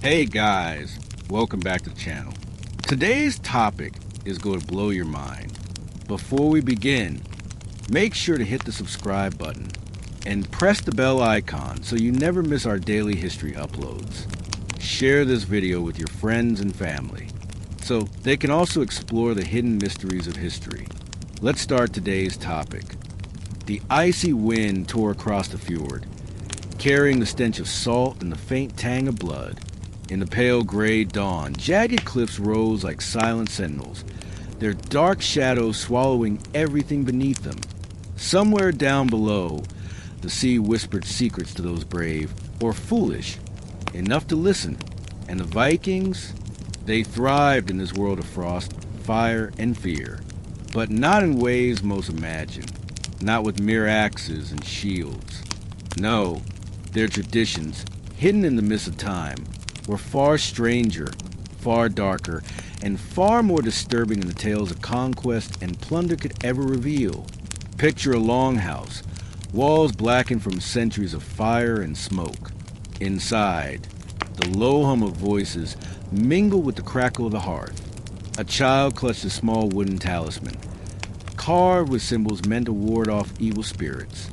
Hey guys, welcome back to the channel. Today's topic is going to blow your mind. Before we begin, make sure to hit the subscribe button and press the bell icon so you never miss our daily history uploads. Share this video with your friends and family so they can also explore the hidden mysteries of history. Let's start today's topic. The icy wind tore across the fjord, carrying the stench of salt and the faint tang of blood. In the pale gray dawn, jagged cliffs rose like silent sentinels, their dark shadows swallowing everything beneath them. Somewhere down below, the sea whispered secrets to those brave, or foolish, enough to listen. And the Vikings, they thrived in this world of frost, fire, and fear, but not in ways most imagined, not with mere axes and shields. No, their traditions, hidden in the mist of time, were far stranger, far darker, and far more disturbing than the tales of conquest and plunder could ever reveal. Picture a longhouse, walls blackened from centuries of fire and smoke. Inside, the low hum of voices mingled with the crackle of the hearth. A child clutched a small wooden talisman, carved with symbols meant to ward off evil spirits.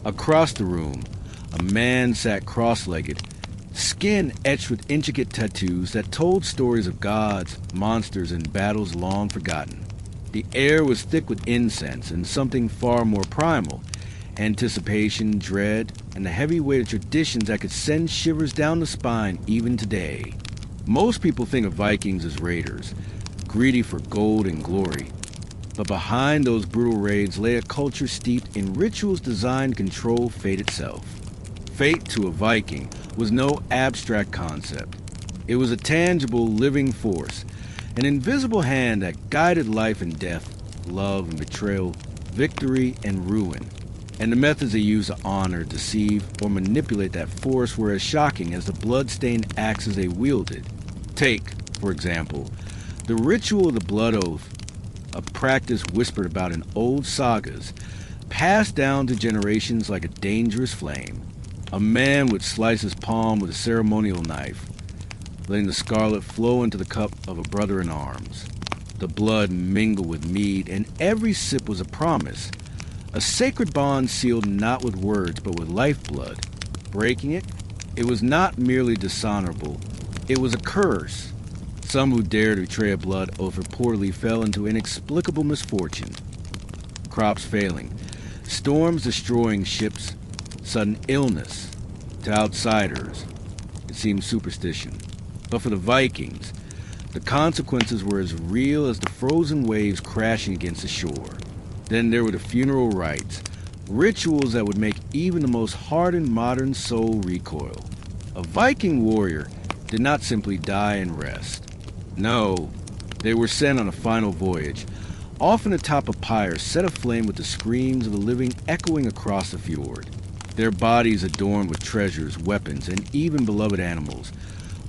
Across the room, a man sat cross-legged, skin etched with intricate tattoos that told stories of gods, monsters, and battles long forgotten. The air was thick with incense and something far more primal, anticipation, dread, and the heavy weight of traditions that could send shivers down the spine even today. Most people think of Vikings as raiders, greedy for gold and glory. But behind those brutal raids lay a culture steeped in rituals designed to control fate itself. Fate to a Viking was no abstract concept. It was a tangible, living force, an invisible hand that guided life and death, love and betrayal, victory and ruin. And the methods they used to honor, deceive, or manipulate that force were as shocking as the blood-stained axes they wielded. Take, for example, the ritual of the blood oath, a practice whispered about in old sagas, passed down to generations like a dangerous flame. A man would slice his palm with a ceremonial knife, letting the scarlet flow into the cup of a brother in arms. The blood mingled with mead, and every sip was a promise, a sacred bond sealed not with words but with lifeblood. Breaking it, it was not merely dishonorable, it was a curse. Some who dared to betray a blood oath reportedly fell into inexplicable misfortune. Crops failing, storms destroying ships, sudden illness. To outsiders, it seemed superstition. But for the Vikings, the consequences were as real as the frozen waves crashing against the shore. Then there were the funeral rites, rituals that would make even the most hardened modern soul recoil. A Viking warrior did not simply die and rest. No, they were sent on a final voyage, often atop a pyre set aflame with the screams of the living echoing across the fjord. Their bodies, adorned with treasures, weapons, and even beloved animals,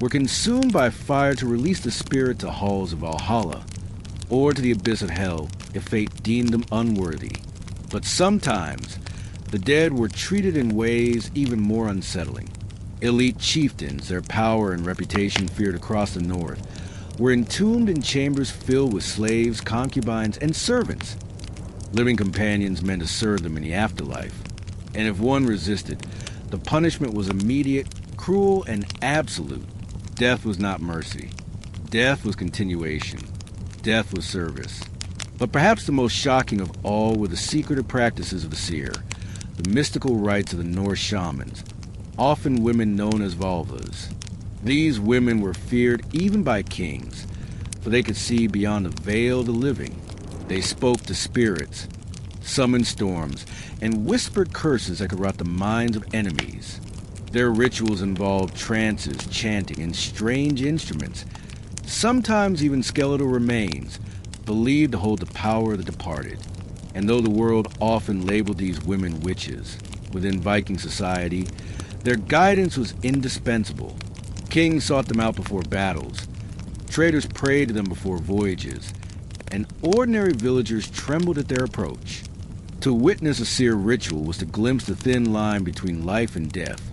were consumed by fire to release the spirit to halls of Valhalla, or to the abyss of hell if fate deemed them unworthy. But sometimes, the dead were treated in ways even more unsettling. Elite chieftains, their power and reputation feared across the north, were entombed in chambers filled with slaves, concubines, and servants. Living companions meant to serve them in the afterlife. And if one resisted, the punishment was immediate, cruel, and absolute. Death was not mercy. Death was continuation. Death was service. But perhaps the most shocking of all were the secretive practices of the seer, the mystical rites of the Norse shamans, often women known as Valvas. These women were feared even by kings, for they could see beyond the veil of the living. They spoke to spirits, summoned storms, and whispered curses that could rot the minds of enemies. Their rituals involved trances, chanting, and strange instruments, sometimes even skeletal remains, believed to hold the power of the departed. And though the world often labeled these women witches, within Viking society, their guidance was indispensable. Kings sought them out before battles, traders prayed to them before voyages, and ordinary villagers trembled at their approach. To witness a seer ritual was to glimpse the thin line between life and death,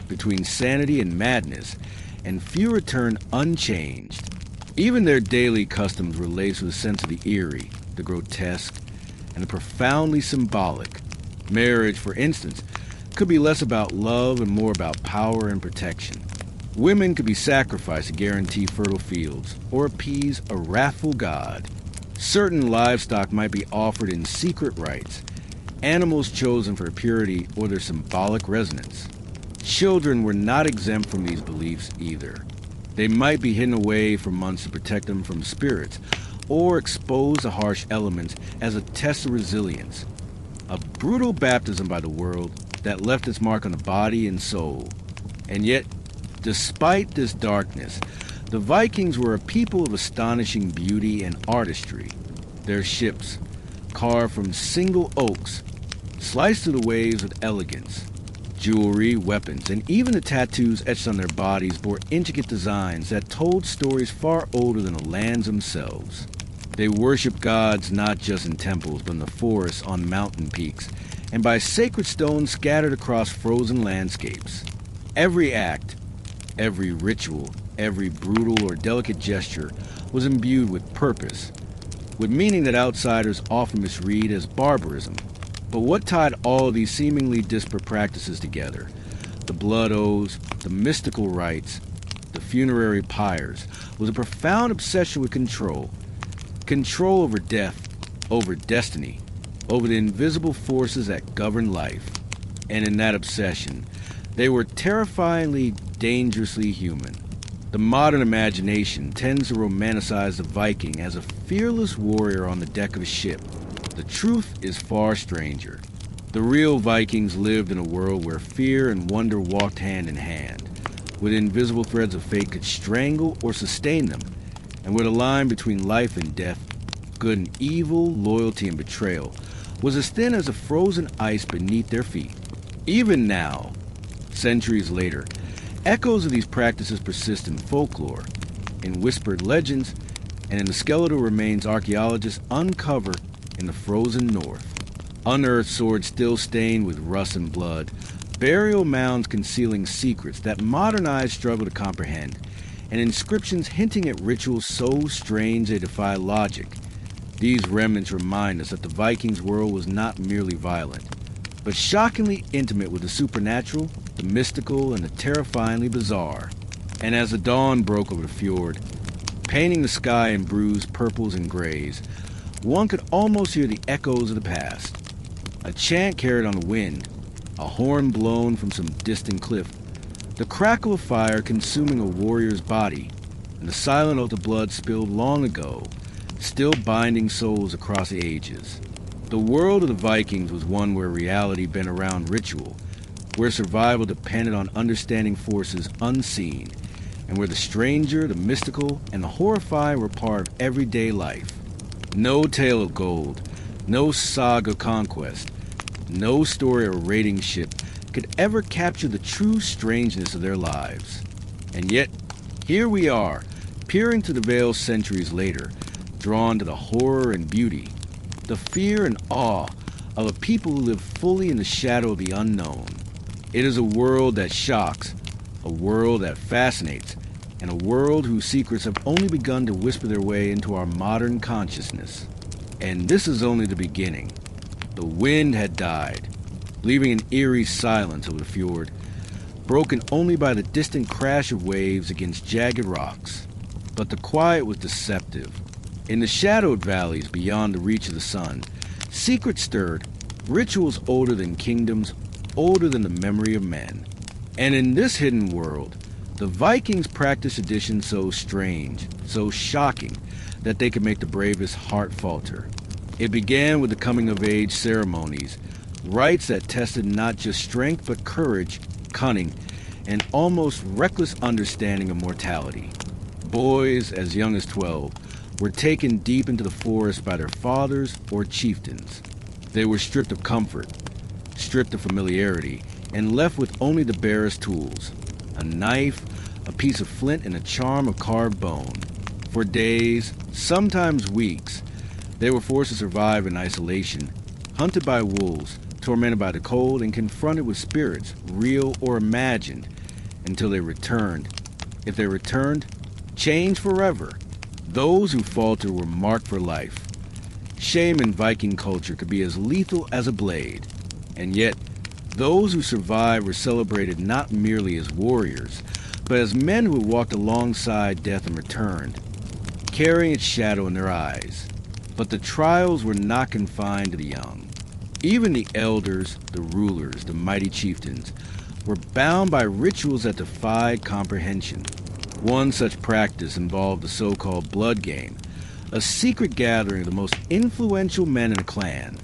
between sanity and madness, and few return unchanged. Even their daily customs were laced with a sense of the eerie, the grotesque, and the profoundly symbolic. Marriage, for instance, could be less about love and more about power and protection. Women could be sacrificed to guarantee fertile fields or appease a wrathful god. Certain livestock might be offered in secret rites, animals chosen for purity or their symbolic resonance. Children were not exempt from these beliefs either. They might be hidden away for months to protect them from spirits, or exposed to harsh elements as a test of resilience. A brutal baptism by the world that left its mark on the body and soul. And yet, despite this darkness, the Vikings were a people of astonishing beauty and artistry. Their ships, carved from single oaks, sliced through the waves with elegance. Jewelry, weapons, and even the tattoos etched on their bodies bore intricate designs that told stories far older than the lands themselves. They worshipped gods not just in temples, but in the forests, on mountain peaks, and by sacred stones scattered across frozen landscapes. Every act, every ritual, every brutal or delicate gesture was imbued with purpose, with meaning that outsiders often misread as barbarism. But what tied all of these seemingly disparate practices together? The blood oaths, the mystical rites, the funerary pyres, was a profound obsession with control. Control over death, over destiny, over the invisible forces that govern life. And in that obsession, they were terrifyingly, dangerously human. The modern imagination tends to romanticize the Viking as a fearless warrior on the deck of a ship. The truth is far stranger. The real Vikings lived in a world where fear and wonder walked hand in hand, where the invisible threads of fate could strangle or sustain them, and where the line between life and death, good and evil, loyalty and betrayal, was as thin as the frozen ice beneath their feet. Even now, centuries later, echoes of these practices persist in folklore, in whispered legends, and in the skeletal remains archaeologists uncover in the frozen north. Unearthed swords still stained with rust and blood, burial mounds concealing secrets that modern eyes struggle to comprehend, and inscriptions hinting at rituals so strange they defy logic. These remnants remind us that the Vikings' world was not merely violent, but shockingly intimate with the supernatural, the mystical, and the terrifyingly bizarre. And as the dawn broke over the fjord, painting the sky in bruised purples and grays, one could almost hear the echoes of the past. A chant carried on the wind, a horn blown from some distant cliff, the crackle of fire consuming a warrior's body, and the silent oath of blood spilled long ago, still binding souls across the ages. The world of the Vikings was one where reality bent around ritual, where survival depended on understanding forces unseen, and where the stranger, the mystical, and the horrifying were part of everyday life. No tale of gold, no saga of conquest, no story of a raiding ship could ever capture the true strangeness of their lives. And yet, here we are, peering through the veil centuries later, drawn to the horror and beauty, the fear and awe of a people who live fully in the shadow of the unknown. It is a world that shocks, a world that fascinates, and a world whose secrets have only begun to whisper their way into our modern consciousness. And this is only the beginning. The wind had died, leaving an eerie silence over the fjord, broken only by the distant crash of waves against jagged rocks. But the quiet was deceptive. In the shadowed valleys beyond the reach of the sun, secrets stirred, rituals older than kingdoms, older than the memory of men. And in this hidden world, the Vikings practiced traditions so strange, so shocking, that they could make the bravest heart falter. It began with the coming-of-age ceremonies, rites that tested not just strength but courage, cunning, and almost reckless understanding of mortality. Boys as young as 12 were taken deep into the forest by their fathers or chieftains. They were stripped of comfort, stripped of familiarity, and left with only the barest tools: a knife, a piece of flint, and a charm of carved bone. For days, sometimes weeks, they were forced to survive in isolation, hunted by wolves, tormented by the cold, and confronted with spirits, real or imagined, until they returned, If they returned, changed forever. Those who faltered were marked for life. Shame in Viking culture could be as lethal as a blade, and yet those who survived were celebrated not merely as warriors, but as men who had walked alongside death and returned, carrying its shadow in their eyes. But the trials were not confined to the young. Even the elders, the rulers, the mighty chieftains, were bound by rituals that defied comprehension. One such practice involved the so-called blood game, a secret gathering of the most influential men in a clan.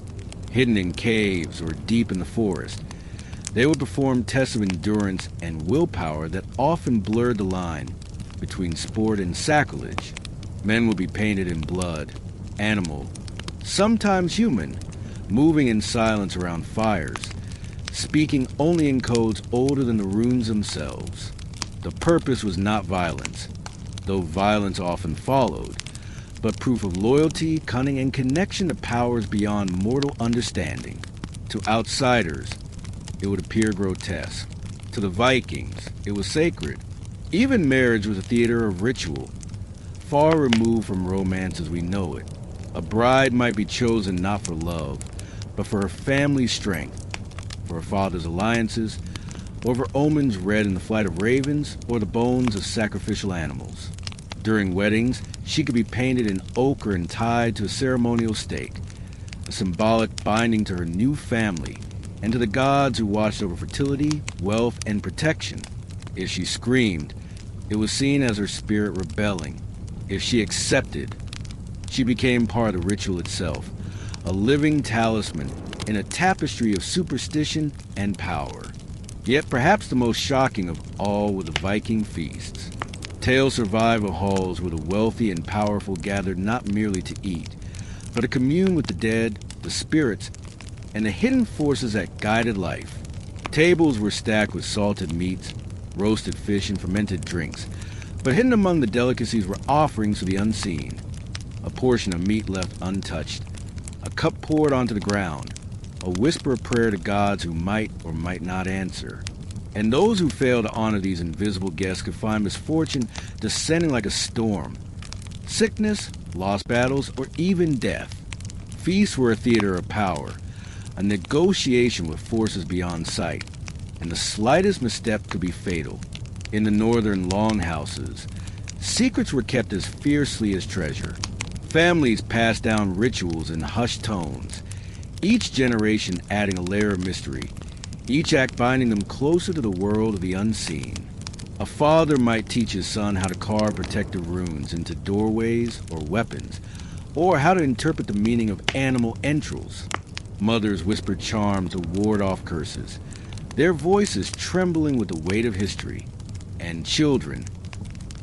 Hidden in caves or deep in the forest, they would perform tests of endurance and willpower that often blurred the line between sport and sacrilege. Men would be painted in blood, animal, sometimes human, moving in silence around fires, speaking only in codes older than the runes themselves. The purpose was not violence, though violence often followed, but proof of loyalty, cunning, and connection to powers beyond mortal understanding. To outsiders, it would appear grotesque. To the Vikings, it was sacred. Even marriage was a theater of ritual, far removed from romance as we know it. A bride might be chosen not for love, but for her family's strength, for her father's alliances, or for omens read in the flight of ravens or the bones of sacrificial animals. During weddings, she could be painted in ochre and tied to a ceremonial stake, a symbolic binding to her new family and to the gods who watched over fertility, wealth, and protection. If she screamed, it was seen as her spirit rebelling. If she accepted, she became part of the ritual itself, a living talisman in a tapestry of superstition and power. Yet perhaps the most shocking of all were the Viking feasts. Tales survive of halls where the wealthy and powerful gathered not merely to eat, but to commune with the dead, the spirits, and the hidden forces that guided life. Tables were stacked with salted meats, roasted fish, and fermented drinks, but hidden among the delicacies were offerings to the unseen. A portion of meat left untouched, a cup poured onto the ground, a whisper of prayer to gods who might or might not answer. And those who failed to honor these invisible guests could find misfortune descending like a storm. Sickness, lost battles, or even death. Feasts were a theater of power, a negotiation with forces beyond sight, and the slightest misstep could be fatal. In the northern longhouses, secrets were kept as fiercely as treasure. Families passed down rituals in hushed tones, each generation adding a layer of mystery, each act binding them closer to the world of the unseen. A father might teach his son how to carve protective runes into doorways or weapons, or how to interpret the meaning of animal entrails. Mothers whispered charms to ward off curses, their voices trembling with the weight of history. And children,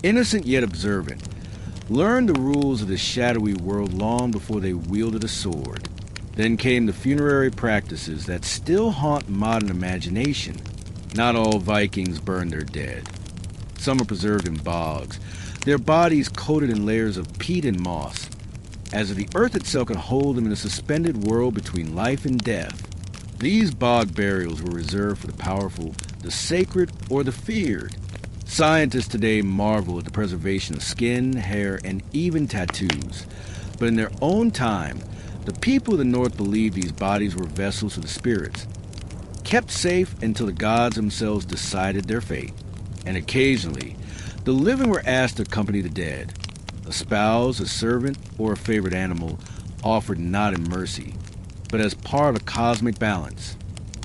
innocent yet observant, learned the rules of the shadowy world long before they wielded a sword. Then came the funerary practices that still haunt modern imagination. Not all Vikings burned their dead. Some are preserved in bogs, their bodies coated in layers of peat and moss, as if the earth itself could hold them in a suspended world between life and death. These bog burials were reserved for the powerful, the sacred, or the feared. Scientists today marvel at the preservation of skin, hair, and even tattoos. But in their own time, the people of the North believed these bodies were vessels for the spirits, kept safe until the gods themselves decided their fate. And occasionally, the living were asked to accompany the dead. A spouse, a servant, or a favorite animal offered not in mercy, but as part of a cosmic balance.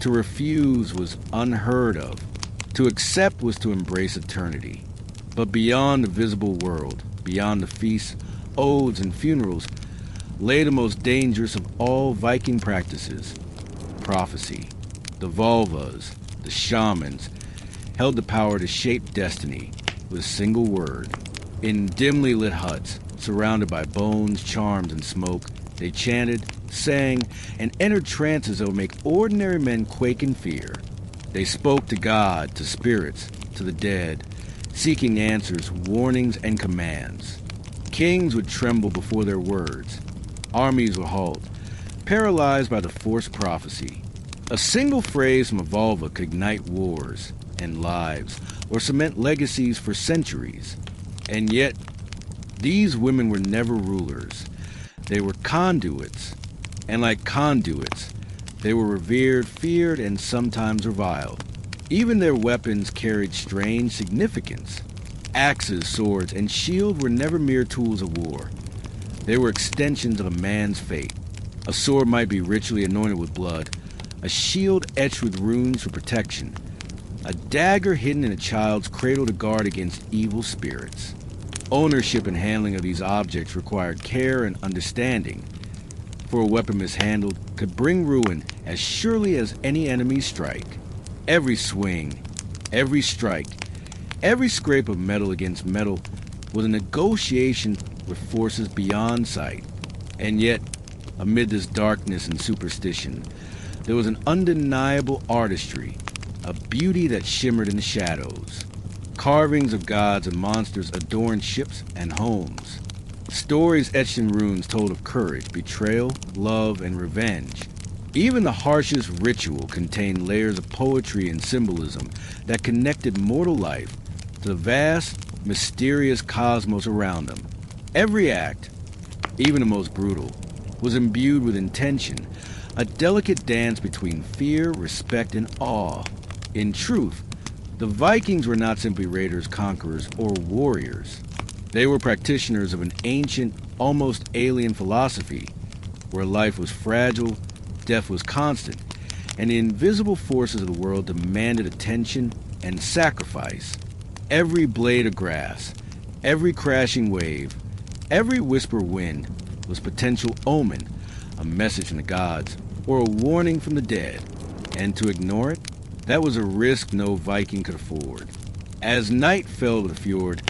To refuse was unheard of. To accept was to embrace eternity. But beyond the visible world, beyond the feasts, odes, and funerals, lay the most dangerous of all Viking practices, prophecy. The Volvas, the shamans, held the power to shape destiny with a single word. In dimly lit huts, surrounded by bones, charms, and smoke, they chanted, sang, and entered trances that would make ordinary men quake in fear. They spoke to God, to spirits, to the dead, seeking answers, warnings, and commands. Kings would tremble before their words. Armies would halt, paralyzed by the forced prophecy. A single phrase from a Volva could ignite wars, end lives or cement legacies for centuries. And yet, these women were never rulers. They were conduits. And like conduits, they were revered, feared, and sometimes reviled. Even their weapons carried strange significance. Axes, swords, and shield were never mere tools of war. They were extensions of a man's fate. A sword might be ritually anointed with blood, a shield etched with runes for protection, a dagger hidden in a child's cradle to guard against evil spirits. Ownership and handling of these objects required care and understanding, for a weapon mishandled could bring ruin as surely as any enemy's strike. Every swing, every strike, every scrape of metal against metal was a negotiation with forces beyond sight. And yet, amid this darkness and superstition, there was an undeniable artistry, a beauty that shimmered in the shadows. Carvings of gods and monsters adorned ships and homes. Stories etched in runes told of courage, betrayal, love, and revenge. Even the harshest ritual contained layers of poetry and symbolism that connected mortal life to the vast, mysterious cosmos around them. Every act, even the most brutal, was imbued with intention, a delicate dance between fear, respect, and awe. In truth, the Vikings were not simply raiders, conquerors, or warriors. They were practitioners of an ancient, almost alien philosophy, where life was fragile, death was constant, and the invisible forces of the world demanded attention and sacrifice. Every blade of grass, every crashing wave, every whisper of wind was potential omen, a message from the gods, or a warning from the dead. And to ignore it, that was a risk no Viking could afford. As night fell to the fjord,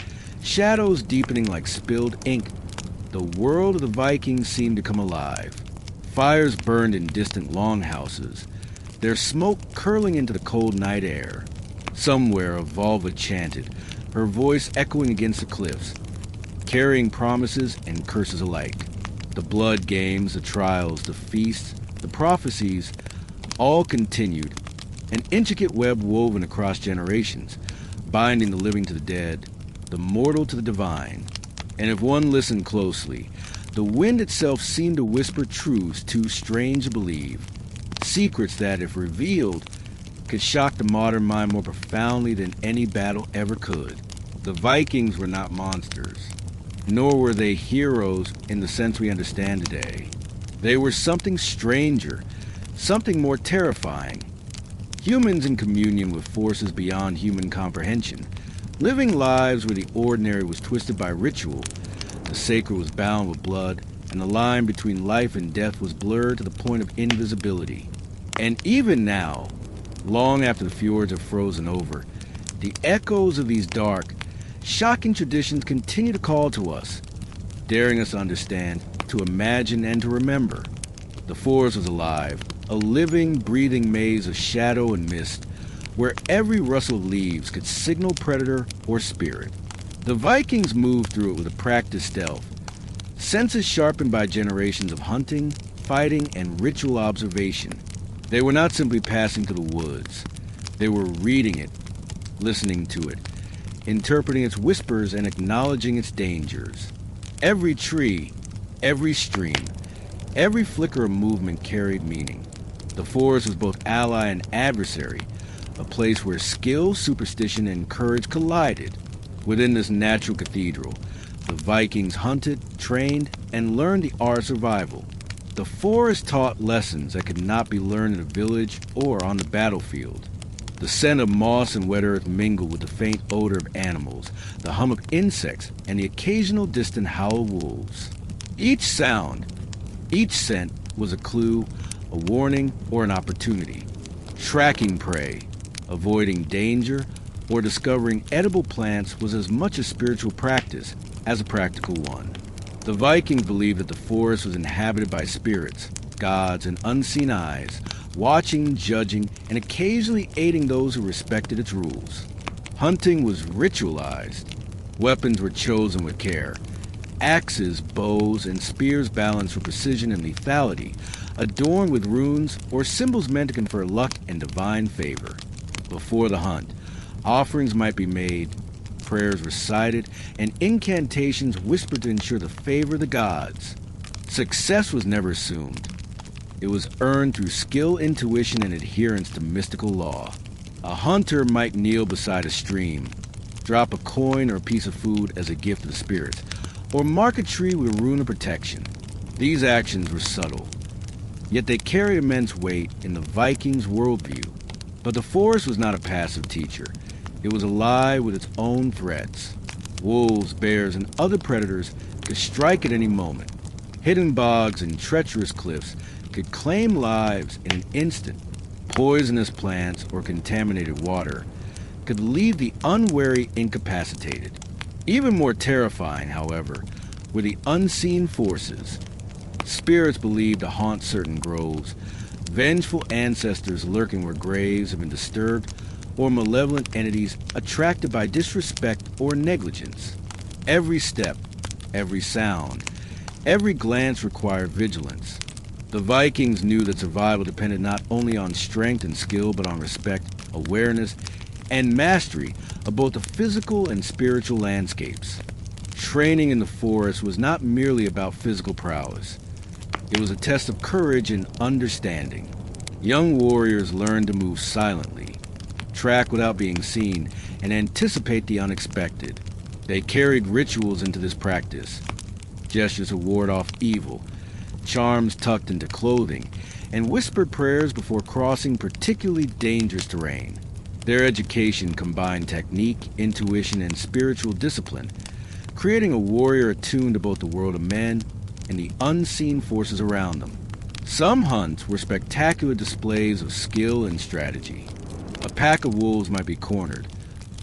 shadows deepening like spilled ink, the world of the Vikings seemed to come alive. Fires burned in distant longhouses, their smoke curling into the cold night air. Somewhere a Volva chanted, her voice echoing against the cliffs, carrying promises and curses alike. The blood games, the trials, the feasts, the prophecies, all continued, an intricate web woven across generations, binding the living to the dead, the mortal to the divine. And if one listened closely, the wind itself seemed to whisper truths too strange to believe, secrets that, if revealed, could shock the modern mind more profoundly than any battle ever could. The Vikings were not monsters, nor were they heroes in the sense we understand today. They were something stranger, something more terrifying. Humans in communion with forces beyond human comprehension, living lives where the ordinary was twisted by ritual, the sacred was bound with blood, and the line between life and death was blurred to the point of invisibility. And even now, long after the fjords have frozen over, the echoes of these dark, shocking traditions continue to call to us, daring us to understand, to imagine, and to remember. The forest was alive, a living, breathing maze of shadow and mist, where every rustle of leaves could signal predator or spirit. The Vikings moved through it with a practiced stealth, senses sharpened by generations of hunting, fighting, and ritual observation. They were not simply passing through the woods. They were reading it, listening to it, interpreting its whispers and acknowledging its dangers. Every tree, every stream, every flicker of movement carried meaning. The forest was both ally and adversary, a place where skill, superstition, and courage collided. Within this natural cathedral, the Vikings hunted, trained, and learned the art of survival. The forest taught lessons that could not be learned in a village or on the battlefield. The scent of moss and wet earth mingled with the faint odor of animals, the hum of insects, and the occasional distant howl of wolves. Each sound, each scent was a clue, a warning, or an opportunity. Tracking prey, avoiding danger, or discovering edible plants was as much a spiritual practice as a practical one. The Vikings believed that the forest was inhabited by spirits, gods, and unseen eyes, watching, judging, and occasionally aiding those who respected its rules. Hunting was ritualized. Weapons were chosen with care. Axes, bows, and spears balanced for precision and lethality, adorned with runes or symbols meant to confer luck and divine favor. Before the hunt, Offerings might be made, prayers recited, and incantations whispered to ensure the favor of the gods. Success was never assumed. It was earned through skill, intuition, and adherence to mystical law. A hunter might kneel beside a stream, drop a coin or a piece of food as a gift to the spirits, or mark a tree with a rune of protection. These actions were subtle, yet they carried immense weight in the Vikings' worldview. But the forest was not a passive teacher. It was alive with its own threats. Wolves, bears, and other predators could strike at any moment. Hidden bogs and treacherous cliffs could claim lives in an instant. Poisonous plants or contaminated water could leave the unwary incapacitated. Even more terrifying, however, were the unseen forces. Spirits believed to haunt certain groves, vengeful ancestors lurking where graves have been disturbed, or malevolent entities attracted by disrespect or negligence. Every step, every sound, every glance required vigilance. The Vikings knew that survival depended not only on strength and skill, but on respect, awareness, and mastery of both the physical and spiritual landscapes. Training in the forest was not merely about physical prowess. It was a test of courage and understanding. Young warriors learned to move silently, track without being seen, and anticipate the unexpected. They carried rituals into this practice, gestures to ward off evil, charms tucked into clothing, and whispered prayers before crossing particularly dangerous terrain. Their education combined technique, intuition, and spiritual discipline, creating a warrior attuned to both the world of men and the unseen forces around them. Some hunts were spectacular displays of skill and strategy. A pack of wolves might be cornered,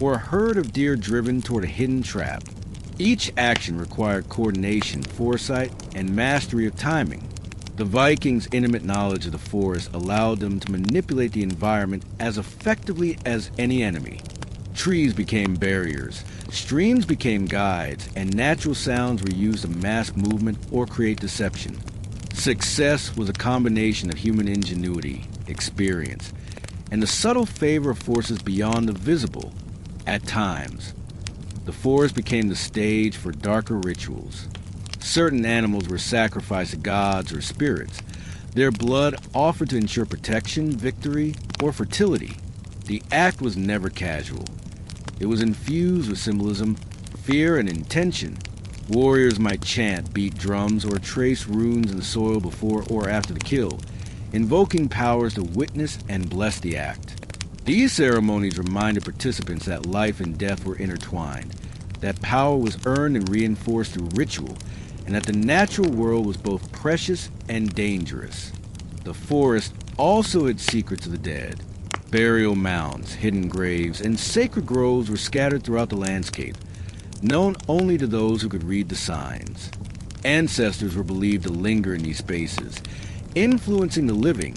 or a herd of deer driven toward a hidden trap. Each action required coordination, foresight, and mastery of timing. The Vikings' intimate knowledge of the forest allowed them to manipulate the environment as effectively as any enemy. Trees became barriers, streams became guides, and natural sounds were used to mask movement or create deception. Success was a combination of human ingenuity, experience, and the subtle favor of forces beyond the visible. At times, the forest became the stage for darker rituals. Certain animals were sacrificed to gods or spirits, their blood offered to ensure protection, victory, or fertility. The act was never casual. It was infused with symbolism, fear, and intention. Warriors might chant, beat drums, or trace runes in the soil before or after the kill, invoking powers to witness and bless the act. These ceremonies reminded participants that life and death were intertwined, that power was earned and reinforced through ritual, and that the natural world was both precious and dangerous. The forest also had secrets of the dead. Burial mounds, hidden graves, and sacred groves were scattered throughout the landscape, known only to those who could read the signs. Ancestors were believed to linger in these spaces, influencing the living,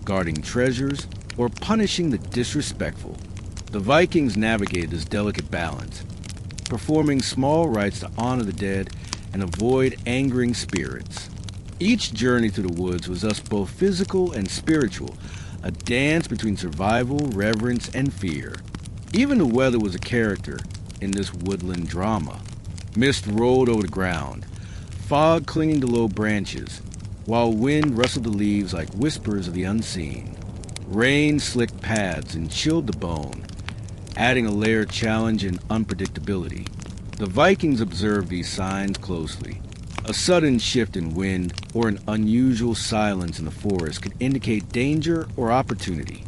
guarding treasures, or punishing the disrespectful. The Vikings navigated this delicate balance, performing small rites to honor the dead and avoid angering spirits. Each journey through the woods was thus both physical and spiritual, a dance between survival, reverence, and fear. Even the weather was a character in this woodland drama. Mist rolled over the ground, fog clinging to low branches, while wind rustled the leaves like whispers of the unseen. Rain slicked paths and chilled the bone, adding a layer of challenge and unpredictability. The Vikings observed these signs closely. A sudden shift in wind or an unusual silence in the forest could indicate danger or opportunity.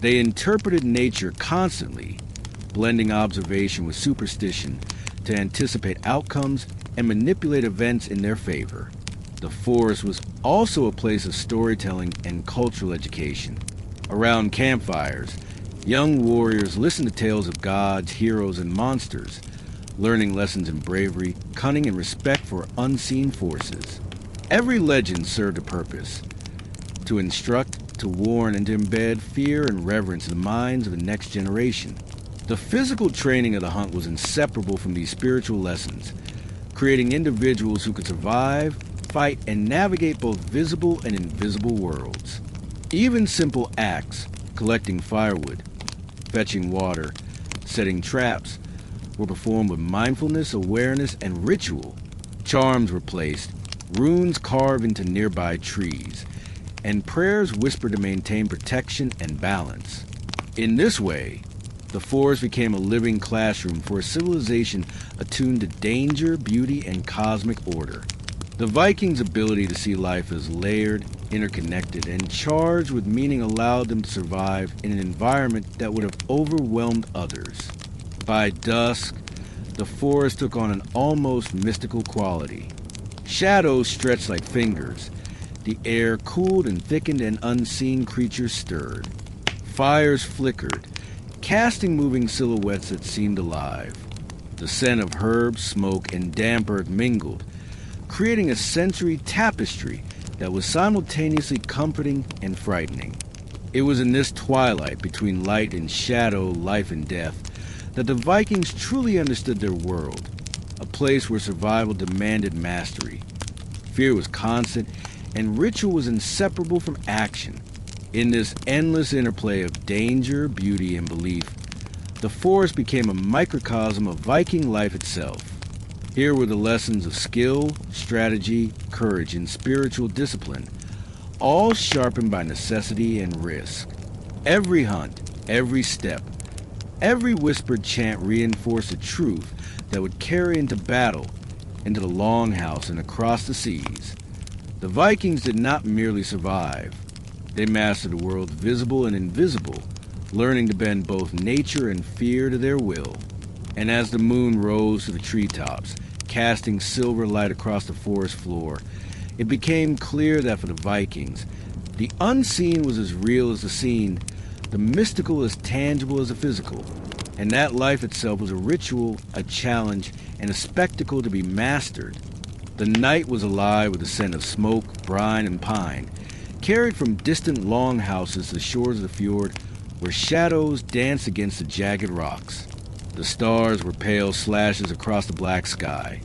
They interpreted nature constantly, blending observation with superstition to anticipate outcomes and manipulate events in their favor. The forest was also a place of storytelling and cultural education. Around campfires, young warriors listened to tales of gods, heroes, and monsters, learning lessons in bravery, cunning, and respect for unseen forces. Every legend served a purpose: to instruct, to warn, and to embed fear and reverence in the minds of the next generation. The physical training of the hunt was inseparable from these spiritual lessons, creating individuals who could survive, fight, and navigate both visible and invisible worlds. Even simple acts, collecting firewood, fetching water, setting traps, were performed with mindfulness, awareness, and ritual. Charms were placed, runes carved into nearby trees, and prayers whispered to maintain protection and balance. In this way, the forest became a living classroom for a civilization attuned to danger, beauty, and cosmic order. The Vikings' ability to see life as layered, interconnected, and charged with meaning allowed them to survive in an environment that would have overwhelmed others. By dusk, the forest took on an almost mystical quality. Shadows stretched like fingers. The air cooled and thickened, and unseen creatures stirred. Fires flickered, casting moving silhouettes that seemed alive. The scent of herbs, smoke, and damp earth mingled, creating a sensory tapestry that was simultaneously comforting and frightening. It was in this twilight between light and shadow, life and death, that the Vikings truly understood their world, a place where survival demanded mastery. Fear was constant, and ritual was inseparable from action. In this endless interplay of danger, beauty, and belief, the forest became a microcosm of Viking life itself. Here were the lessons of skill, strategy, courage, and spiritual discipline, all sharpened by necessity and risk. Every hunt, every step, every whispered chant reinforced a truth that would carry into battle, into the longhouse, and across the seas. The Vikings did not merely survive. They mastered the world visible and invisible, learning to bend both nature and fear to their will. And as the moon rose to the treetops, casting silver light across the forest floor, it became clear that for the Vikings, the unseen was as real as the seen, the mystical as tangible as the physical, and that life itself was a ritual, a challenge, and a spectacle to be mastered. The night was alive with the scent of smoke, brine, and pine, carried from distant longhouses to the shores of the fjord, where shadows danced against the jagged rocks. The stars were pale slashes across the black sky,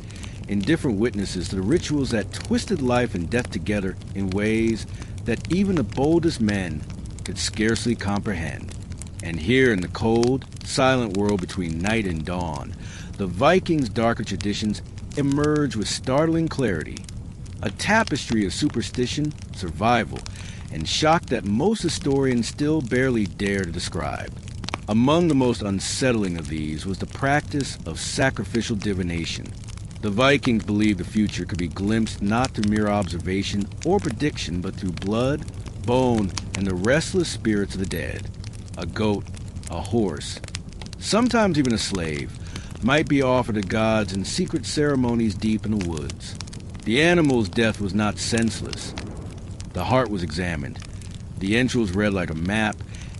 indifferent witnesses to the rituals that twisted life and death together in ways that even the boldest men could scarcely comprehend. And here in the cold, silent world between night and dawn, the Vikings' darker traditions emerged with startling clarity, a tapestry of superstition, survival, and shock that most historians still barely dare to describe. Among the most unsettling of these was the practice of sacrificial divination. The Vikings believed the future could be glimpsed not through mere observation or prediction, but through blood, bone, and the restless spirits of the dead. A goat, a horse, sometimes even a slave, might be offered to gods in secret ceremonies deep in the woods. The animal's death was not senseless. The heart was examined, the entrails read like a map,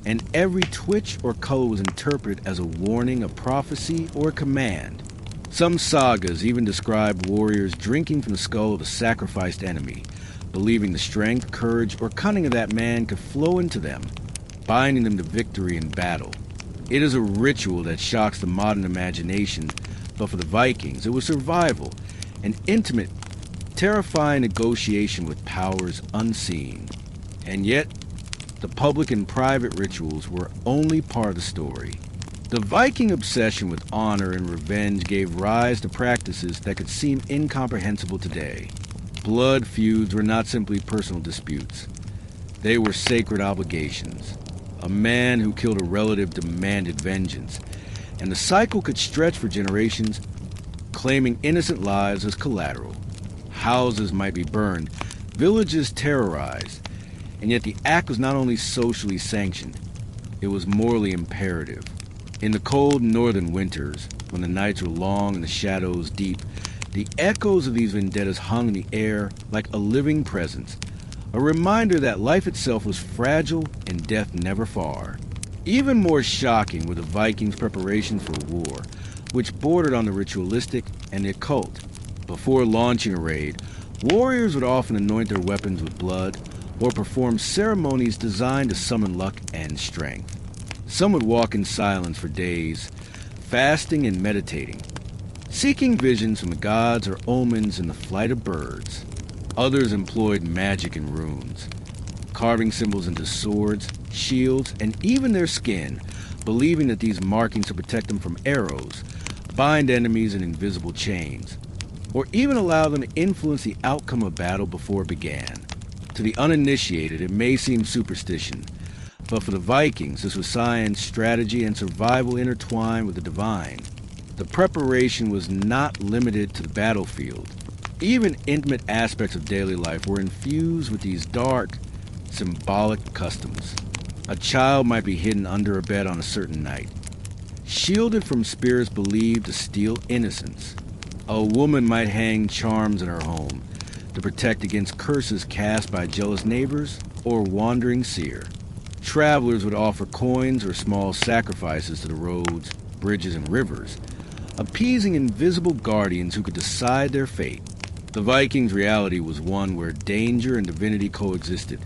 and every twitch or color was interpreted as a warning, a prophecy, or a command. Some sagas even describe warriors drinking from the skull of a sacrificed enemy, believing the strength, courage, or cunning of that man could flow into them, binding them to victory in battle. It is a ritual that shocks the modern imagination, but for the Vikings, it was survival, an intimate, terrifying negotiation with powers unseen. And yet, the public and private rituals were only part of the story. The Viking obsession with honor and revenge gave rise to practices that could seem incomprehensible today. Blood feuds were not simply personal disputes. They were sacred obligations. A man who killed a relative demanded vengeance, and the cycle could stretch for generations, claiming innocent lives as collateral. Houses might be burned, villages terrorized, and yet the act was not only socially sanctioned, it was morally imperative. In the cold northern winters, when the nights were long and the shadows deep, the echoes of these vendettas hung in the air like a living presence, a reminder that life itself was fragile and death never far. Even more shocking were the Vikings' preparations for war, which bordered on the ritualistic and the occult. Before launching a raid, warriors would often anoint their weapons with blood or perform ceremonies designed to summon luck and strength. Some would walk in silence for days, fasting and meditating, seeking visions from the gods or omens in the flight of birds. Others employed magic and runes, carving symbols into swords, shields, and even their skin, believing that these markings would protect them from arrows, bind enemies in invisible chains, or even allow them to influence the outcome of battle before it began. To the uninitiated, it may seem superstition, but for the Vikings, this was science, strategy, and survival intertwined with the divine. The preparation was not limited to the battlefield. Even intimate aspects of daily life were infused with these dark, symbolic customs. A child might be hidden under a bed on a certain night, shielded from spirits believed to steal innocence. A woman might hang charms in her home to protect against curses cast by jealous neighbors or wandering seer. Travelers would offer coins or small sacrifices to the roads, bridges, and rivers, appeasing invisible guardians who could decide their fate. The Vikings' reality was one where danger and divinity coexisted,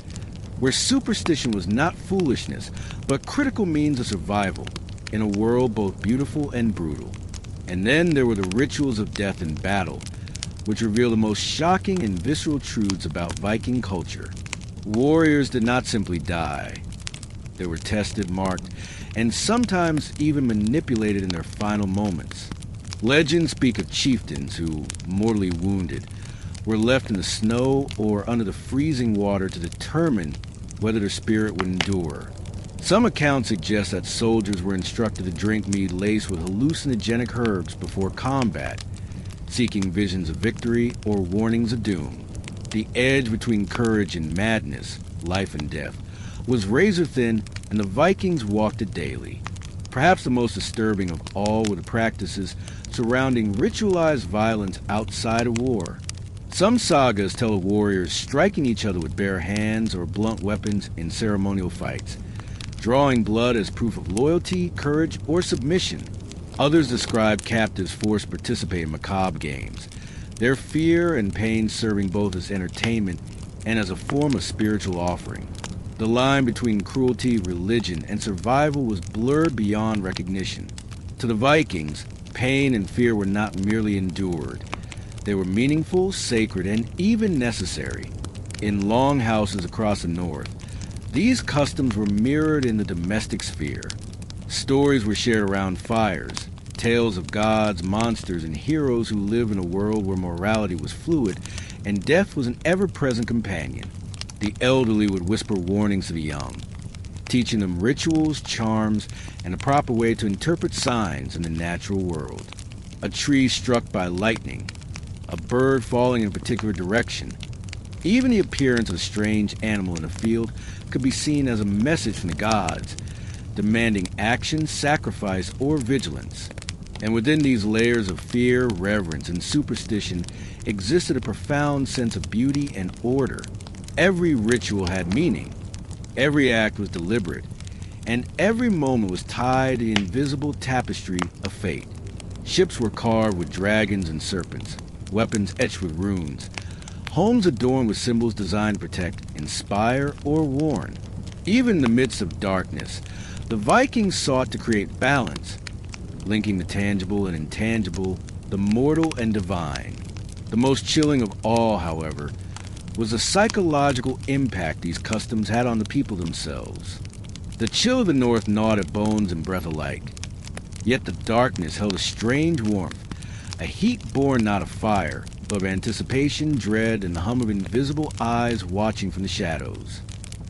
where superstition was not foolishness, but critical means of survival in a world both beautiful and brutal. And then there were the rituals of death and battle, which reveal the most shocking and visceral truths about Viking culture. Warriors did not simply die. They were tested, marked, and sometimes even manipulated in their final moments. Legends speak of chieftains who, mortally wounded, were left in the snow or under the freezing water to determine whether their spirit would endure. Some accounts suggest that soldiers were instructed to drink mead laced with hallucinogenic herbs before combat, seeking visions of victory or warnings of doom. The edge between courage and madness, life and death, was razor thin, and the Vikings walked it daily. Perhaps the most disturbing of all were the practices surrounding ritualized violence outside of war. Some sagas tell of warriors striking each other with bare hands or blunt weapons in ceremonial fights, drawing blood as proof of loyalty, courage, or submission. Others describe captives forced to participate in macabre games, their fear and pain serving both as entertainment and as a form of spiritual offering. The line between cruelty, religion, and survival was blurred beyond recognition. To the Vikings, pain and fear were not merely endured. They were meaningful, sacred, and even necessary. In longhouses across the north, these customs were mirrored in the domestic sphere. Stories were shared around fires, tales of gods, monsters, and heroes who lived in a world where morality was fluid and death was an ever-present companion. The elderly would whisper warnings to the young, teaching them rituals, charms, and a proper way to interpret signs in the natural world. A tree struck by lightning, a bird falling in a particular direction, even the appearance of a strange animal in a field could be seen as a message from the gods, demanding action, sacrifice, or vigilance. And within these layers of fear, reverence, and superstition existed a profound sense of beauty and order. Every ritual had meaning, every act was deliberate, and every moment was tied to the invisible tapestry of fate. Ships were carved with dragons and serpents, weapons etched with runes, homes adorned with symbols designed to protect, inspire, or warn. Even in the midst of darkness, the Vikings sought to create balance, linking the tangible and intangible, the mortal and divine. The most chilling of all, however, was the psychological impact these customs had on the people themselves. The chill of the north gnawed at bones and breath alike, yet the darkness held a strange warmth, a heat born not of fire, but of anticipation, dread, and the hum of invisible eyes watching from the shadows.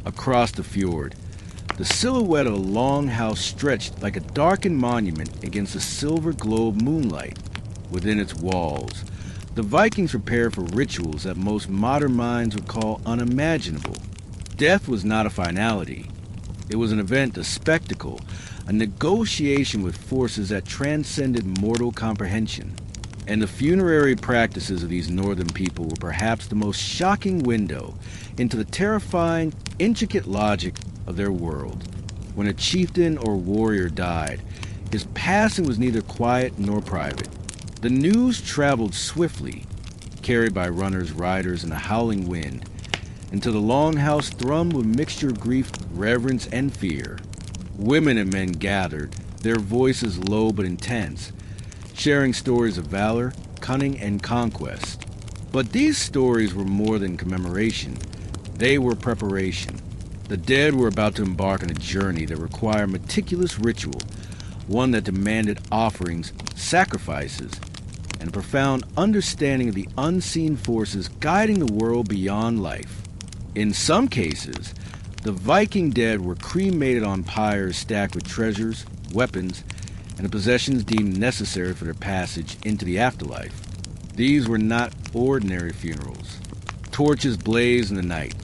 Across the fjord, the silhouette of a longhouse stretched like a darkened monument against the silver globe moonlight. Within its walls, the Vikings prepared for rituals that most modern minds would call unimaginable. Death was not a finality. It was an event, a spectacle, a negotiation with forces that transcended mortal comprehension. And the funerary practices of these northern people were perhaps the most shocking window into the terrifying, intricate logic of their world. When a chieftain or warrior died, his passing was neither quiet nor private. The news traveled swiftly, carried by runners, riders, and a howling wind, until the longhouse thrummed with mixture of grief, reverence, and fear. Women and men gathered, their voices low but intense, sharing stories of valor, cunning, and conquest. But these stories were more than commemoration. They were preparation. The dead were about to embark on a journey that required meticulous ritual, one that demanded offerings, sacrifices, and a profound understanding of the unseen forces guiding the world beyond life. In some cases, the Viking dead were cremated on pyres stacked with treasures, weapons, and the possessions deemed necessary for their passage into the afterlife. These were not ordinary funerals. Torches blazed in the night,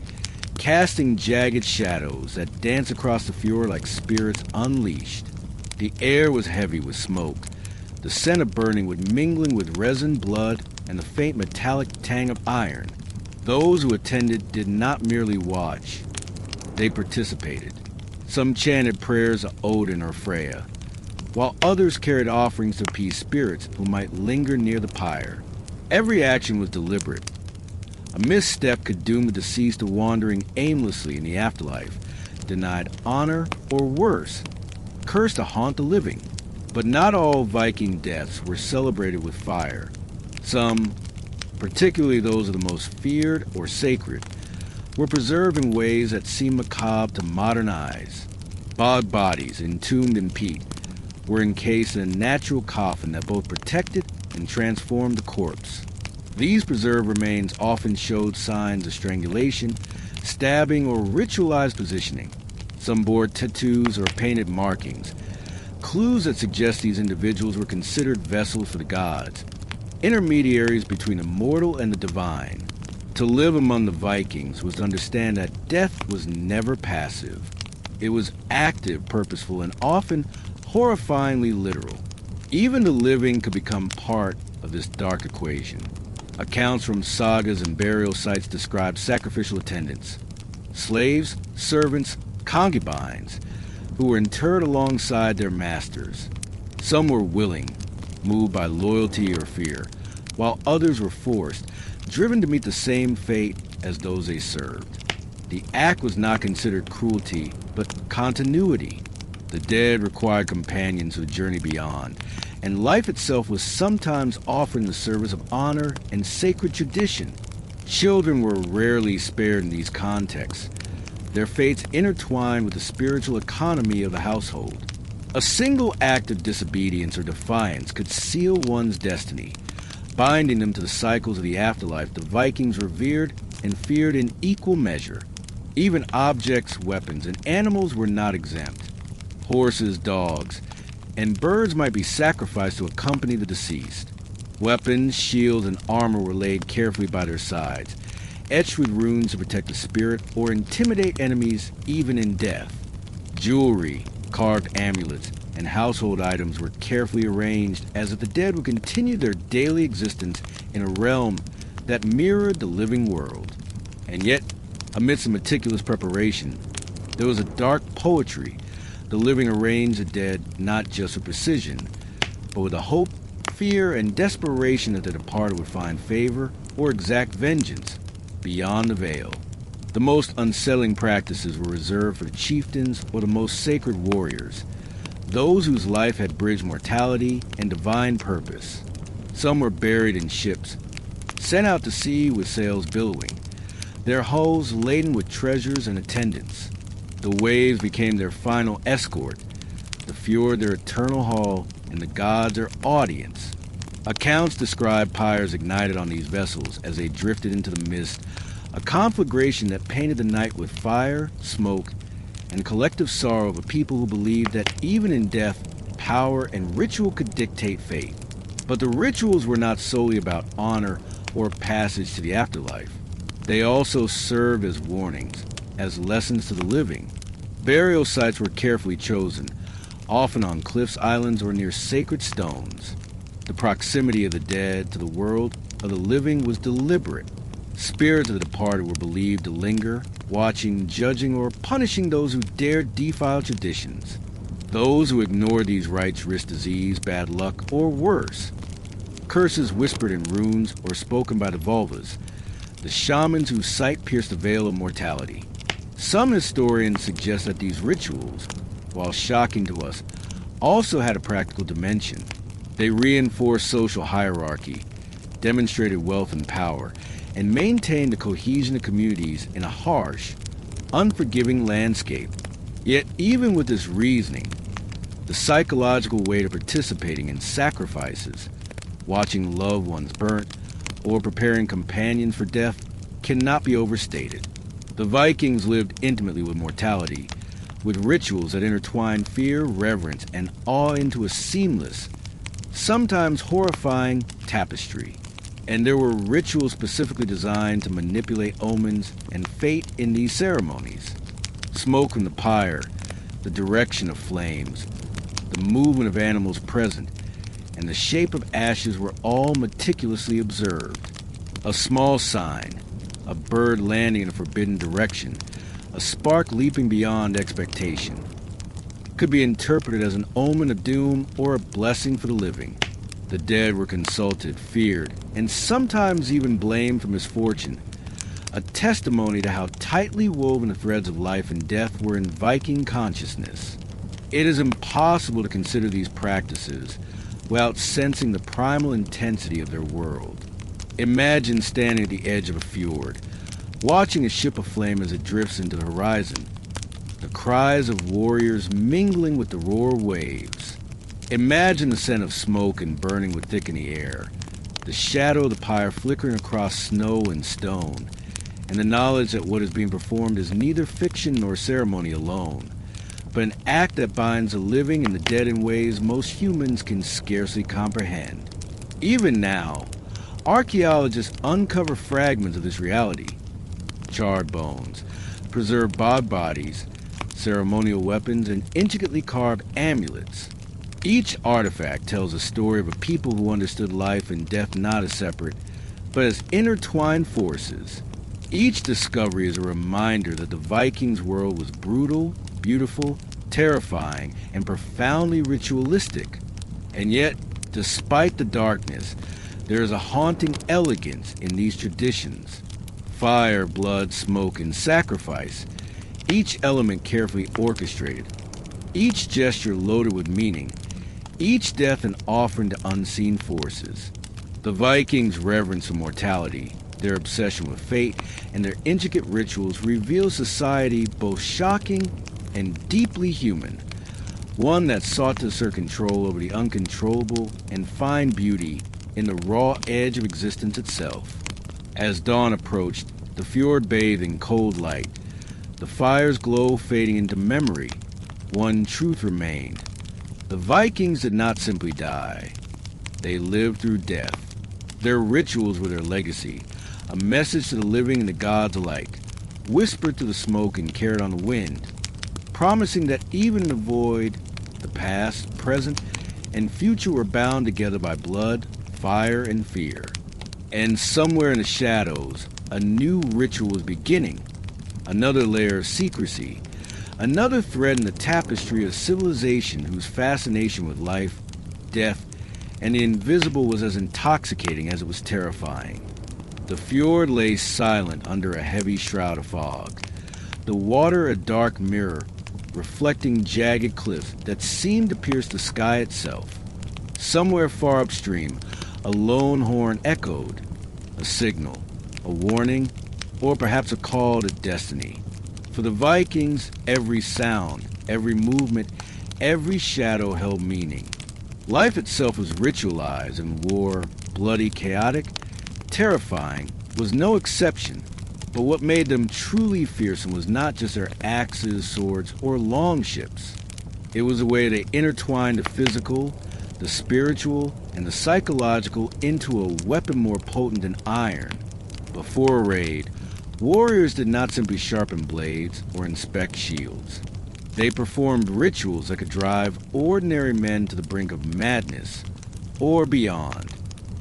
casting jagged shadows that danced across the fjord like spirits unleashed. The air was heavy with smoke, the scent of burning wood mingling with resin, blood, and the faint metallic tang of iron. Those who attended did not merely watch, they participated. Some chanted prayers of Odin or Freya, while others carried offerings to appease spirits who might linger near the pyre. Every action was deliberate. A misstep could doom the deceased to wandering aimlessly in the afterlife, denied honor, or worse, cursed to haunt the living. But not all Viking deaths were celebrated with fire. Some, particularly those of the most feared or sacred, were preserved in ways that seem macabre to modern eyes. Bog bodies, entombed in peat, were encased in a natural coffin that both protected and transformed the corpse. These preserved remains often showed signs of strangulation, stabbing, or ritualized positioning. Some bore tattoos or painted markings, clues that suggest these individuals were considered vessels for the gods, intermediaries between the mortal and the divine. To live among the Vikings was to understand that death was never passive. It was active, purposeful, and often horrifyingly literal. Even the living could become part of this dark equation. Accounts from sagas and burial sites describe sacrificial attendants, slaves, servants, concubines, who were interred alongside their masters. Some were willing, moved by loyalty or fear, while others were forced, driven to meet the same fate as those they served. The act was not considered cruelty, but continuity. The dead required companions who journey beyond, and life itself was sometimes offered in the service of honor and sacred tradition. Children were rarely spared in these contexts, their fates intertwined with the spiritual economy of the household. A single act of disobedience or defiance could seal one's destiny, binding them to the cycles of the afterlife the Vikings revered and feared in equal measure. Even objects, weapons, and animals were not exempt. Horses, dogs, and birds might be sacrificed to accompany the deceased. Weapons, shields, and armor were laid carefully by their sides, etched with runes to protect the spirit or intimidate enemies even in death. Jewelry, carved amulets, and household items were carefully arranged as if the dead would continue their daily existence in a realm that mirrored the living world. And yet, amidst the meticulous preparation, there was a dark poetry. The living arranged the dead not just with precision, but with a hope, fear, and desperation that the departed would find favor or exact vengeance beyond the veil. The most unsettling practices were reserved for the chieftains or the most sacred warriors, those whose life had bridged mortality and divine purpose. Some were buried in ships, sent out to sea with sails billowing, their hulls laden with treasures and attendants. The waves became their final escort, the fjord their eternal hall, and the gods their audience. Accounts describe pyres ignited on these vessels as they drifted into the mist, a conflagration that painted the night with fire, smoke, and collective sorrow of a people who believed that even in death, power and ritual could dictate fate. But the rituals were not solely about honor or passage to the afterlife. They also served as warnings, as lessons to the living. Burial sites were carefully chosen, often on cliffs, islands, or near sacred stones. The proximity of the dead to the world of the living was deliberate. Spirits of the departed were believed to linger, watching, judging, or punishing those who dared defile traditions. Those who ignored these rites risked disease, bad luck, or worse. Curses whispered in runes or spoken by the vulvas, the shamans whose sight pierced the veil of mortality. Some historians suggest that these rituals, while shocking to us, also had a practical dimension. They reinforced social hierarchy, demonstrated wealth and power, and maintained the cohesion of communities in a harsh, unforgiving landscape. Yet even with this reasoning, the psychological weight of participating in sacrifices, watching loved ones burnt, or preparing companions for death cannot be overstated. The Vikings lived intimately with mortality, with rituals that intertwined fear, reverence, and awe into a seamless, sometimes horrifying tapestry. And there were rituals specifically designed to manipulate omens and fate in these ceremonies. Smoke from the pyre, the direction of flames, the movement of animals present, and the shape of ashes were all meticulously observed. A small sign, a bird landing in a forbidden direction, a spark leaping beyond expectation, could be interpreted as an omen of doom or a blessing for the living. The dead were consulted, feared, and sometimes even blamed for misfortune, a testimony to how tightly woven the threads of life and death were in Viking consciousness. It is impossible to consider these practices without sensing the primal intensity of their world. Imagine standing at the edge of a fjord, watching a ship aflame as it drifts into the horizon, the cries of warriors mingling with the roar of waves. Imagine the scent of smoke and burning would thicken the air, the shadow of the pyre flickering across snow and stone, and the knowledge that what is being performed is neither fiction nor ceremony alone, but an act that binds the living and the dead in ways most humans can scarcely comprehend. Even now, archaeologists uncover fragments of this reality: charred bones, preserved bog bodies, ceremonial weapons, and intricately carved amulets. Each artifact tells a story of a people who understood life and death not as separate, but as intertwined forces. Each discovery is a reminder that the Vikings' world was brutal, beautiful, terrifying, and profoundly ritualistic. And yet, despite the darkness, there is a haunting elegance in these traditions. Fire, blood, smoke, and sacrifice, each element carefully orchestrated, each gesture loaded with meaning, each death an offering to unseen forces. The Vikings' reverence for mortality, their obsession with fate, and their intricate rituals reveal society both shocking and deeply human, one that sought to assert control over the uncontrollable and find beauty in the raw edge of existence itself. As dawn approached, the fjord bathed in cold light, the fire's glow fading into memory, one truth remained. The Vikings did not simply die. They lived through death. Their rituals were their legacy, a message to the living and the gods alike, whispered through the smoke and carried on the wind, promising that even in the void, the past, present, and future were bound together by blood, fire, and fear. And somewhere in the shadows, a new ritual was beginning, another layer of secrecy, another thread in the tapestry of civilization whose fascination with life, death, and the invisible was as intoxicating as it was terrifying. The fjord lay silent under a heavy shroud of fog, the water a dark mirror, reflecting jagged cliffs that seemed to pierce the sky itself. Somewhere far upstream, a lone horn echoed, a signal, a warning, or perhaps a call to destiny. For the Vikings, every sound, every movement, every shadow held meaning. Life itself was ritualized, and war, bloody, chaotic, terrifying, was no exception. But what made them truly fearsome was not just their axes, swords, or longships. It was the way they intertwined the physical, the spiritual, and the psychological into a weapon more potent than iron. Before a raid, warriors did not simply sharpen blades or inspect shields. They performed rituals that could drive ordinary men to the brink of madness or beyond.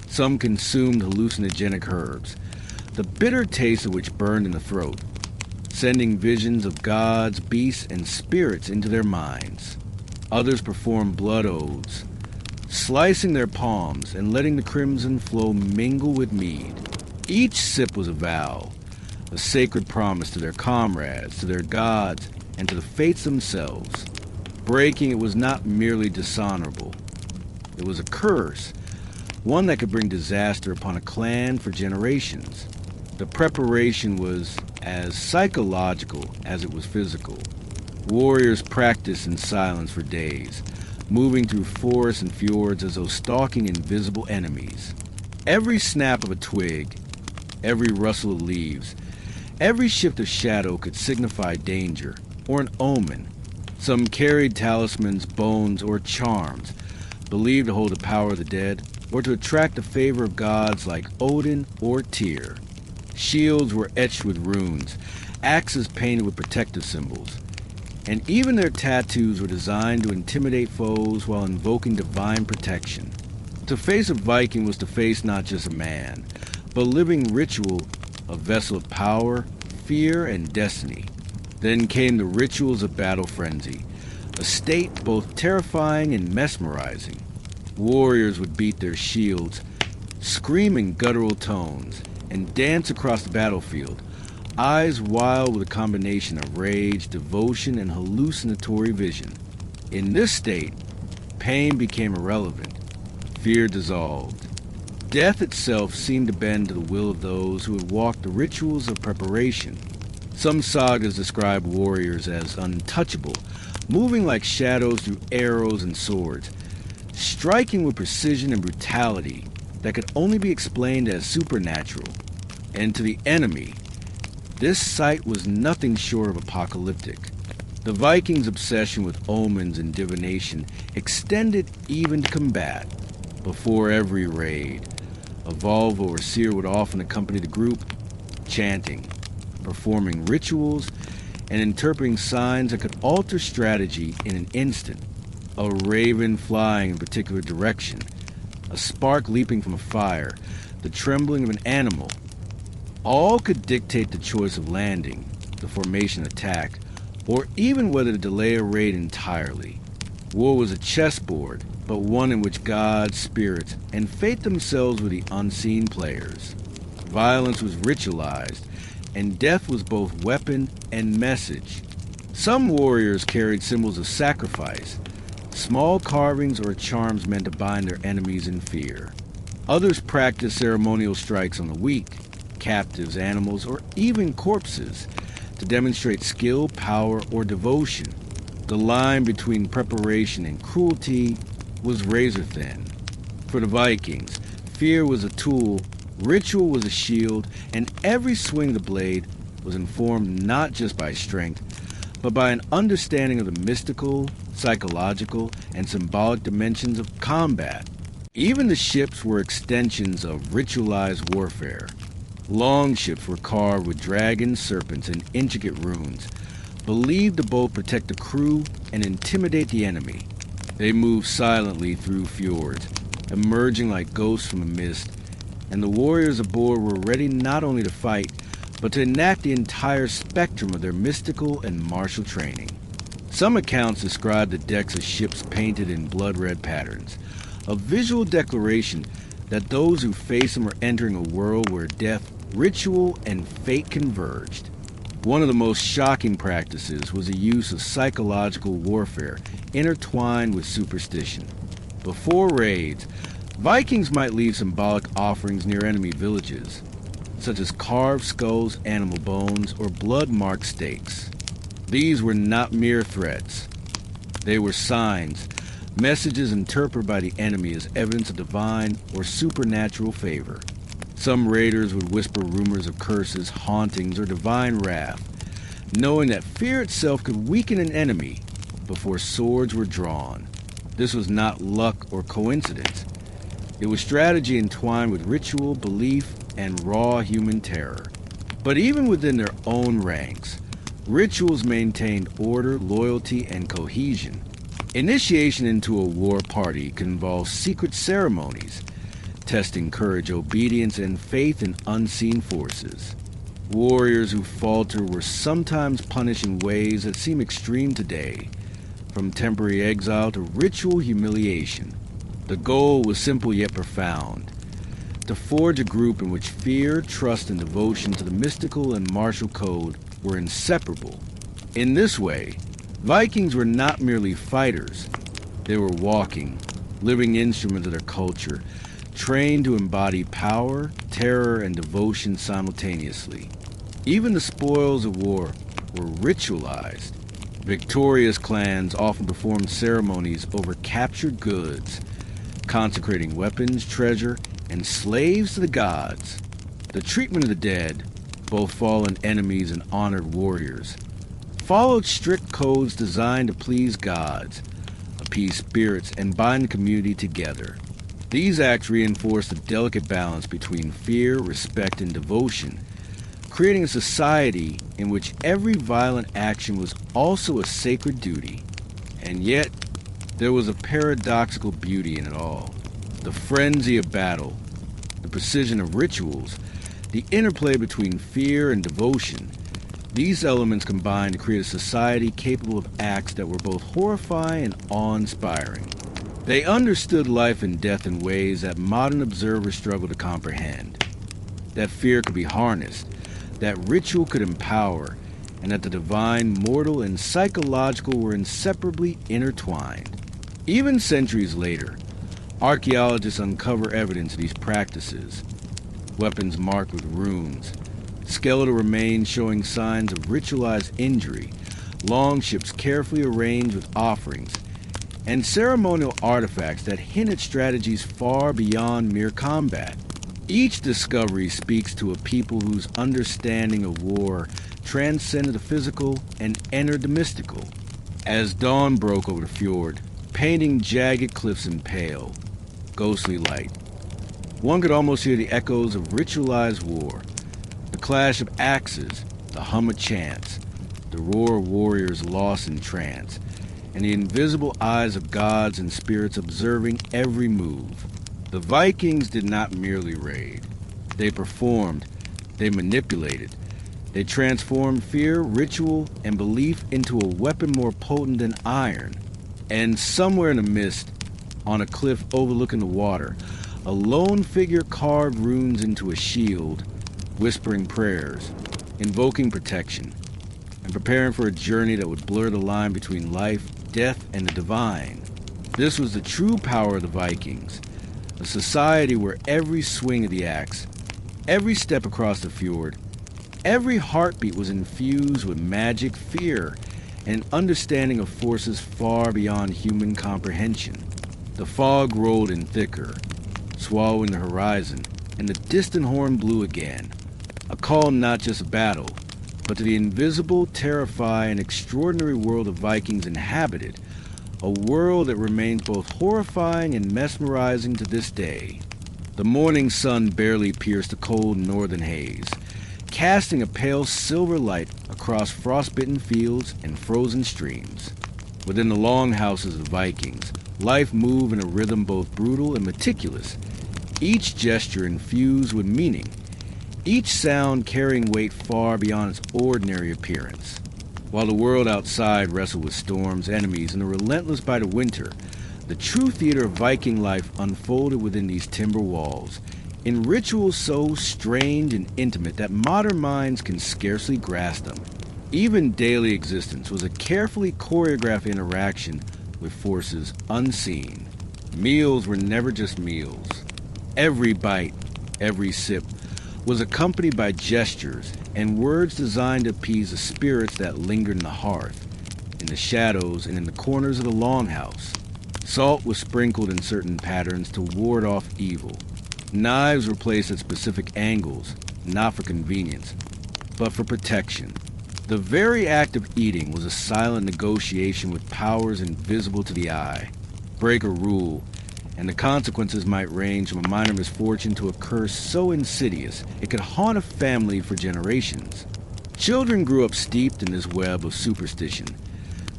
Some consumed hallucinogenic herbs, the bitter taste of which burned in the throat, sending visions of gods, beasts, and spirits into their minds. Others performed blood oaths, slicing their palms and letting the crimson flow mingle with mead. Each sip was a vow, a sacred promise to their comrades, to their gods, and to the fates themselves. Breaking it was not merely dishonorable. It was a curse, one that could bring disaster upon a clan for generations. The preparation was as psychological as it was physical. Warriors practiced in silence for days, moving through forests and fjords as though stalking invisible enemies. Every snap of a twig, every rustle of leaves, every shift of shadow could signify danger or an omen. Some carried talismans, bones, or charms, believed to hold the power of the dead or to attract the favor of gods like Odin or Tyr. Shields were etched with runes, axes painted with protective symbols, and even their tattoos were designed to intimidate foes while invoking divine protection. To face a Viking was to face not just a man, but a living ritual, a vessel of power, fear, and destiny. Then came the rituals of battle frenzy, a state both terrifying and mesmerizing. Warriors would beat their shields, scream in guttural tones, and dance across the battlefield, eyes wild with a combination of rage, devotion, and hallucinatory vision. In this state, pain became irrelevant, fear dissolved. Death itself seemed to bend to the will of those who had walked the rituals of preparation. Some sagas describe warriors as untouchable, moving like shadows through arrows and swords, striking with precision and brutality that could only be explained as supernatural. And to the enemy, this sight was nothing short of apocalyptic. The Vikings' obsession with omens and divination extended even to combat. Before every raid, a Volvo or seer would often accompany the group, chanting, performing rituals, and interpreting signs that could alter strategy in an instant. A raven flying in a particular direction, a spark leaping from a fire, the trembling of an animal, all could dictate the choice of landing, the formation of attack, or even whether to delay a raid entirely. War was a chessboard, but one in which gods, spirits, and fate themselves were the unseen players. Violence was ritualized, and death was both weapon and message. Some warriors carried symbols of sacrifice, small carvings or charms meant to bind their enemies in fear. Others practiced ceremonial strikes on the weak, captives, animals, or even corpses to demonstrate skill, power, or devotion. The line between preparation and cruelty was razor thin. For the Vikings, fear was a tool, ritual was a shield, and every swing of the blade was informed not just by strength, but by an understanding of the mystical, psychological, and symbolic dimensions of combat. Even the ships were extensions of ritualized warfare. Long ships were carved with dragons, serpents, and intricate runes, believed to both protect the crew and intimidate the enemy. They moved silently through fjords, emerging like ghosts from a mist, and the warriors aboard were ready not only to fight, but to enact the entire spectrum of their mystical and martial training. Some accounts describe the decks of ships painted in blood-red patterns, a visual declaration that those who face them are entering a world where death, ritual, and fate converged. One of the most shocking practices was the use of psychological warfare intertwined with superstition. Before raids, Vikings might leave symbolic offerings near enemy villages, such as carved skulls, animal bones, or blood-marked stakes. These were not mere threats. They were signs, messages interpreted by the enemy as evidence of divine or supernatural favor. Some raiders would whisper rumors of curses, hauntings, or divine wrath, knowing that fear itself could weaken an enemy before swords were drawn. This was not luck or coincidence. It was strategy entwined with ritual, belief, and raw human terror. But even within their own ranks, rituals maintained order, loyalty, and cohesion. Initiation into a war party could involve secret ceremonies, testing courage, obedience, and faith in unseen forces. Warriors who faltered were sometimes punished in ways that seem extreme today, from temporary exile to ritual humiliation. The goal was simple yet profound: to forge a group in which fear, trust, and devotion to the mystical and martial code were inseparable. In this way, Vikings were not merely fighters. They were walking, living instruments of their culture, trained to embody power, terror, and devotion simultaneously. Even the spoils of war were ritualized. Victorious clans often performed ceremonies over captured goods, consecrating weapons, treasure, and slaves to the gods. The treatment of the dead, both fallen enemies and honored warriors, followed strict codes designed to please gods, appease spirits, and bind the community together. These acts reinforced a delicate balance between fear, respect, and devotion, creating a society in which every violent action was also a sacred duty. And yet, there was a paradoxical beauty in it all. The frenzy of battle, the precision of rituals, the interplay between fear and devotion. These elements combined to create a society capable of acts that were both horrifying and awe-inspiring. They understood life and death in ways that modern observers struggle to comprehend. That fear could be harnessed, that ritual could empower, and that the divine, mortal, and psychological were inseparably intertwined. Even centuries later, archaeologists uncover evidence of these practices. Weapons marked with runes, skeletal remains showing signs of ritualized injury, longships carefully arranged with offerings, and ceremonial artifacts that hint at strategies far beyond mere combat. Each discovery speaks to a people whose understanding of war transcended the physical and entered the mystical. As dawn broke over the fjord, painting jagged cliffs in pale, ghostly light, one could almost hear the echoes of ritualized war, the clash of axes, the hum of chants, the roar of warriors lost in trance, and the invisible eyes of gods and spirits observing every move. The Vikings did not merely raid. They performed, they manipulated, they transformed fear, ritual, and belief into a weapon more potent than iron. And somewhere in the mist, on a cliff overlooking the water, a lone figure carved runes into a shield, whispering prayers, invoking protection, and preparing for a journey that would blur the line between life, death, and the divine. This was the true power of the Vikings, a society where every swing of the axe, every step across the fjord, every heartbeat was infused with magic, fear, and understanding of forces far beyond human comprehension. The fog rolled in thicker, swallowing the horizon, and the distant horn blew again, a call not just of battle, but to the invisible, terrifying, extraordinary world the Vikings inhabited, a world that remains both horrifying and mesmerizing to this day. The morning sun barely pierced the cold northern haze, casting a pale silver light across frostbitten fields and frozen streams. Within the longhouses of the Vikings, life moved in a rhythm both brutal and meticulous, each gesture infused with meaning, each sound carrying weight far beyond its ordinary appearance. While the world outside wrestled with storms, enemies, and the relentless bite of winter, the true theater of Viking life unfolded within these timber walls, in rituals so strange and intimate that modern minds can scarcely grasp them. Even daily existence was a carefully choreographed interaction with forces unseen. Meals were never just meals. Every bite, every sip, was accompanied by gestures and words designed to appease the spirits that lingered in the hearth, in the shadows, and in the corners of the longhouse. Salt was sprinkled in certain patterns to ward off evil. Knives were placed at specific angles, not for convenience, but for protection. The very act of eating was a silent negotiation with powers invisible to the eye. Break a rule, and the consequences might range from a minor misfortune to a curse so insidious it could haunt a family for generations. Children grew up steeped in this web of superstition,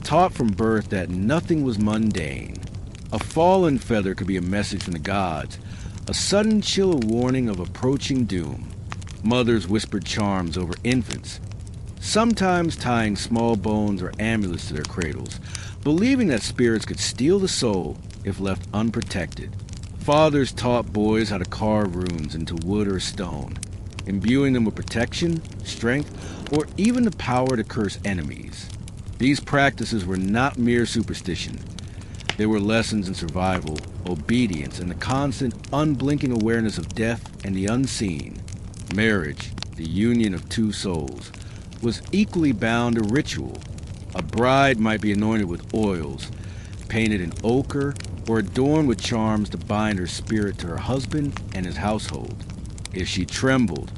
taught from birth that nothing was mundane. A fallen feather could be a message from the gods, a sudden chill a warning of approaching doom. Mothers whispered charms over infants, sometimes tying small bones or amulets to their cradles, believing that spirits could steal the soul if left unprotected. Fathers taught boys how to carve runes into wood or stone, imbuing them with protection, strength, or even the power to curse enemies. These practices were not mere superstition. They were lessons in survival, obedience, and the constant, unblinking awareness of death and the unseen. Marriage, the union of two souls, was equally bound to ritual. A bride might be anointed with oils, painted in ochre, or adorned with charms to bind her spirit to her husband and his household. If she trembled,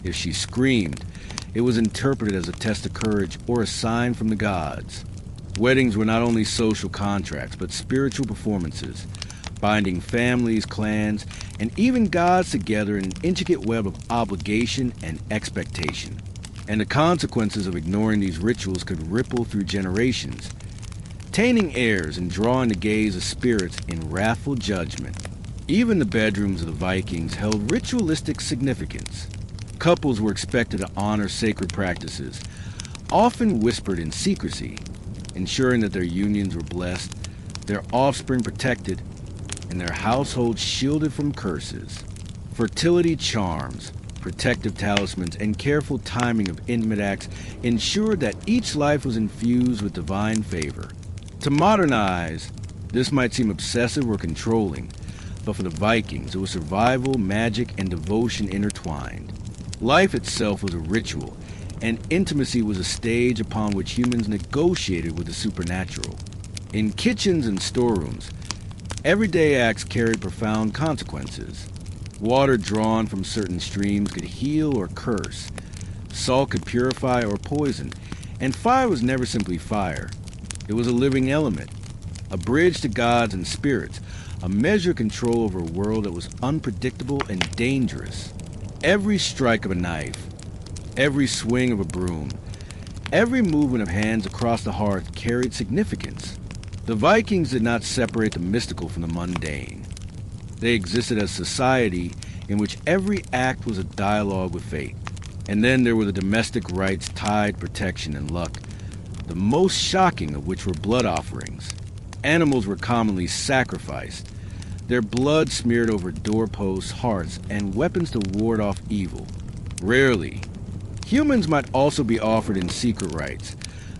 if she screamed, it was interpreted as a test of courage or a sign from the gods. Weddings were not only social contracts, but spiritual performances, binding families, clans, and even gods together in an intricate web of obligation and expectation. And the consequences of ignoring these rituals could ripple through generations, tainting heirs and drawing the gaze of spirits in wrathful judgment. Even the bedrooms of the Vikings held ritualistic significance. Couples were expected to honor sacred practices, often whispered in secrecy, ensuring that their unions were blessed, their offspring protected, and their household shielded from curses. Fertility charms, protective talismans, and careful timing of intimate acts ensured that each life was infused with divine favor. To modern eyes, this might seem obsessive or controlling, but for the Vikings, it was survival, magic, and devotion intertwined. Life itself was a ritual, and intimacy was a stage upon which humans negotiated with the supernatural. In kitchens and storerooms, everyday acts carried profound consequences. Water drawn from certain streams could heal or curse. Salt could purify or poison, and fire was never simply fire. It was a living element, a bridge to gods and spirits, a measure of control over a world that was unpredictable and dangerous. Every strike of a knife, every swing of a broom, every movement of hands across the hearth carried significance. The Vikings did not separate the mystical from the mundane. They existed as a society in which every act was a dialogue with fate. And then there were the domestic rites tied protection and luck, the most shocking of which were blood offerings. Animals were commonly sacrificed, their blood smeared over doorposts, hearths, and weapons to ward off evil. Rarely, humans might also be offered in secret rites,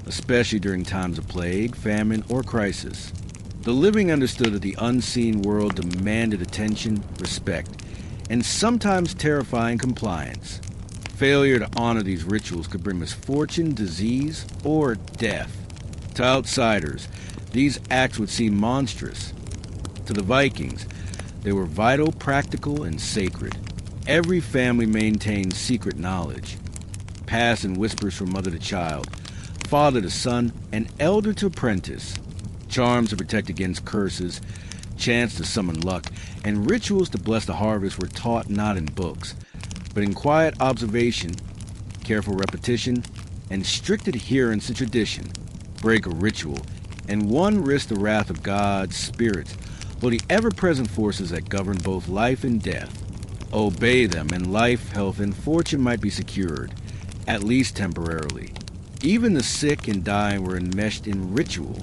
especially during times of plague, famine, or crisis. The living understood that the unseen world demanded attention, respect, and sometimes terrifying compliance. Failure to honor these rituals could bring misfortune, disease, or death. To outsiders, these acts would seem monstrous. To the Vikings, they were vital, practical, and sacred. Every family maintained secret knowledge, passed in whispers from mother to child, father to son, and elder to apprentice. Charms to protect against curses, chants to summon luck, and rituals to bless the harvest were taught not in books, but in quiet observation, careful repetition, and strict adherence to tradition. Break a ritual, and one risked the wrath of gods, spirits, or the ever-present forces that govern both life and death. Obey them, and life, health, and fortune might be secured, at least temporarily. Even the sick and dying were enmeshed in ritual.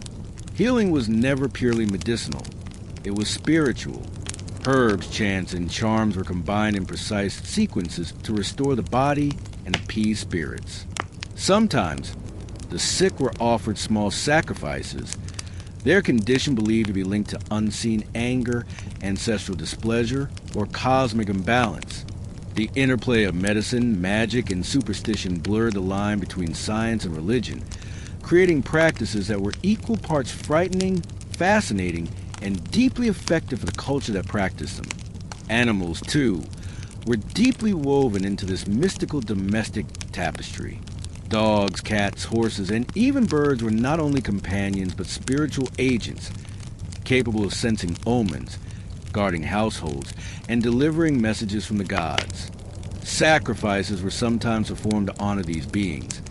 Healing was never purely medicinal. It was spiritual. Herbs, chants, and charms were combined in precise sequences to restore the body and appease spirits. Sometimes, the sick were offered small sacrifices, their condition believed to be linked to unseen anger, ancestral displeasure, or cosmic imbalance. The interplay of medicine, magic, and superstition blurred the line between science and religion, creating practices that were equal parts frightening, fascinating, and deeply effective for the culture that practiced them. Animals, too, were deeply woven into this mystical domestic tapestry. Dogs, cats, horses, and even birds were not only companions but spiritual agents, capable of sensing omens, guarding households, and delivering messages from the gods. Sacrifices were sometimes performed to honor these beings,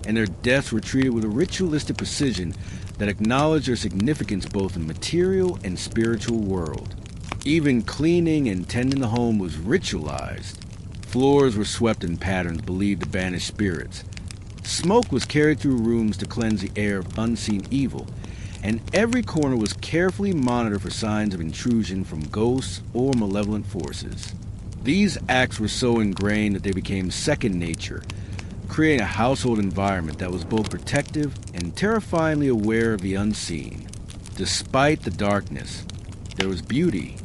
and their deaths were treated with a ritualistic precision that acknowledged their significance both in the material and spiritual world. Even cleaning and tending the home was ritualized. Floors were swept in patterns believed to banish spirits. Smoke was carried through rooms to cleanse the air of unseen evil, and every corner was carefully monitored for signs of intrusion from ghosts or malevolent forces. These acts were so ingrained that they became second nature, creating a household environment that was both protective and terrifyingly aware of the unseen. Despite the darkness, there was beauty.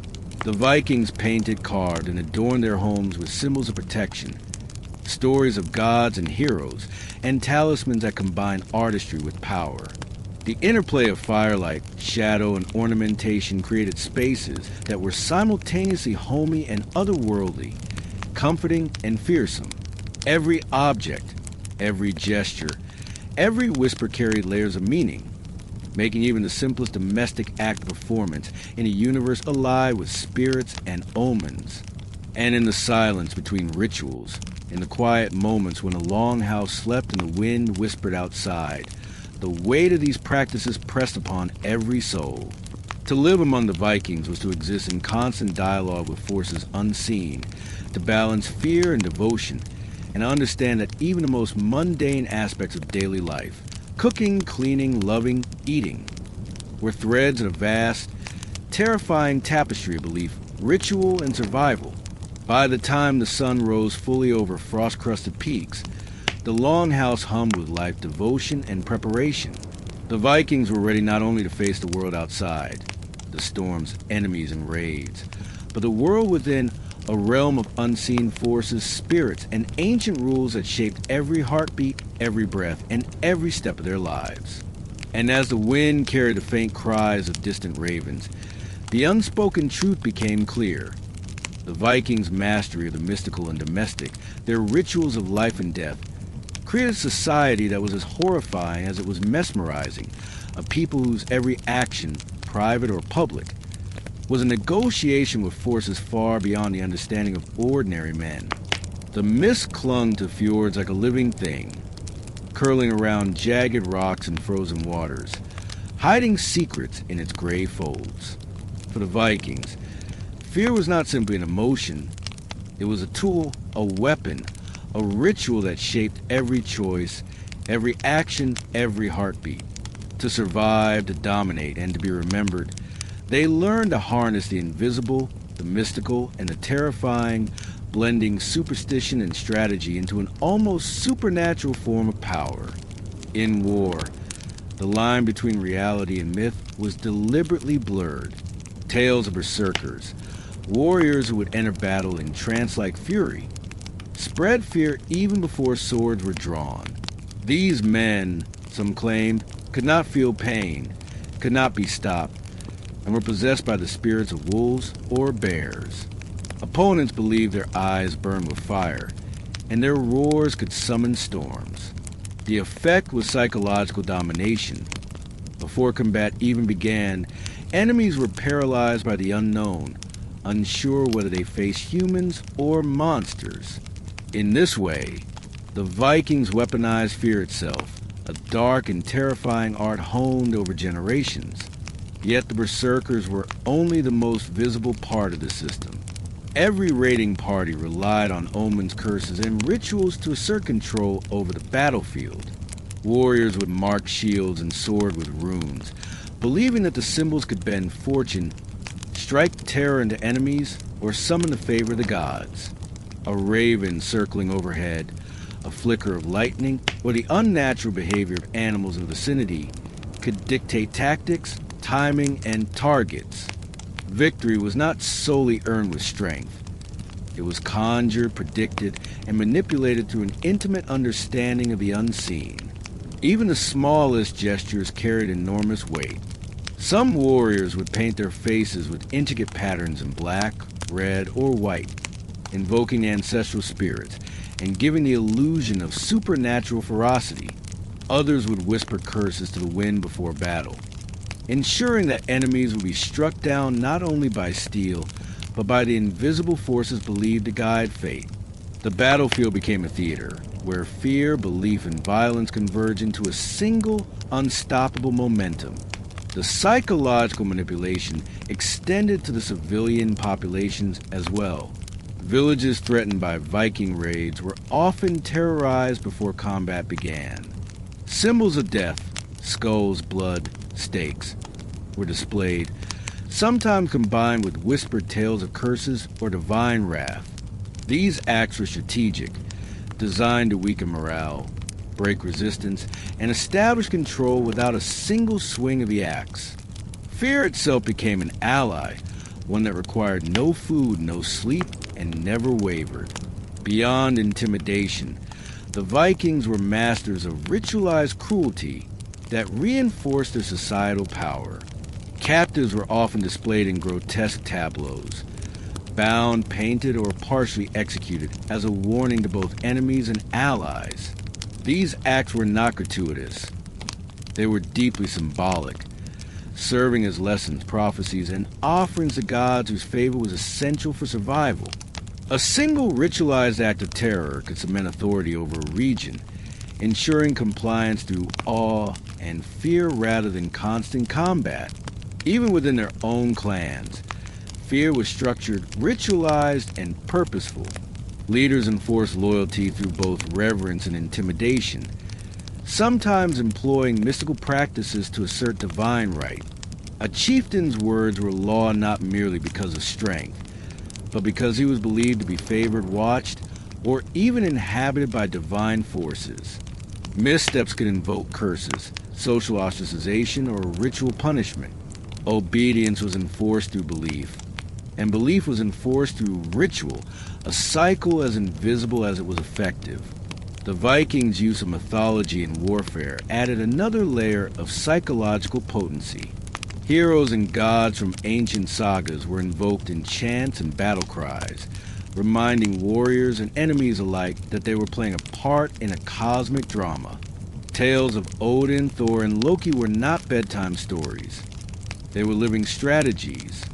The Vikings painted, carved, and adorned their homes with symbols of protection, stories of gods and heroes, and talismans that combine artistry with power. The interplay of firelight, shadow, and ornamentation created spaces that were simultaneously homey and otherworldly, comforting and fearsome. Every object, every gesture, every whisper carried layers of meaning, making even the simplest domestic act performance in a universe alive with spirits and omens. And in the silence between rituals, in the quiet moments when a longhouse slept and the wind whispered outside, the weight of these practices pressed upon every soul. To live among the Vikings was to exist in constant dialogue with forces unseen, to balance fear and devotion, and understand that even the most mundane aspects of daily life, cooking, cleaning, loving, eating, were threads in a vast, terrifying tapestry of belief, ritual, and survival. By the time the sun rose fully over frost-crusted peaks, the longhouse hummed with life, devotion, and preparation. The Vikings were ready not only to face the world outside, the storms, enemies, and raids, but the world within, a realm of unseen forces, spirits, and ancient rules that shaped every heartbeat, every breath, and every step of their lives. And as the wind carried the faint cries of distant ravens, the unspoken truth became clear. The Vikings' mastery of the mystical and domestic, their rituals of life and death, created a society that was as horrifying as it was mesmerizing, a people whose every action, private or public, was a negotiation with forces far beyond the understanding of ordinary men. The mist clung to fjords like a living thing, curling around jagged rocks and frozen waters, hiding secrets in its gray folds. For the Vikings, fear was not simply an emotion. It was a tool, a weapon, a ritual that shaped every choice, every action, every heartbeat. To survive, to dominate, and to be remembered, they learned to harness the invisible, the mystical, and the terrifying, blending superstition and strategy into an almost supernatural form of power. In war, the line between reality and myth was deliberately blurred. Tales of berserkers, warriors who would enter battle in trance-like fury, spread fear even before swords were drawn. These men, some claimed, could not feel pain, could not be stopped, and were possessed by the spirits of wolves or bears. Opponents believed their eyes burned with fire, and their roars could summon storms. The effect was psychological domination. Before combat even began, enemies were paralyzed by the unknown, unsure whether they faced humans or monsters. In this way, the Vikings weaponized fear itself, a dark and terrifying art honed over generations. Yet the berserkers were only the most visible part of the system. Every raiding party relied on omens, curses, and rituals to assert control over the battlefield. Warriors would mark shields and sword with runes, believing that the symbols could bend fortune, strike terror into enemies, or summon the favor of the gods. A raven circling overhead, a flicker of lightning, or the unnatural behavior of animals in the vicinity could dictate tactics, timing, and targets. Victory was not solely earned with strength. It was conjured, predicted, and manipulated through an intimate understanding of the unseen. Even the smallest gestures carried enormous weight. Some warriors would paint their faces with intricate patterns in black, red, or white, invoking ancestral spirits and giving the illusion of supernatural ferocity. Others would whisper curses to the wind before battle, ensuring that enemies would be struck down not only by steel, but by the invisible forces believed to guide fate. The battlefield became a theater, where fear, belief, and violence converged into a single, unstoppable momentum. The psychological manipulation extended to the civilian populations as well. Villages threatened by Viking raids were often terrorized before combat began. Symbols of death, skulls, blood, stakes, were displayed, sometimes combined with whispered tales of curses or divine wrath. These acts were strategic, designed to weaken morale, break resistance, and establish control without a single swing of the axe. Fear itself became an ally, one that required no food, no sleep, and never wavered. Beyond intimidation, the Vikings were masters of ritualized cruelty that reinforced their societal power. Captives were often displayed in grotesque tableaus, bound, painted, or partially executed as a warning to both enemies and allies. These acts were not gratuitous. They were deeply symbolic, serving as lessons, prophecies, and offerings to gods whose favor was essential for survival. A single ritualized act of terror could cement authority over a region, ensuring compliance through awe and fear rather than constant combat. Even within their own clans, fear was structured, ritualized, and purposeful. Leaders enforced loyalty through both reverence and intimidation, sometimes employing mystical practices to assert divine right. A chieftain's words were law not merely because of strength, but because he was believed to be favored, watched, or even inhabited by divine forces. Missteps could invoke curses, social ostracization, or ritual punishment. Obedience was enforced through belief, and belief was enforced through ritual, a cycle as invisible as it was effective. The Vikings' use of mythology in warfare added another layer of psychological potency. Heroes and gods from ancient sagas were invoked in chants and battle cries, reminding warriors and enemies alike that they were playing a part in a cosmic drama. Tales of Odin, Thor, and Loki were not bedtime stories. They were living strategies.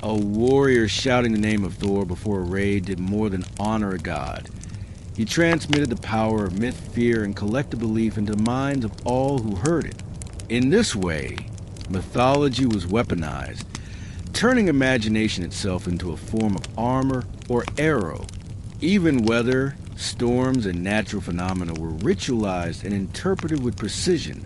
A warrior shouting the name of Thor before a raid did more than honor a god. He transmitted the power of myth, fear, and collective belief into the minds of all who heard it. In this way, mythology was weaponized, turning imagination itself into a form of armor or arrow. Even weather, storms, and natural phenomena were ritualized and interpreted with precision.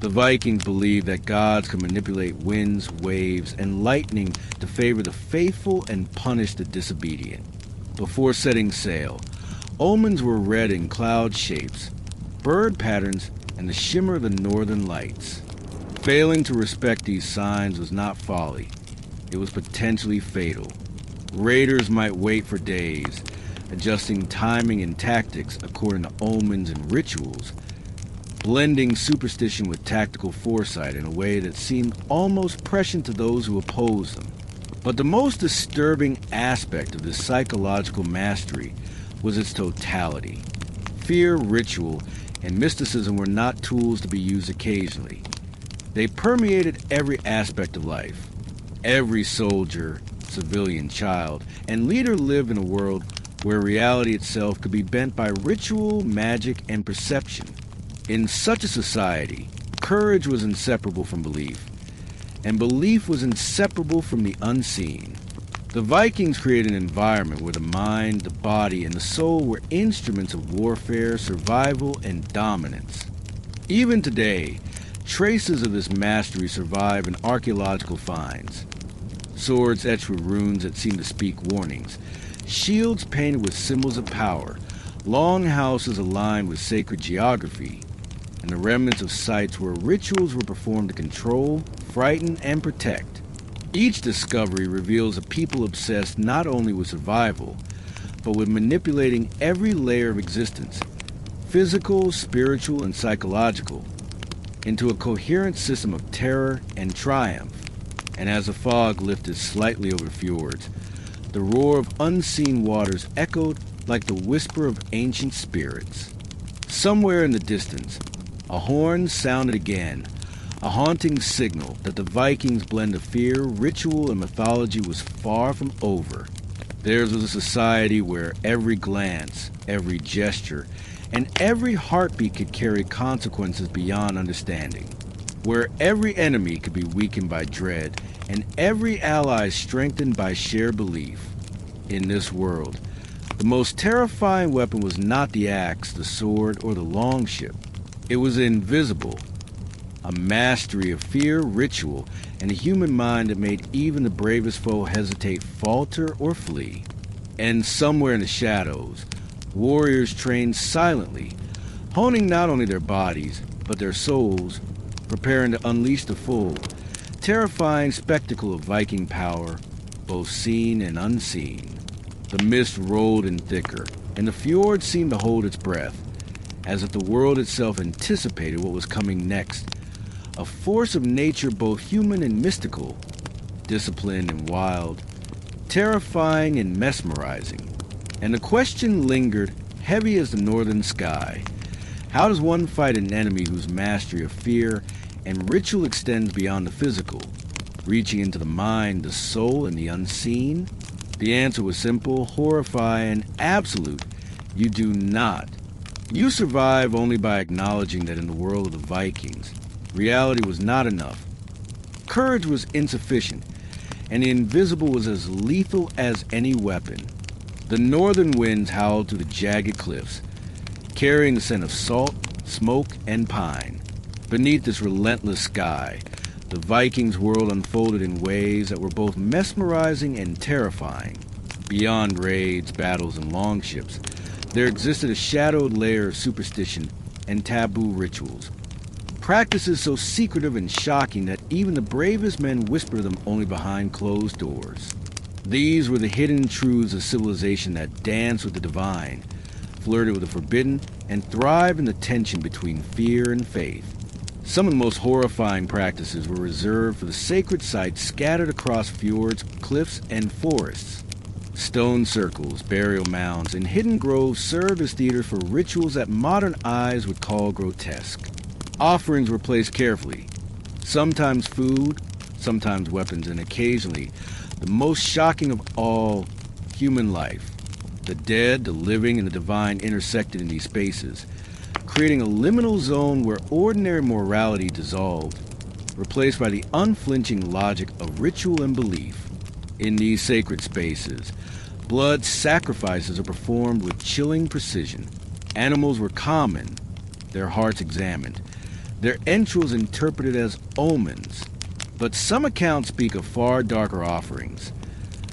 The Vikings believed that gods could manipulate winds, waves, and lightning to favor the faithful and punish the disobedient. Before setting sail, omens were read in cloud shapes, bird patterns, and the shimmer of the northern lights. Failing to respect these signs was not folly. It was potentially fatal. Raiders might wait for days, adjusting timing and tactics according to omens and rituals, blending superstition with tactical foresight in a way that seemed almost prescient to those who opposed them. But the most disturbing aspect of this psychological mastery was its totality. Fear, ritual, and mysticism were not tools to be used occasionally. They permeated every aspect of life. Every soldier, civilian, child, and leader lived in a world where reality itself could be bent by ritual, magic, and perception. In such a society, courage was inseparable from belief, and belief was inseparable from the unseen. The Vikings created an environment where the mind, the body, and the soul were instruments of warfare, survival, and dominance. Even today, traces of this mastery survive in archaeological finds. Swords etched with runes that seem to speak warnings, shields painted with symbols of power, longhouses aligned with sacred geography, and the remnants of sites where rituals were performed to control, frighten, and protect. Each discovery reveals a people obsessed not only with survival, but with manipulating every layer of existence, physical, spiritual, and psychological, into a coherent system of terror and triumph. And as the fog lifted slightly over the fjords, the roar of unseen waters echoed like the whisper of ancient spirits. Somewhere in the distance, a horn sounded again, a haunting signal that the Vikings' blend of fear, ritual, and mythology was far from over. Theirs was a society where every glance, every gesture, and every heartbeat could carry consequences beyond understanding, where every enemy could be weakened by dread, and every ally strengthened by shared belief. In this world, the most terrifying weapon was not the axe, the sword, or the longship. It was invisible, a mastery of fear, ritual, and a human mind that made even the bravest foe hesitate, falter, or flee. And somewhere in the shadows, warriors trained silently, honing not only their bodies, but their souls, preparing to unleash the full, terrifying spectacle of Viking power, both seen and unseen. The mist rolled in thicker, and the fjord seemed to hold its breath, as if the world itself anticipated what was coming next. A force of nature both human and mystical, disciplined and wild, terrifying and mesmerizing. And the question lingered, heavy as the northern sky. How does one fight an enemy whose mastery of fear and ritual extends beyond the physical, reaching into the mind, the soul, and the unseen? The answer was simple, horrifying, absolute. You do not. You survive only by acknowledging that in the world of the Vikings, reality was not enough. Courage was insufficient, and the invisible was as lethal as any weapon. The northern winds howled through the jagged cliffs, carrying the scent of salt, smoke, and pine. Beneath this relentless sky, the Vikings' world unfolded in ways that were both mesmerizing and terrifying. Beyond raids, battles, and longships, there existed a shadowed layer of superstition and taboo rituals. Practices so secretive and shocking that even the bravest men whisper them only behind closed doors. These were the hidden truths of civilization that danced with the divine, flirted with the forbidden, and thrived in the tension between fear and faith. Some of the most horrifying practices were reserved for the sacred sites scattered across fjords, cliffs, and forests. Stone circles, burial mounds, and hidden groves served as theater for rituals that modern eyes would call grotesque. Offerings were placed carefully, sometimes food, sometimes weapons, and occasionally, the most shocking of all, human life. The dead, the living, and the divine intersected in these spaces, creating a liminal zone where ordinary morality dissolved, replaced by the unflinching logic of ritual and belief. In these sacred spaces, blood sacrifices are performed with chilling precision. Animals were common, their hearts examined, their entrails interpreted as omens. But some accounts speak of far darker offerings.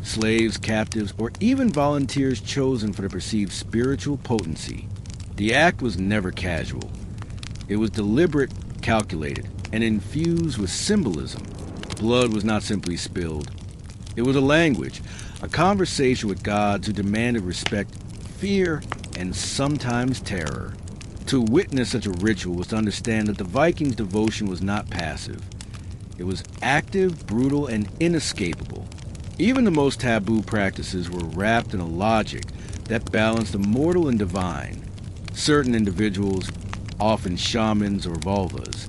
Slaves, captives, or even volunteers chosen for their perceived spiritual potency. The act was never casual. It was deliberate, calculated, and infused with symbolism. Blood was not simply spilled. It was a language, a conversation with gods who demanded respect, fear, and sometimes terror. To witness such a ritual was to understand that the Vikings' devotion was not passive. It was active, brutal, and inescapable. Even the most taboo practices were wrapped in a logic that balanced the mortal and divine. Certain individuals, often shamans or vulvas,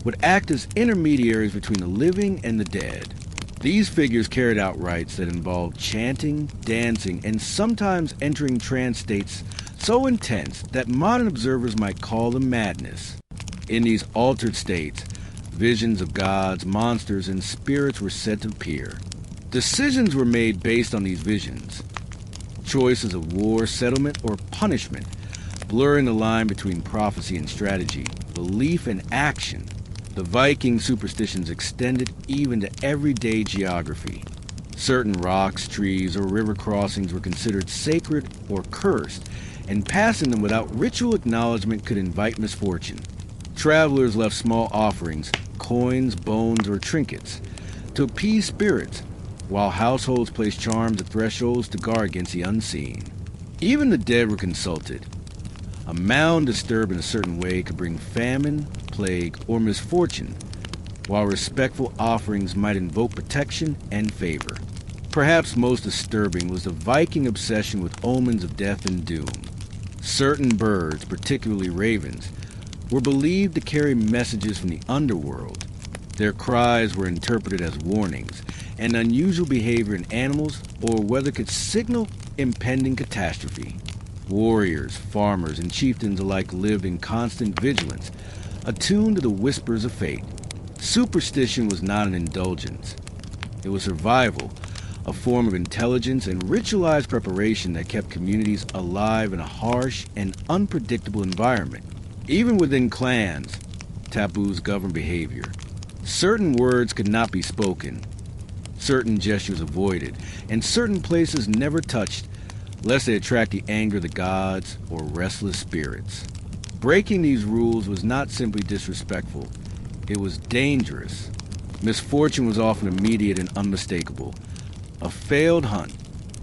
would act as intermediaries between the living and the dead. These figures carried out rites that involved chanting, dancing, and sometimes entering trance states so intense that modern observers might call them madness. In these altered states, visions of gods, monsters, and spirits were said to appear. Decisions were made based on these visions. Choices of war, settlement, or punishment, blurring the line between prophecy and strategy, belief and action. The Viking superstitions extended even to everyday geography. Certain rocks, trees, or river crossings were considered sacred or cursed, and passing them without ritual acknowledgement could invite misfortune. Travelers left small offerings, coins, bones, or trinkets, to appease spirits, while households placed charms at thresholds to guard against the unseen. Even the dead were consulted. A mound disturbed in a certain way could bring famine, plague, or misfortune, while respectful offerings might invoke protection and favor. Perhaps most disturbing was the Viking obsession with omens of death and doom. Certain birds, particularly ravens, were believed to carry messages from the underworld. Their cries were interpreted as warnings, and unusual behavior in animals or weather could signal impending catastrophe. Warriors, farmers, and chieftains alike lived in constant vigilance, attuned to the whispers of fate. Superstition was not an indulgence. It was survival, a form of intelligence and ritualized preparation that kept communities alive in a harsh and unpredictable environment. Even within clans, taboos governed behavior. Certain words could not be spoken, certain gestures avoided, and certain places never touched, lest they attract the anger of the gods or restless spirits. Breaking these rules was not simply disrespectful, it was dangerous. Misfortune was often immediate and unmistakable. A failed hunt,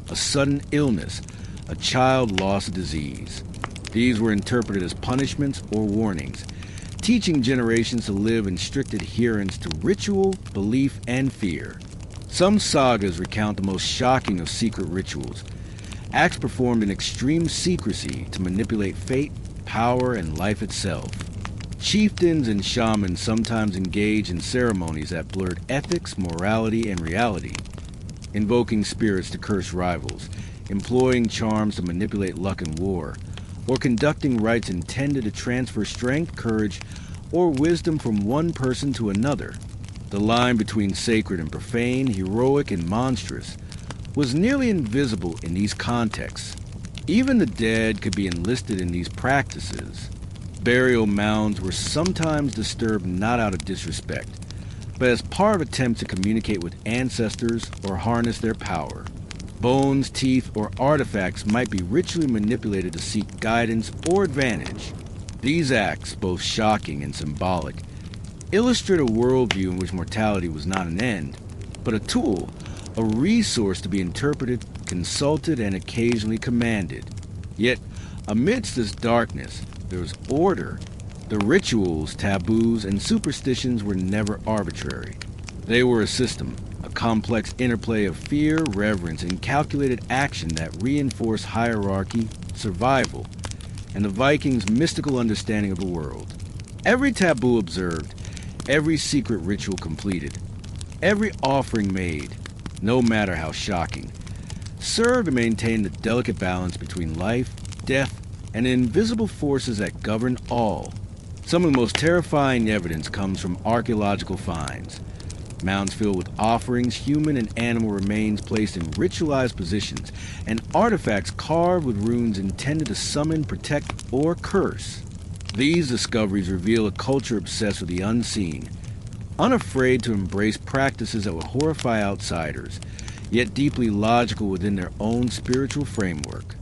a sudden illness, a child lost to disease. These were interpreted as punishments or warnings, teaching generations to live in strict adherence to ritual, belief, and fear. Some sagas recount the most shocking of secret rituals, acts performed in extreme secrecy to manipulate fate, power, and life itself. Chieftains and shamans sometimes engage in ceremonies that blurred ethics, morality, and reality, invoking spirits to curse rivals, employing charms to manipulate luck in war, or conducting rites intended to transfer strength, courage, or wisdom from one person to another. The line between sacred and profane, heroic and monstrous, was nearly invisible in these contexts. Even the dead could be enlisted in these practices. Burial mounds were sometimes disturbed not out of disrespect, but as part of attempts to communicate with ancestors or harness their power. Bones, teeth, or artifacts might be ritually manipulated to seek guidance or advantage. These acts, both shocking and symbolic, illustrate a worldview in which mortality was not an end, but a tool, a resource to be interpreted, consulted, and occasionally commanded. Yet, amidst this darkness, there was order. The rituals, taboos, and superstitions were never arbitrary. They were a system, a complex interplay of fear, reverence, and calculated action that reinforced hierarchy, survival, and the Vikings' mystical understanding of the world. Every taboo observed, every secret ritual completed, every offering made, no matter how shocking, served to maintain the delicate balance between life, death, and the invisible forces that govern all. Some of the most terrifying evidence comes from archaeological finds. Mounds filled with offerings, human and animal remains placed in ritualized positions, and artifacts carved with runes intended to summon, protect, or curse. These discoveries reveal a culture obsessed with the unseen, unafraid to embrace practices that would horrify outsiders, yet deeply logical within their own spiritual framework.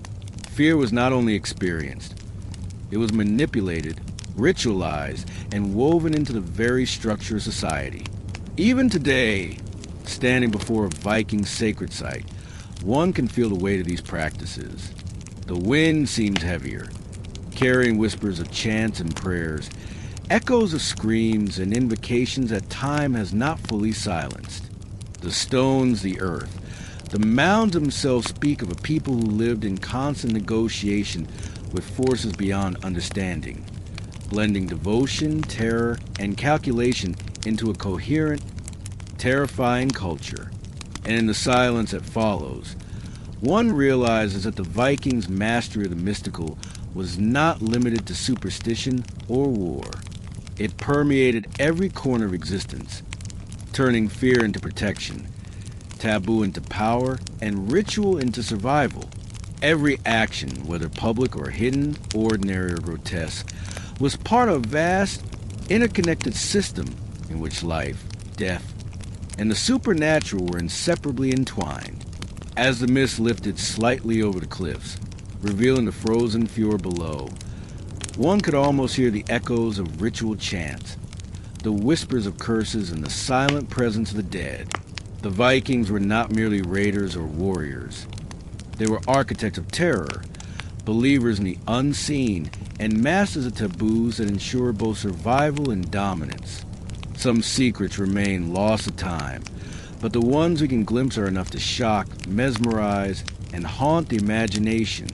Fear was not only experienced, it was manipulated, ritualized, and woven into the very structure of society. Even today, standing before a Viking sacred site, one can feel the weight of these practices. The wind seems heavier, carrying whispers of chants and prayers, echoes of screams and invocations that time has not fully silenced. The stones, the earth, the mounds themselves speak of a people who lived in constant negotiation with forces beyond understanding, blending devotion, terror, and calculation into a coherent, terrifying culture. And in the silence that follows, one realizes that the Vikings' mastery of the mystical was not limited to superstition or war. It permeated every corner of existence, turning fear into protection, taboo into power, and ritual into survival. Every action, whether public or hidden, ordinary or grotesque, was part of a vast, interconnected system in which life, death, and the supernatural were inseparably entwined. As the mist lifted slightly over the cliffs, revealing the frozen fjord below, one could almost hear the echoes of ritual chants, the whispers of curses, and the silent presence of the dead. The Vikings were not merely raiders or warriors. They were architects of terror, believers in the unseen, and masters of taboos that ensure both survival and dominance. Some secrets remain lost to time, but the ones we can glimpse are enough to shock, mesmerize, and haunt the imagination.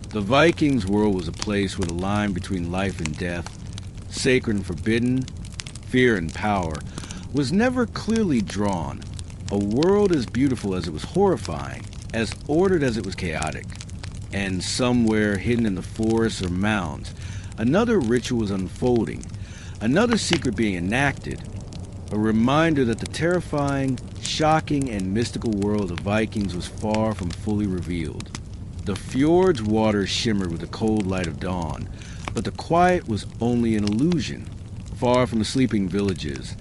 The Vikings' world was a place where the line between life and death, sacred and forbidden, fear and power, was never clearly drawn. A world as beautiful as it was horrifying, as ordered as it was chaotic. And somewhere hidden in the forests or mounds, another ritual was unfolding, another secret being enacted, a reminder that the terrifying, shocking, and mystical world of the Vikings was far from fully revealed. The fjord's waters shimmered with the cold light of dawn, but the quiet was only an illusion. Far from the sleeping villages,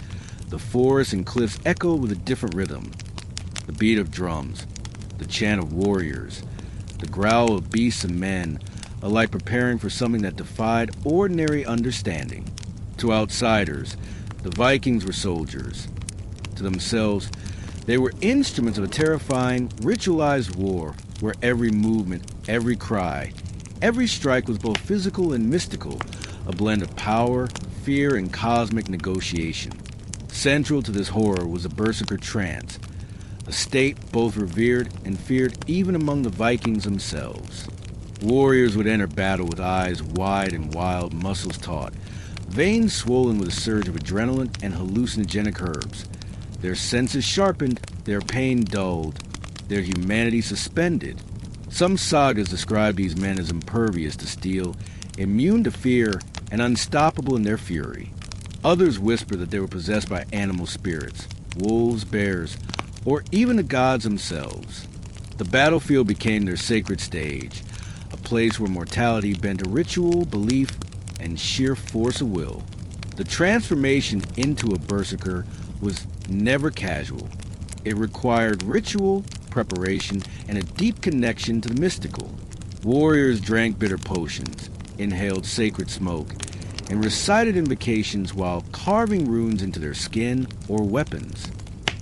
the forests and cliffs echoed with a different rhythm. The beat of drums, the chant of warriors, the growl of beasts and men, alike preparing for something that defied ordinary understanding. To outsiders, the Vikings were soldiers. To themselves, they were instruments of a terrifying, ritualized war where every movement, every cry. Every strike was both physical and mystical, a blend of power, fear, and cosmic negotiation. Central to this horror was the berserker trance, a state both revered and feared even among the Vikings themselves. Warriors would enter battle with eyes wide and wild, muscles taut, veins swollen with a surge of adrenaline and hallucinogenic herbs. Their senses sharpened, their pain dulled, their humanity suspended. Some sagas describe these men as impervious to steel, immune to fear, and unstoppable in their fury. Others whisper that they were possessed by animal spirits, wolves, bears, or even the gods themselves. The battlefield became their sacred stage, a place where mortality bent to ritual, belief, and sheer force of will. The transformation into a berserker was never casual. It required ritual, preparation, and a deep connection to the mystical. Warriors drank bitter potions, inhaled sacred smoke, and recited invocations while carving runes into their skin or weapons.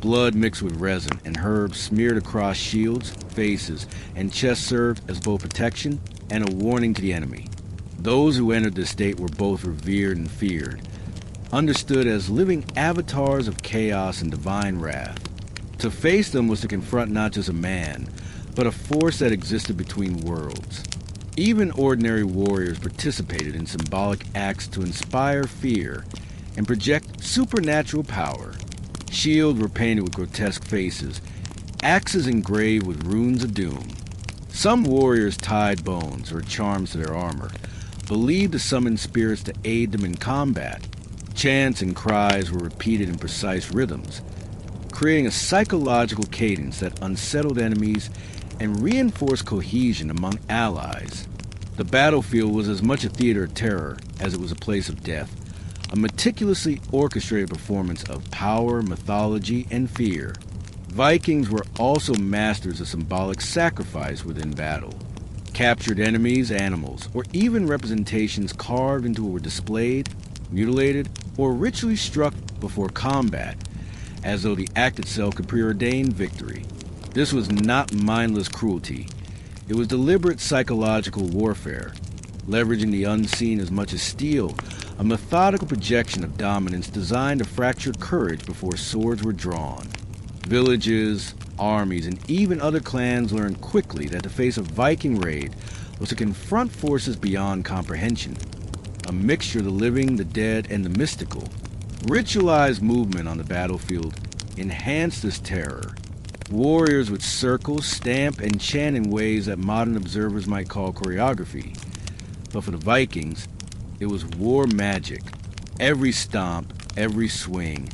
Blood mixed with resin and herbs smeared across shields, faces, and chests served as both protection and a warning to the enemy. Those who entered this state were both revered and feared, understood as living avatars of chaos and divine wrath. To face them was to confront not just a man, but a force that existed between worlds. Even ordinary warriors participated in symbolic acts to inspire fear and project supernatural power. Shields were painted with grotesque faces, axes engraved with runes of doom. Some warriors tied bones or charms to their armor, believed to summon spirits to aid them in combat. Chants and cries were repeated in precise rhythms, creating a psychological cadence that unsettled enemies and reinforced cohesion among allies. The battlefield was as much a theater of terror as it was a place of death, a meticulously orchestrated performance of power, mythology, and fear. Vikings were also masters of symbolic sacrifice within battle. Captured enemies, animals, or even representations carved into or were displayed, mutilated, or ritually struck before combat, as though the act itself could preordain victory. This was not mindless cruelty. It was deliberate psychological warfare, leveraging the unseen as much as steel, a methodical projection of dominance designed to fracture courage before swords were drawn. Villages, armies, and even other clans learned quickly that to face a Viking raid was to confront forces beyond comprehension, a mixture of the living, the dead, and the mystical. Ritualized movement on the battlefield enhanced this terror. Warriors would circle, stamp, and chant in ways that modern observers might call choreography. But for the Vikings, it was war magic. Every stomp, every swing,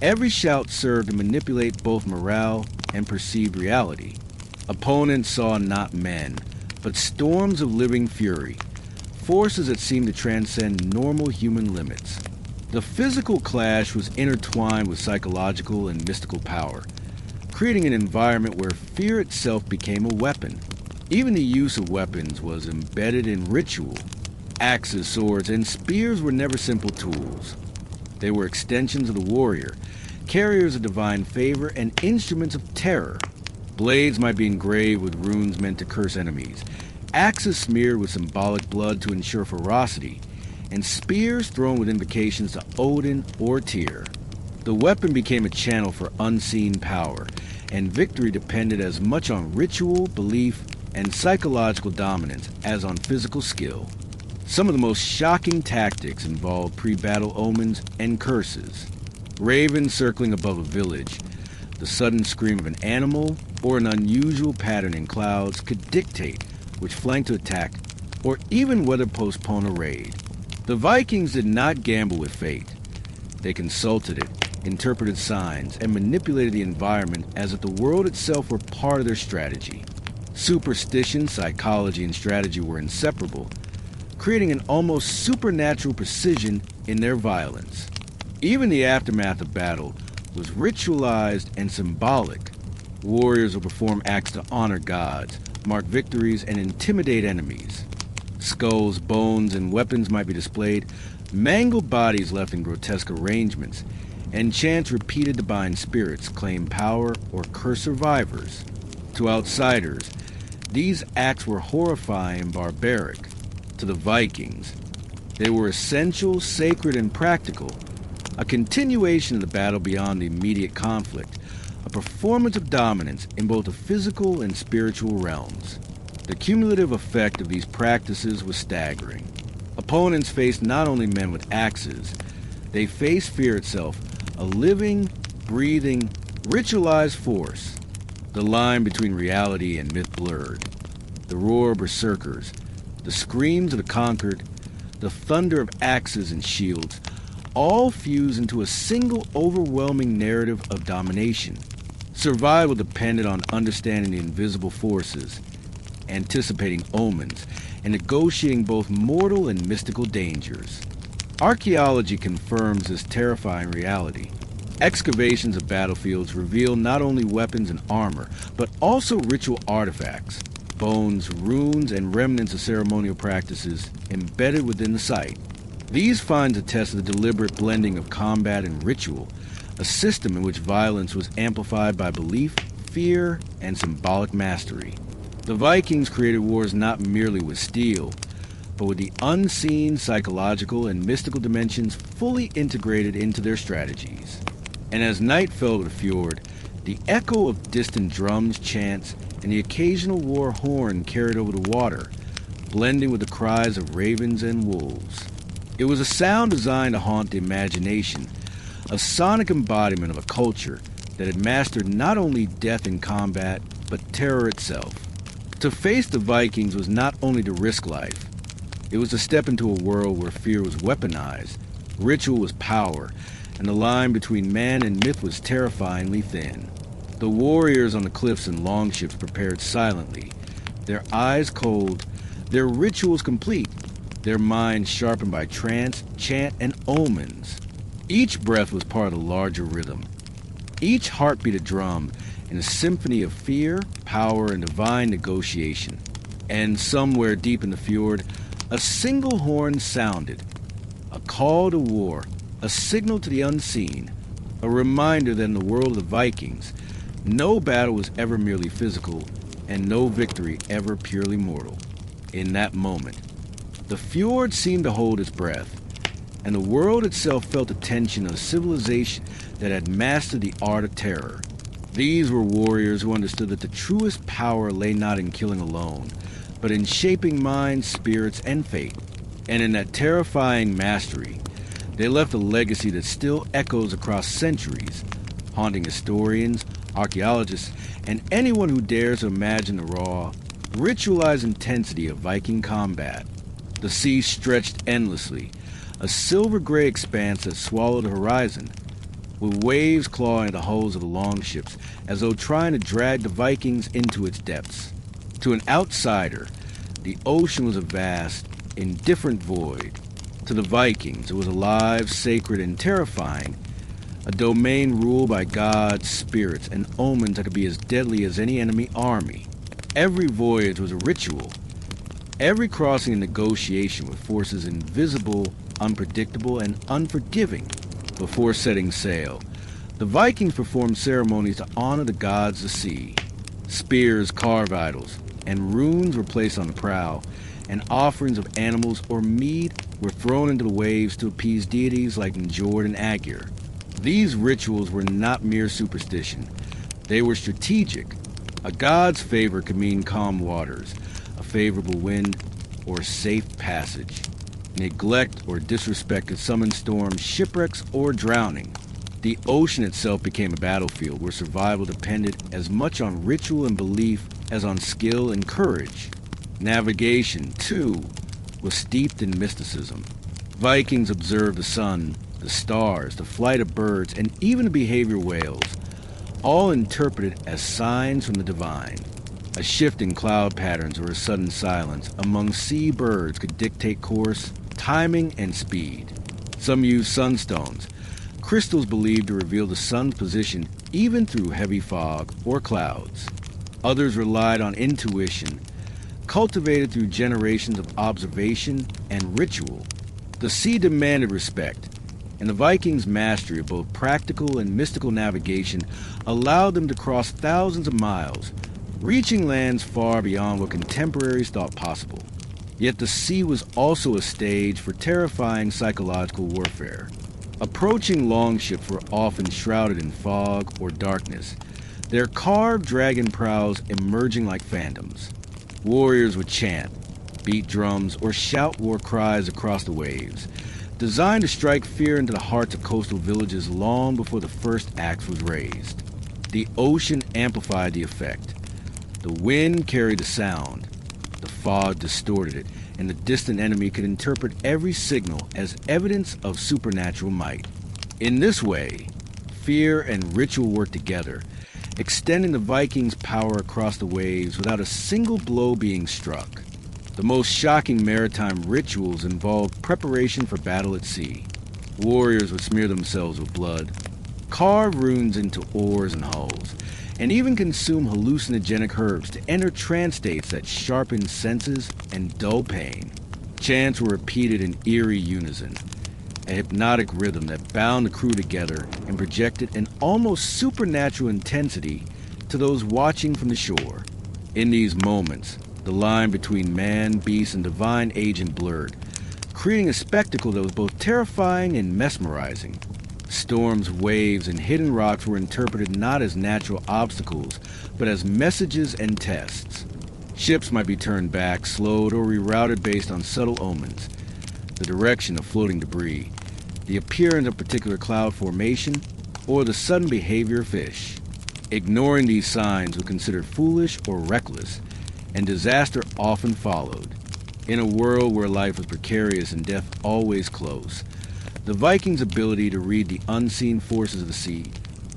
every shout served to manipulate both morale and perceived reality. Opponents saw not men, but storms of living fury, forces that seemed to transcend normal human limits. The physical clash was intertwined with psychological and mystical power, creating an environment where fear itself became a weapon. Even the use of weapons was embedded in ritual. Axes, swords, and spears were never simple tools. They were extensions of the warrior, carriers of divine favor, and instruments of terror. Blades might be engraved with runes meant to curse enemies, axes smeared with symbolic blood to ensure ferocity, and spears thrown with invocations to Odin or Tyr. The weapon became a channel for unseen power, and victory depended as much on ritual, belief, and psychological dominance as on physical skill. Some of the most shocking tactics involved pre-battle omens and curses. Ravens circling above a village, the sudden scream of an animal, or an unusual pattern in clouds could dictate which flank to attack, or even whether to postpone a raid. The Vikings did not gamble with fate. They consulted it, interpreted signs, and manipulated the environment as if the world itself were part of their strategy. Superstition, psychology, and strategy were inseparable, creating an almost supernatural precision in their violence. Even the aftermath of battle was ritualized and symbolic. Warriors would perform acts to honor gods, mark victories, and intimidate enemies. Skulls, bones, and weapons might be displayed, mangled bodies left in grotesque arrangements, and chants repeated to bind spirits, claim power, or curse survivors. To outsiders, These acts were horrifying and barbaric. To the Vikings, they were essential, sacred, and practical, a continuation of the battle beyond the immediate conflict, a performance of dominance in both the physical and spiritual realms. The cumulative effect of these practices was staggering. Opponents faced not only men with axes, they faced fear itself, a living, breathing, ritualized force. The line between reality and myth blurred. The roar of berserkers, the screams of the conquered, the thunder of axes and shields, all fused into a single overwhelming narrative of domination. Survival depended on understanding the invisible forces, anticipating omens, and negotiating both mortal and mystical dangers. Archaeology confirms this terrifying reality. Excavations of battlefields reveal not only weapons and armor, but also ritual artifacts, bones, runes, and remnants of ceremonial practices embedded within the site. These finds attest to the deliberate blending of combat and ritual, a system in which violence was amplified by belief, fear, and symbolic mastery. The Vikings created wars not merely with steel, but with the unseen, psychological, and mystical dimensions fully integrated into their strategies. And as night fell to the fjord, the echo of distant drums, chants, and the occasional war horn carried over the water, blending with the cries of ravens and wolves. It was a sound designed to haunt the imagination, a sonic embodiment of a culture that had mastered not only death in combat, but terror itself. To face the Vikings was not only to risk life, it was to step into a world where fear was weaponized, ritual was power, and the line between man and myth was terrifyingly thin. The warriors on the cliffs and longships prepared silently, their eyes cold, their rituals complete, their minds sharpened by trance, chant, and omens. Each breath was part of the larger rhythm. Each heartbeat a drum in a symphony of fear, power, and divine negotiation. And somewhere deep in the fjord, a single horn sounded, a call to war, a signal to the unseen, a reminder that in the world of the Vikings, no battle was ever merely physical, and no victory ever purely mortal. In that moment, the fjord seemed to hold its breath, and the world itself felt the tension of a civilization that had mastered the art of terror. These were warriors who understood that the truest power lay not in killing alone, but in shaping minds, spirits, and fate. And in that terrifying mastery, they left a legacy that still echoes across centuries, haunting historians, archaeologists, and anyone who dares to imagine the raw, ritualized intensity of Viking combat. The sea stretched endlessly, a silver-gray expanse that swallowed the horizon, with waves clawing at the hulls of the longships as though trying to drag the Vikings into its depths. To an outsider, the ocean was a vast, indifferent void. To the Vikings, it was alive, sacred, and terrifying, a domain ruled by gods, spirits, and omens that could be as deadly as any enemy army. Every voyage was a ritual, every crossing a negotiation with forces invisible, unpredictable, and unforgiving. Before setting sail, the Vikings performed ceremonies to honor the gods of the sea. Spears carved idols, and runes were placed on the prow, and offerings of animals or mead were thrown into the waves to appease deities like Njord and Aegir. These rituals were not mere superstition. They were strategic. A god's favor could mean calm waters, a favorable wind, or safe passage. Neglect or disrespect could summon storms, shipwrecks, or drowning. The ocean itself became a battlefield where survival depended as much on ritual and belief as on skill and courage. Navigation, too, was steeped in mysticism. Vikings observed the sun, the stars, the flight of birds, and even the behavior of whales, all interpreted as signs from the divine. A shift in cloud patterns or a sudden silence among sea birds could dictate course, timing, and speed. Some used sunstones, crystals believed to reveal the sun's position even through heavy fog or clouds. Others relied on intuition, cultivated through generations of observation and ritual. The sea demanded respect, and the Vikings' mastery of both practical and mystical navigation allowed them to cross thousands of miles, reaching lands far beyond what contemporaries thought possible. Yet the sea was also a stage for terrifying psychological warfare. Approaching longships were often shrouded in fog or darkness, their carved dragon prows emerging like phantoms. Warriors would chant, beat drums, or shout war cries across the waves, designed to strike fear into the hearts of coastal villages long before the first axe was raised. The ocean amplified the effect. The wind carried the sound, the fog distorted it, and the distant enemy could interpret every signal as evidence of supernatural might. In this way, fear and ritual worked together, extending the Vikings' power across the waves without a single blow being struck. The most shocking maritime rituals involved preparation for battle at sea. Warriors would smear themselves with blood, carve runes into oars and hulls, and even consume hallucinogenic herbs to enter trance states that sharpen senses and dull pain. Chants were repeated in eerie unison, a hypnotic rhythm that bound the crew together and projected an almost supernatural intensity to those watching from the shore. In these moments, the line between man, beast, and divine agent blurred, creating a spectacle that was both terrifying and mesmerizing. Storms, waves, and hidden rocks were interpreted not as natural obstacles, but as messages and tests. Ships might be turned back, slowed, or rerouted based on subtle omens, the direction of floating debris, the appearance of particular cloud formation, or the sudden behavior of fish. Ignoring these signs was considered foolish or reckless, and disaster often followed. In a world where life was precarious and death always close, the Vikings' ability to read the unseen forces of the sea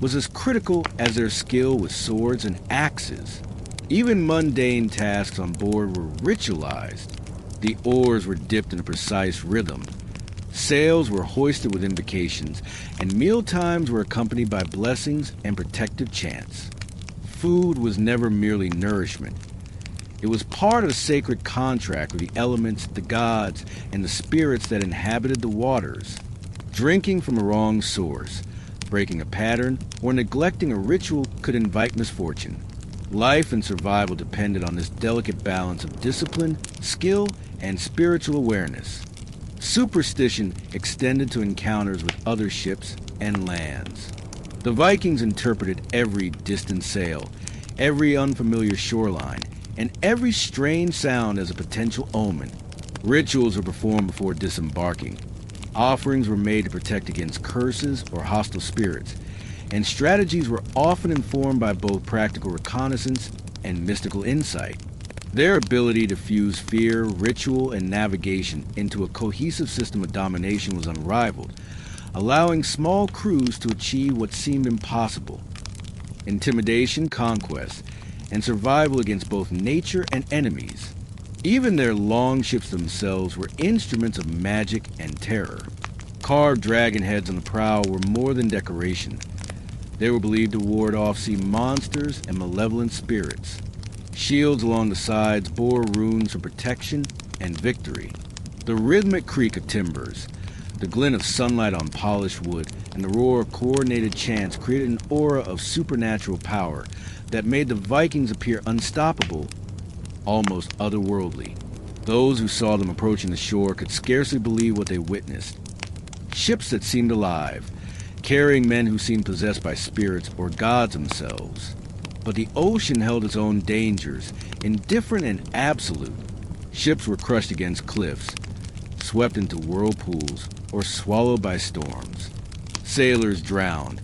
was as critical as their skill with swords and axes. Even mundane tasks on board were ritualized. The oars were dipped in a precise rhythm. Sails were hoisted with invocations, and mealtimes were accompanied by blessings and protective chants. Food was never merely nourishment. It was part of a sacred contract with the elements, the gods, and the spirits that inhabited the waters. Drinking from a wrong source, breaking a pattern, or neglecting a ritual could invite misfortune. Life and survival depended on this delicate balance of discipline, skill, and spiritual awareness. Superstition extended to encounters with other ships and lands. The Vikings interpreted every distant sail, every unfamiliar shoreline, and every strange sound as a potential omen. Rituals were performed before disembarking. Offerings were made to protect against curses or hostile spirits, and strategies were often informed by both practical reconnaissance and mystical insight. Their ability to fuse fear, ritual, and navigation into a cohesive system of domination was unrivaled, allowing small crews to achieve what seemed impossible: intimidation, conquest, and survival against both nature and enemies. Even their longships themselves were instruments of magic and terror. Carved dragon heads on the prow were more than decoration. They were believed to ward off sea monsters and malevolent spirits. Shields along the sides bore runes for protection and victory. The rhythmic creak of timbers, the glint of sunlight on polished wood, and the roar of coordinated chants created an aura of supernatural power that made the Vikings appear unstoppable, almost otherworldly. Those who saw them approaching the shore could scarcely believe what they witnessed. Ships that seemed alive, carrying men who seemed possessed by spirits or gods themselves. But the ocean held its own dangers, indifferent and absolute. Ships were crushed against cliffs, swept into whirlpools, or swallowed by storms. Sailors drowned.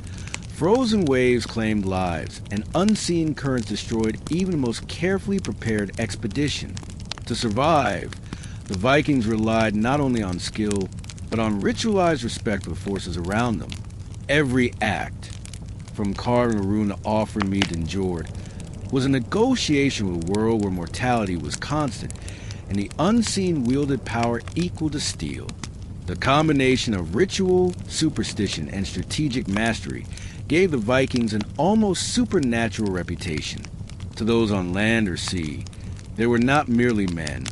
Frozen waves claimed lives, and unseen currents destroyed even the most carefully prepared expedition. To survive, the Vikings relied not only on skill, but on ritualized respect for the forces around them. Every act, from carving a rune to offering meat endured, was a negotiation with a world where mortality was constant, and the unseen wielded power equal to steel. The combination of ritual, superstition, and strategic mastery gave the Vikings an almost supernatural reputation. To those on land or sea, they were not merely men.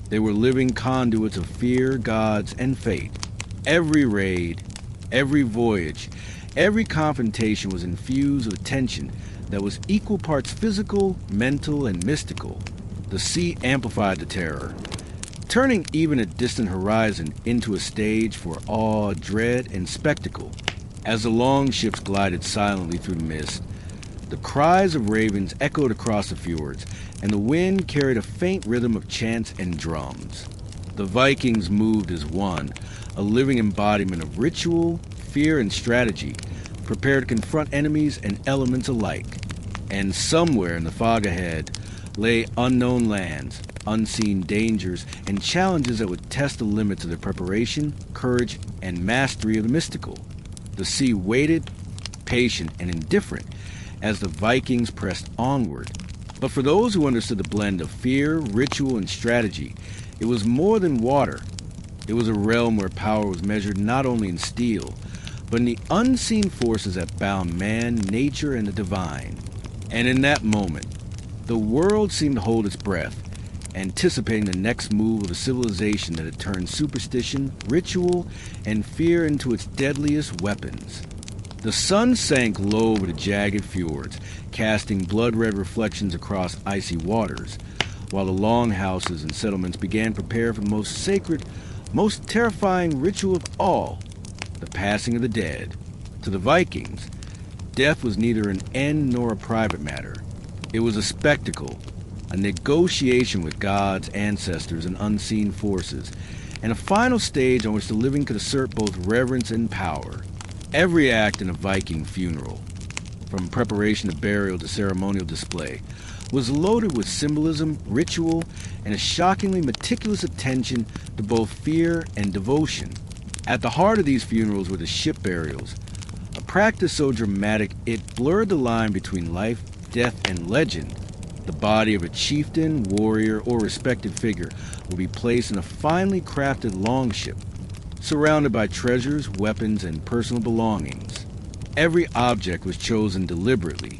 They were living conduits of fear, gods, and fate. Every raid, every voyage, every confrontation was infused with tension that was equal parts physical, mental, and mystical. The sea amplified the terror, turning even a distant horizon into a stage for awe, dread, and spectacle. As the long ships glided silently through the mist, the cries of ravens echoed across the fjords, and the wind carried a faint rhythm of chants and drums. The Vikings moved as one, a living embodiment of ritual, fear, and strategy, prepared to confront enemies and elements alike. And somewhere in the fog ahead lay unknown lands, unseen dangers, and challenges that would test the limits of their preparation, courage, and mastery of the mystical. The sea waited, patient and indifferent, as the Vikings pressed onward. But for those who understood the blend of fear, ritual, and strategy, it was more than water. It was a realm where power was measured not only in steel, but in the unseen forces that bound man, nature, and the divine. And in that moment, the world seemed to hold its breath, anticipating the next move of a civilization that had turned superstition, ritual, and fear into its deadliest weapons. The sun sank low over the jagged fjords, casting blood-red reflections across icy waters, while the longhouses and settlements began to prepare for the most sacred, most terrifying ritual of all, the passing of the dead. To the Vikings, death was neither an end nor a private matter. It was a spectacle, a negotiation with gods, ancestors, and unseen forces, and a final stage on which the living could assert both reverence and power. Every act in a Viking funeral, from preparation to burial to ceremonial display, was loaded with symbolism, ritual, and a shockingly meticulous attention to both fear and devotion. At the heart of these funerals were the ship burials, a practice so dramatic it blurred the line between life, death, and legend. The body of a chieftain, warrior, or respected figure would be placed in a finely crafted longship, surrounded by treasures, weapons, and personal belongings. Every object was chosen deliberately.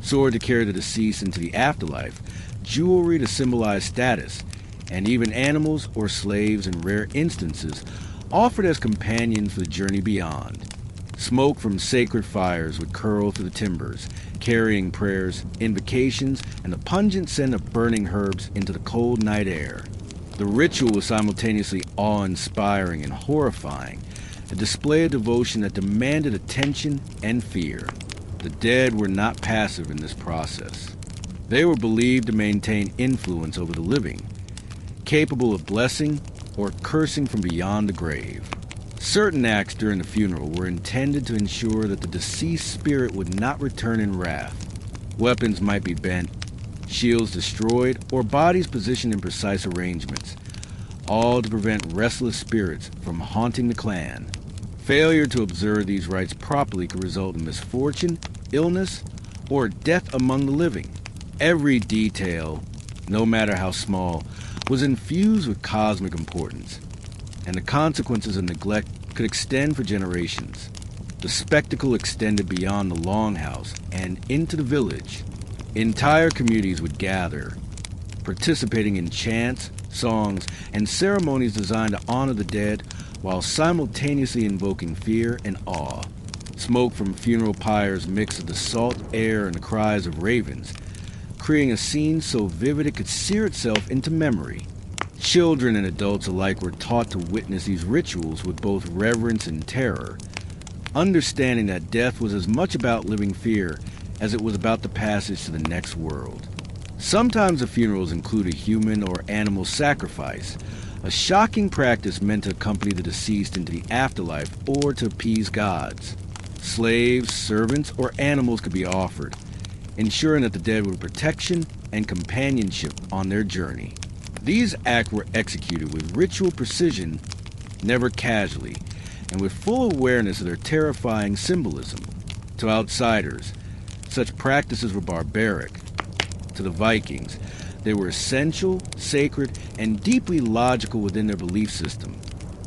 Sword to carry the deceased into the afterlife, jewelry to symbolize status, and even animals or slaves in rare instances offered as companions for the journey beyond. Smoke from sacred fires would curl through the timbers, carrying prayers, invocations, and the pungent scent of burning herbs into the cold night air. The ritual was simultaneously awe-inspiring and horrifying, a display of devotion that demanded attention and fear. The dead were not passive in this process. They were believed to maintain influence over the living, capable of blessing or cursing from beyond the grave. Certain acts during the funeral were intended to ensure that the deceased spirit would not return in wrath. Weapons might be bent, shields destroyed, or bodies positioned in precise arrangements, all to prevent restless spirits from haunting the clan. Failure to observe these rites properly could result in misfortune, illness, or death among the living. Every detail, no matter how small, was infused with cosmic importance, and the consequences of neglect could extend for generations. The spectacle extended beyond the longhouse and into the village. Entire communities would gather, participating in chants, songs, and ceremonies designed to honor the dead while simultaneously invoking fear and awe. Smoke from funeral pyres mixed with the salt air and the cries of ravens, creating a scene so vivid it could sear itself into memory. Children and adults alike were taught to witness these rituals with both reverence and terror, understanding that death was as much about living fear as it was about the passage to the next world. Sometimes the funerals included human or animal sacrifice, a shocking practice meant to accompany the deceased into the afterlife or to appease gods. Slaves, servants, or animals could be offered, ensuring that the dead would have protection and companionship on their journey. These acts were executed with ritual precision, never casually, and with full awareness of their terrifying symbolism. To outsiders, such practices were barbaric. To the Vikings, they were essential, sacred, and deeply logical within their belief system.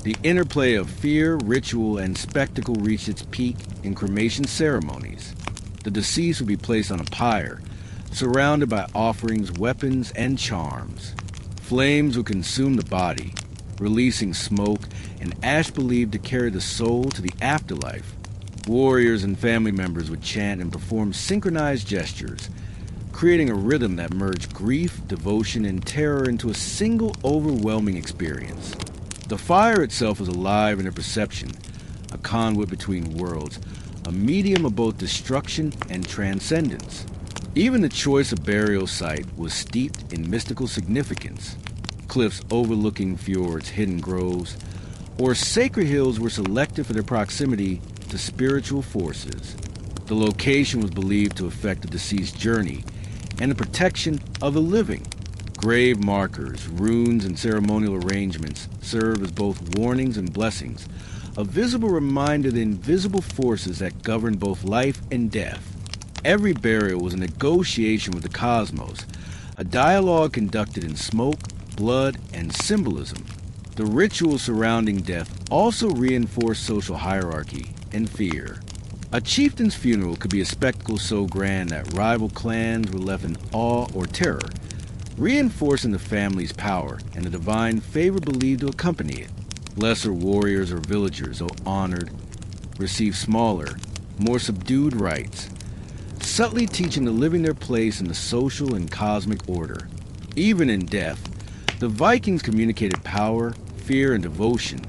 The interplay of fear, ritual, and spectacle reached its peak in cremation ceremonies. The deceased would be placed on a pyre, surrounded by offerings, weapons, and charms. Flames would consume the body, releasing smoke and ash believed to carry the soul to the afterlife. Warriors and family members would chant and perform synchronized gestures, creating a rhythm that merged grief, devotion, and terror into a single overwhelming experience. The fire itself was alive in their perception, a conduit between worlds, a medium of both destruction and transcendence. Even the choice of burial site was steeped in mystical significance. Cliffs overlooking fjords, hidden groves, or sacred hills were selected for their proximity to spiritual forces. The location was believed to affect the deceased's journey and the protection of the living. Grave markers, runes, and ceremonial arrangements serve as both warnings and blessings, a visible reminder of the invisible forces that govern both life and death. Every burial was a negotiation with the cosmos, a dialogue conducted in smoke, blood, and symbolism. The rituals surrounding death also reinforced social hierarchy and fear. A chieftain's funeral could be a spectacle so grand that rival clans were left in awe or terror, reinforcing the family's power and the divine favor believed to accompany it. Lesser warriors or villagers, though honored, received smaller, more subdued rites, subtly teaching the living their place in the social and cosmic order. Even in death, the Vikings communicated power, fear, and devotion,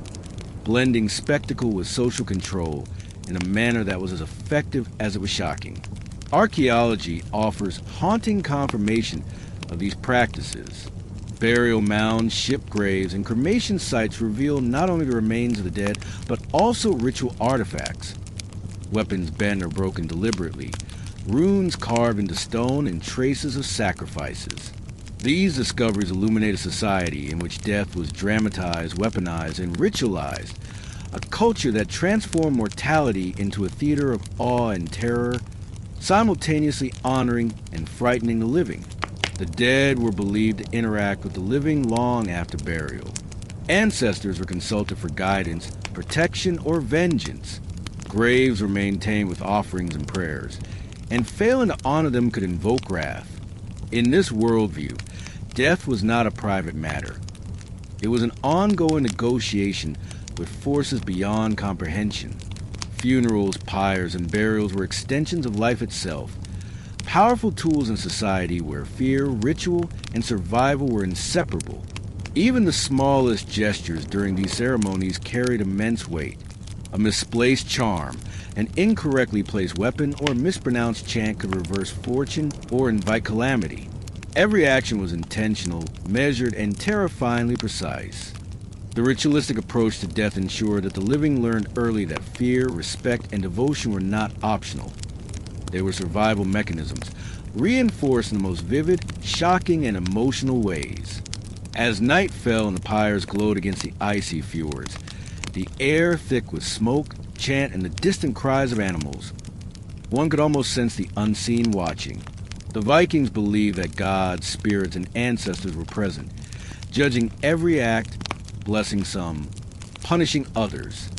blending spectacle with social control in a manner that was as effective as it was shocking. Archaeology offers haunting confirmation of these practices. Burial mounds, ship graves, and cremation sites reveal not only the remains of the dead, but also ritual artifacts. Weapons bent or broken deliberately, runes carved into stone, and traces of sacrifices. These discoveries illuminate a society in which death was dramatized, weaponized, and ritualized, a culture that transformed mortality into a theater of awe and terror, simultaneously honoring and frightening the living. The dead were believed to interact with the living long after burial. Ancestors were consulted for guidance, protection, or vengeance. Graves were maintained with offerings and prayers, and failing to honor them could invoke wrath. In this worldview, death was not a private matter. It was an ongoing negotiation with forces beyond comprehension. Funerals, pyres, and burials were extensions of life itself, powerful tools in society where fear, ritual, and survival were inseparable. Even the smallest gestures during these ceremonies carried immense weight. A misplaced charm, an incorrectly placed weapon, or a mispronounced chant could reverse fortune or invite calamity. Every action was intentional, measured, and terrifyingly precise. The ritualistic approach to death ensured that the living learned early that fear, respect, and devotion were not optional. They were survival mechanisms, reinforced in the most vivid, shocking, and emotional ways. As night fell and the pyres glowed against the icy fjords, the air thick with smoke, chant, and the distant cries of animals, one could almost sense the unseen watching. The Vikings believed that gods, spirits, and ancestors were present, judging every act, blessing some, punishing others.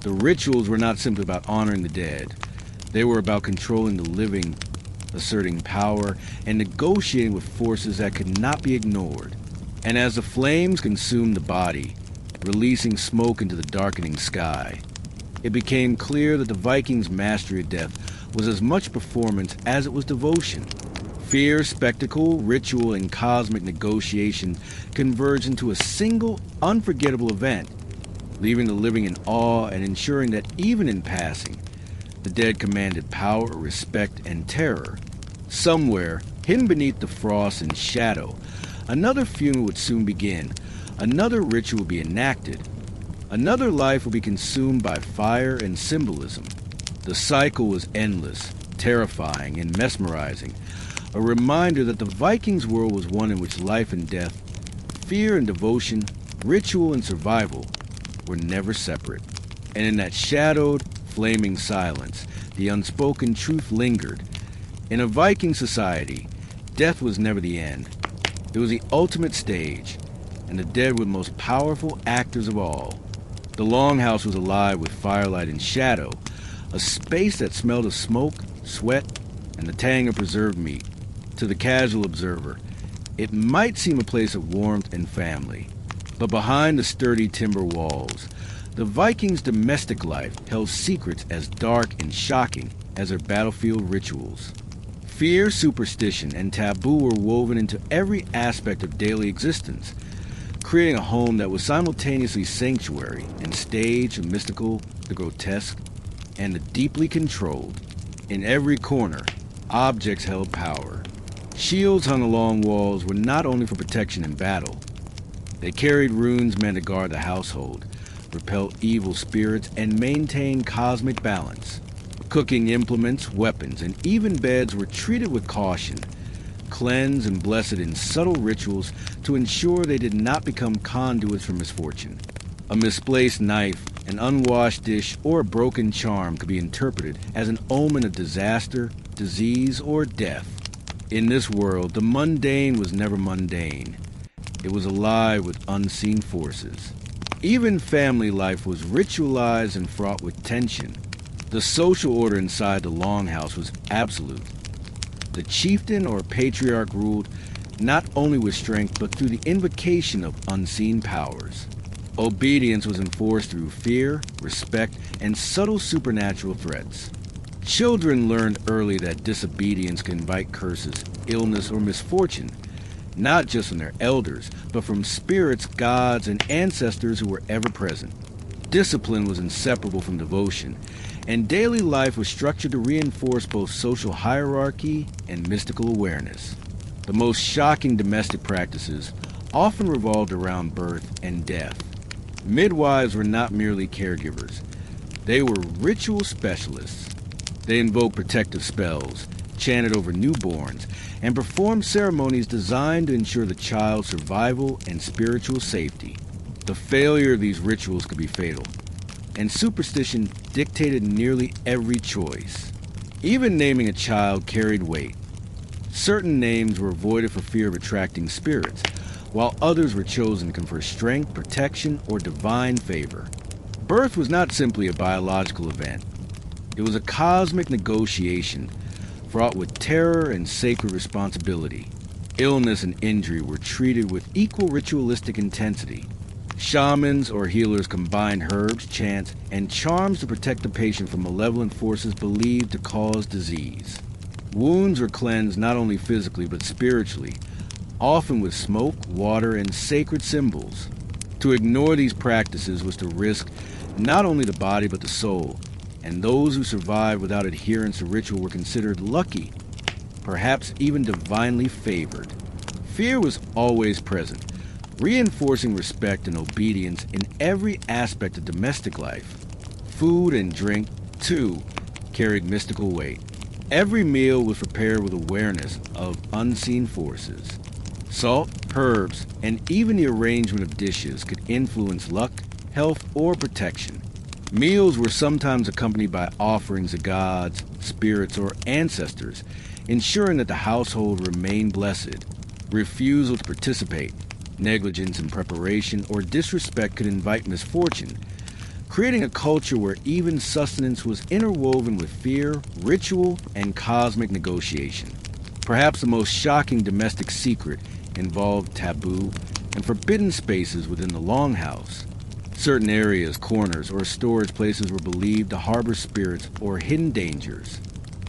The rituals were not simply about honoring the dead. They were about controlling the living, asserting power, and negotiating with forces that could not be ignored. And as the flames consumed the body, releasing smoke into the darkening sky, it became clear that the Vikings' mastery of death was as much performance as it was devotion. Fear, spectacle, ritual, and cosmic negotiation converged into a single, unforgettable event, leaving the living in awe and ensuring that even in passing, the dead commanded power, respect, and terror. Somewhere, hidden beneath the frost and shadow, another funeral would soon begin, another ritual would be enacted, another life would be consumed by fire and symbolism. The cycle was endless, terrifying, and mesmerizing, a reminder that the Vikings' world was one in which life and death, fear and devotion, ritual and survival were never separate. And in that shadowed, flaming silence, the unspoken truth lingered. In a Viking society, death was never the end. It was the ultimate stage, and the dead were the most powerful actors of all. The longhouse was alive with firelight and shadow, a space that smelled of smoke, sweat, and the tang of preserved meat. To the casual observer, it might seem a place of warmth and family, but behind the sturdy timber walls, The Vikings' domestic life held secrets as dark and shocking as their battlefield rituals. Fear, superstition, and taboo were woven into every aspect of daily existence, creating a home that was simultaneously sanctuary and stage of mystical, the grotesque, and the deeply controlled. In every corner, objects held power. Shields hung along walls were not only for protection in battle. They carried runes meant to guard the household, repel evil spirits, and maintain cosmic balance. Cooking implements, weapons, and even beds were treated with caution, cleansed and blessed in subtle rituals to ensure they did not become conduits for misfortune. A misplaced knife, an unwashed dish, or a broken charm could be interpreted as an omen of disaster, disease, or death. In this world, the mundane was never mundane. It was alive with unseen forces. Even family life was ritualized and fraught with tension. The social order inside the longhouse was absolute. The chieftain or patriarch ruled not only with strength but through the invocation of unseen powers. Obedience was enforced through fear, respect, and subtle supernatural threats. Children learned early that disobedience can invite curses, illness, or misfortune, not just from their elders, but from spirits, gods, and ancestors who were ever present. Discipline was inseparable from devotion, and daily life was structured to reinforce both social hierarchy and mystical awareness. The most shocking domestic practices often revolved around birth and death. Midwives were not merely caregivers. They were ritual specialists. They invoked protective spells, chanted over newborns, and performed ceremonies designed to ensure the child's survival and spiritual safety. The failure of these rituals could be fatal, and superstition dictated nearly every choice. Even naming a child carried weight. Certain names were avoided for fear of attracting spirits, while others were chosen to confer strength, protection, or divine favor. Birth was not simply a biological event. It was a cosmic negotiation, fraught with terror and sacred responsibility. Illness and injury were treated with equal ritualistic intensity. Shamans or healers combined herbs, chants, and charms to protect the patient from malevolent forces believed to cause disease. Wounds were cleansed not only physically but spiritually, often with smoke, water, and sacred symbols. To ignore these practices was to risk not only the body but the soul, and those who survived without adherence to ritual were considered lucky, perhaps even divinely favored. Fear was always present, reinforcing respect and obedience in every aspect of domestic life. Food and drink, too, carried mystical weight. Every meal was prepared with awareness of unseen forces. Salt, herbs, and even the arrangement of dishes could influence luck, health, or protection. Meals were sometimes accompanied by offerings to gods, spirits, or ancestors, ensuring that the household remained blessed. Refusal to participate, negligence in preparation, or disrespect could invite misfortune, creating a culture where even sustenance was interwoven with fear, ritual, and cosmic negotiation. Perhaps the most shocking domestic secret involved taboo and forbidden spaces within the longhouse. Certain areas, corners, or storage places were believed to harbor spirits or hidden dangers.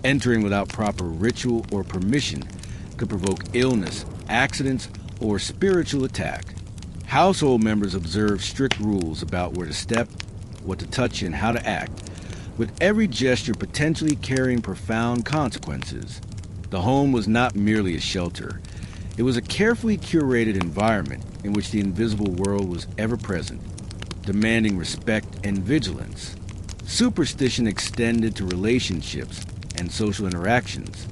Entering without proper ritual or permission could provoke illness, accidents, or spiritual attack. Household members observed strict rules about where to step, what to touch, and how to act, with every gesture potentially carrying profound consequences. The home was not merely a shelter. It was a carefully curated environment in which the invisible world was ever present, demanding respect and vigilance. Superstition extended to relationships and social interactions.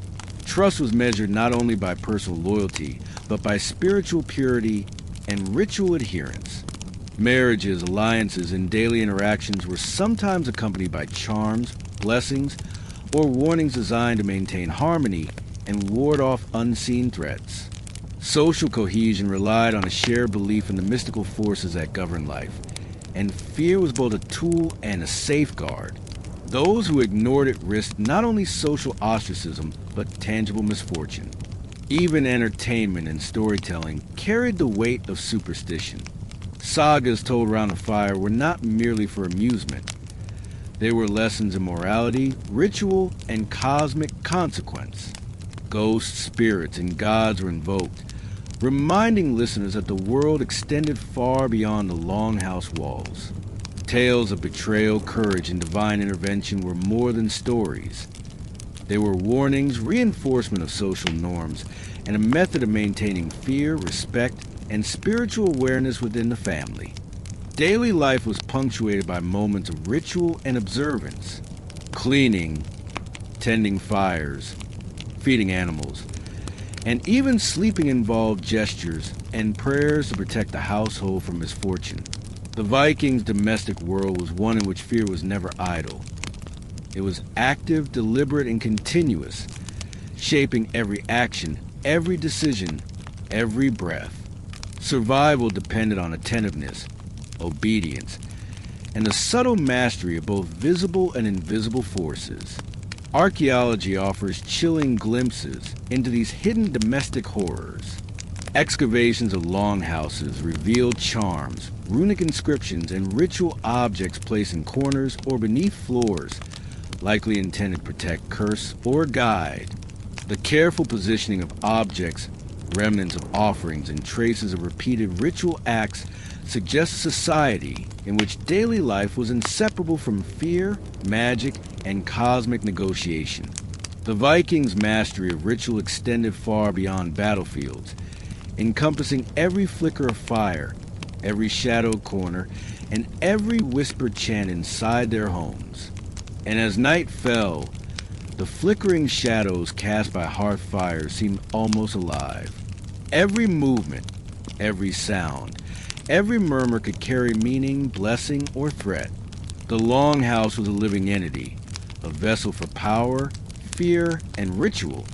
Trust was measured not only by personal loyalty, but by spiritual purity and ritual adherence. Marriages, alliances, and daily interactions were sometimes accompanied by charms, blessings, or warnings designed to maintain harmony and ward off unseen threats. Social cohesion relied on a shared belief in the mystical forces that govern life, and fear was both a tool and a safeguard. Those who ignored it risked not only social ostracism, but tangible misfortune. Even entertainment and storytelling carried the weight of superstition. Sagas told around a fire were not merely for amusement. They were lessons in morality, ritual, and cosmic consequence. Ghosts, spirits, and gods were invoked, reminding listeners that the world extended far beyond the longhouse walls. Tales of betrayal, courage, and divine intervention were more than stories. They were warnings, reinforcement of social norms, and a method of maintaining fear, respect, and spiritual awareness within the family. Daily life was punctuated by moments of ritual and observance. Cleaning, tending fires, feeding animals, and even sleeping involved gestures and prayers to protect the household from misfortune. The Vikings' domestic world was one in which fear was never idle. It was active, deliberate, and continuous, shaping every action, every decision, every breath. Survival depended on attentiveness, obedience, and the subtle mastery of both visible and invisible forces. Archaeology offers chilling glimpses into these hidden domestic horrors. Excavations of longhouses reveal charms, runic inscriptions, and ritual objects placed in corners or beneath floors, likely intended to protect, curse, or guide. The careful positioning of objects, remnants of offerings, and traces of repeated ritual acts suggest a society in which daily life was inseparable from fear, magic, and cosmic negotiation. The Vikings' mastery of ritual extended far beyond battlefields, encompassing every flicker of fire, every shadowed corner, and every whispered chant inside their homes. And as night fell, the flickering shadows cast by hearth fires seemed almost alive. Every movement, every sound, every murmur could carry meaning, blessing, or threat. The longhouse was a living entity, a vessel for power, fear, and ritual,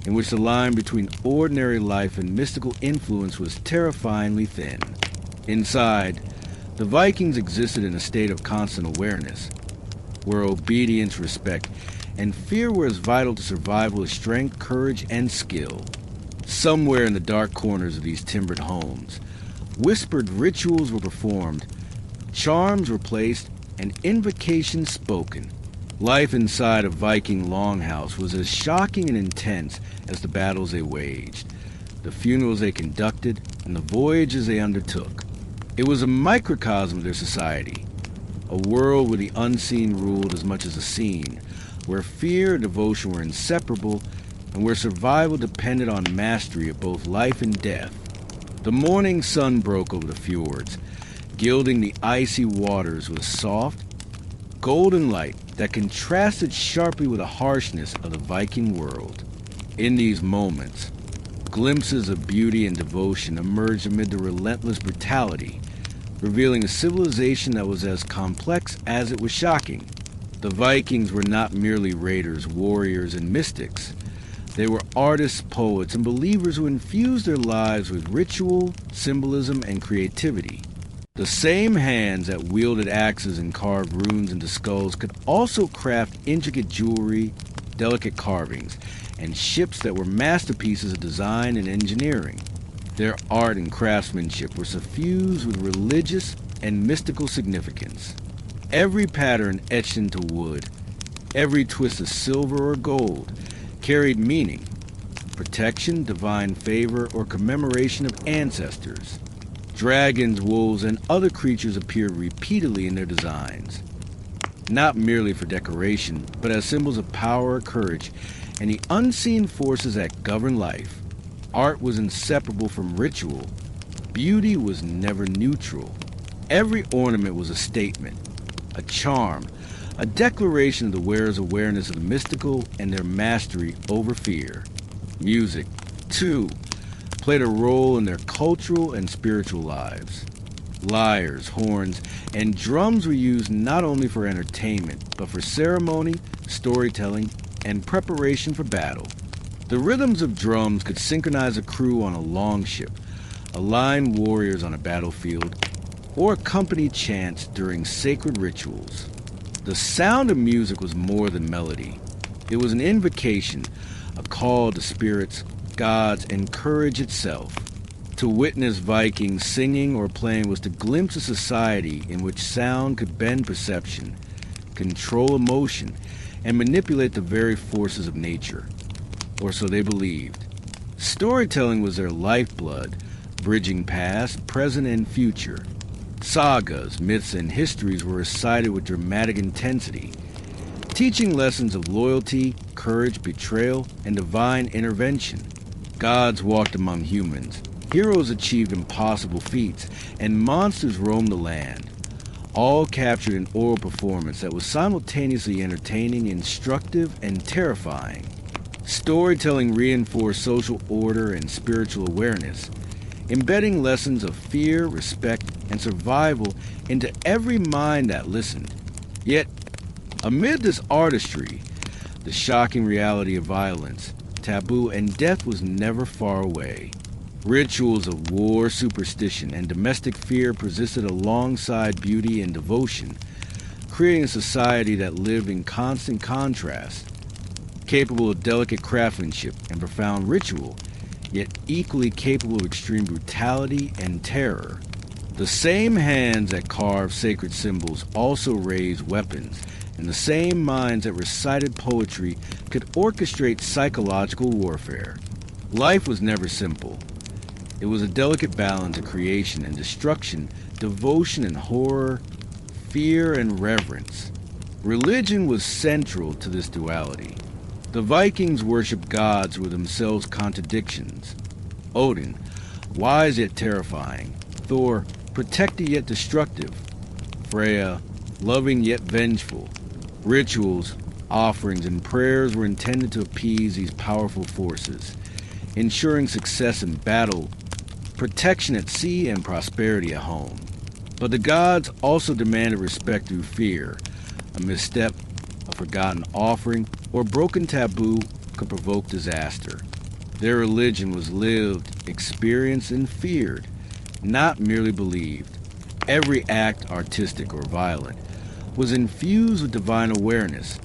in which the line between ordinary life and mystical influence was terrifyingly thin. Inside, the Vikings existed in a state of constant awareness, where obedience, respect, and fear were as vital to survival as strength, courage, and skill. Somewhere in the dark corners of these timbered homes, whispered rituals were performed, charms were placed, and invocations spoken. Life inside a Viking longhouse was as shocking and intense as the battles they waged, the funerals they conducted, and the voyages they undertook. It was a microcosm of their society, a world where the unseen ruled as much as the seen, where fear and devotion were inseparable, and where survival depended on mastery of both life and death. The morning sun broke over the fjords, gilding the icy waters with a soft, golden light that contrasted sharply with the harshness of the Viking world. In these moments, glimpses of beauty and devotion emerged amid the relentless brutality, revealing a civilization that was as complex as it was shocking. The Vikings were not merely raiders, warriors, and mystics. They were artists, poets, and believers who infused their lives with ritual, symbolism, and creativity. The same hands that wielded axes and carved runes into skulls could also craft intricate jewelry, delicate carvings, and ships that were masterpieces of design and engineering. Their art and craftsmanship were suffused with religious and mystical significance. Every pattern etched into wood, every twist of silver or gold, carried meaning, protection, divine favor, or commemoration of ancestors. Dragons, wolves, and other creatures appeared repeatedly in their designs, not merely for decoration, but as symbols of power, courage, and the unseen forces that govern life. Art was inseparable from ritual. Beauty was never neutral. Every ornament was a statement, a charm, a declaration of the wearer's awareness of the mystical and their mastery over fear. Music, too, played a role in their cultural and spiritual lives. Lyres, horns, and drums were used not only for entertainment, but for ceremony, storytelling, and preparation for battle. The rhythms of drums could synchronize a crew on a longship, align warriors on a battlefield, or accompany chants during sacred rituals. The sound of music was more than melody. It was an invocation, a call to spirits, gods, and courage itself. To witness Vikings singing or playing was to glimpse a society in which sound could bend perception, control emotion, and manipulate the very forces of nature. Or so they believed. Storytelling was their lifeblood, bridging past, present, and future. Sagas, myths, and histories were recited with dramatic intensity, teaching lessons of loyalty, courage, betrayal, and divine intervention. Gods walked among humans, heroes achieved impossible feats, and monsters roamed the land, all captured in oral performance that was simultaneously entertaining, instructive, and terrifying. Storytelling reinforced social order and spiritual awareness, embedding lessons of fear, respect, and survival into every mind that listened. Yet, amid this artistry, the shocking reality of violence, taboo, and death was never far away. Rituals of war, superstition, and domestic fear persisted alongside beauty and devotion, creating a society that lived in constant contrast, capable of delicate craftsmanship and profound ritual, yet equally capable of extreme brutality and terror. The same hands that carved sacred symbols also raised weapons, and the same minds that recited poetry could orchestrate psychological warfare. Life was never simple. It was a delicate balance of creation and destruction, devotion and horror, fear and reverence. Religion was central to this duality. The Vikings worshipped gods who were themselves contradictions. Odin, wise yet terrifying. Thor, protector yet destructive. Freya, loving yet vengeful. Rituals, offerings, and prayers were intended to appease these powerful forces, ensuring success in battle, protection at sea, and prosperity at home. But the gods also demanded respect through fear. A misstep, a forgotten offering, or broken taboo could provoke disaster. Their religion was lived, experienced, and feared, not merely believed. Every act, artistic or violent, was infused with divine awareness,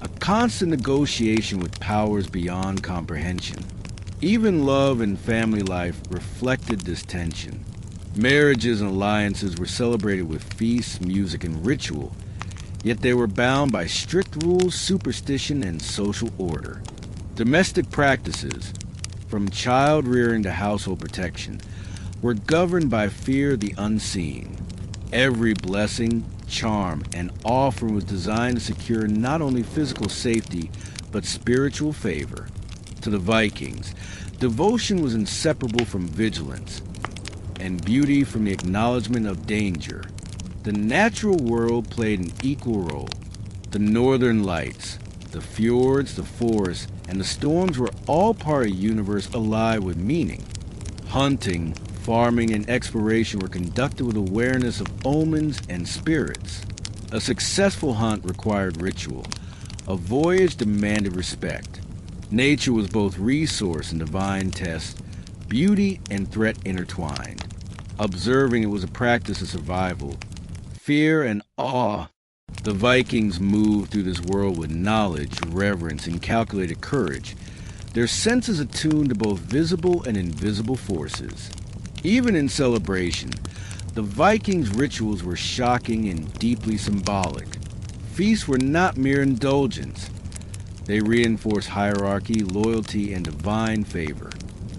a constant negotiation with powers beyond comprehension. Even love and family life reflected this tension. Marriages and alliances were celebrated with feasts, music, and ritual, yet they were bound by strict rules, superstition, and social order. Domestic practices, from child rearing to household protection, were governed by fear of the unseen. Every blessing, charm, and offering was designed to secure not only physical safety, but spiritual favor. To the Vikings, devotion was inseparable from vigilance, and beauty from the acknowledgement of danger. The natural world played an equal role. The northern lights, the fjords, the forests, and the storms were all part of a universe alive with meaning. Hunting, farming, and exploration were conducted with awareness of omens and spirits. A successful hunt required ritual. A voyage demanded respect. Nature was both resource and divine test, beauty and threat intertwined. Observing it was a practice of survival. Fear and awe. The Vikings moved through this world with knowledge, reverence, and calculated courage, their senses attuned to both visible and invisible forces. Even in celebration, the Vikings' rituals were shocking and deeply symbolic. Feasts were not mere indulgence. They reinforced hierarchy, loyalty, and divine favor.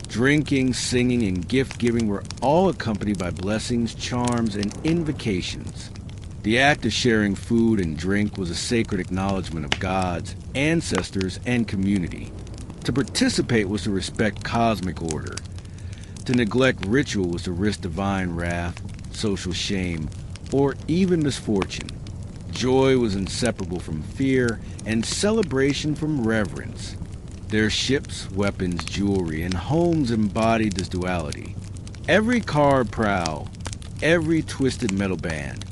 Drinking, singing, and gift-giving were all accompanied by blessings, charms, and invocations. The act of sharing food and drink was a sacred acknowledgement of gods, ancestors, and community. To participate was to respect cosmic order. To neglect ritual was to risk divine wrath, social shame, or even misfortune. Joy was inseparable from fear, and celebration from reverence. Their ships, weapons, jewelry, and homes embodied this duality. Every carved prow, every twisted metal band,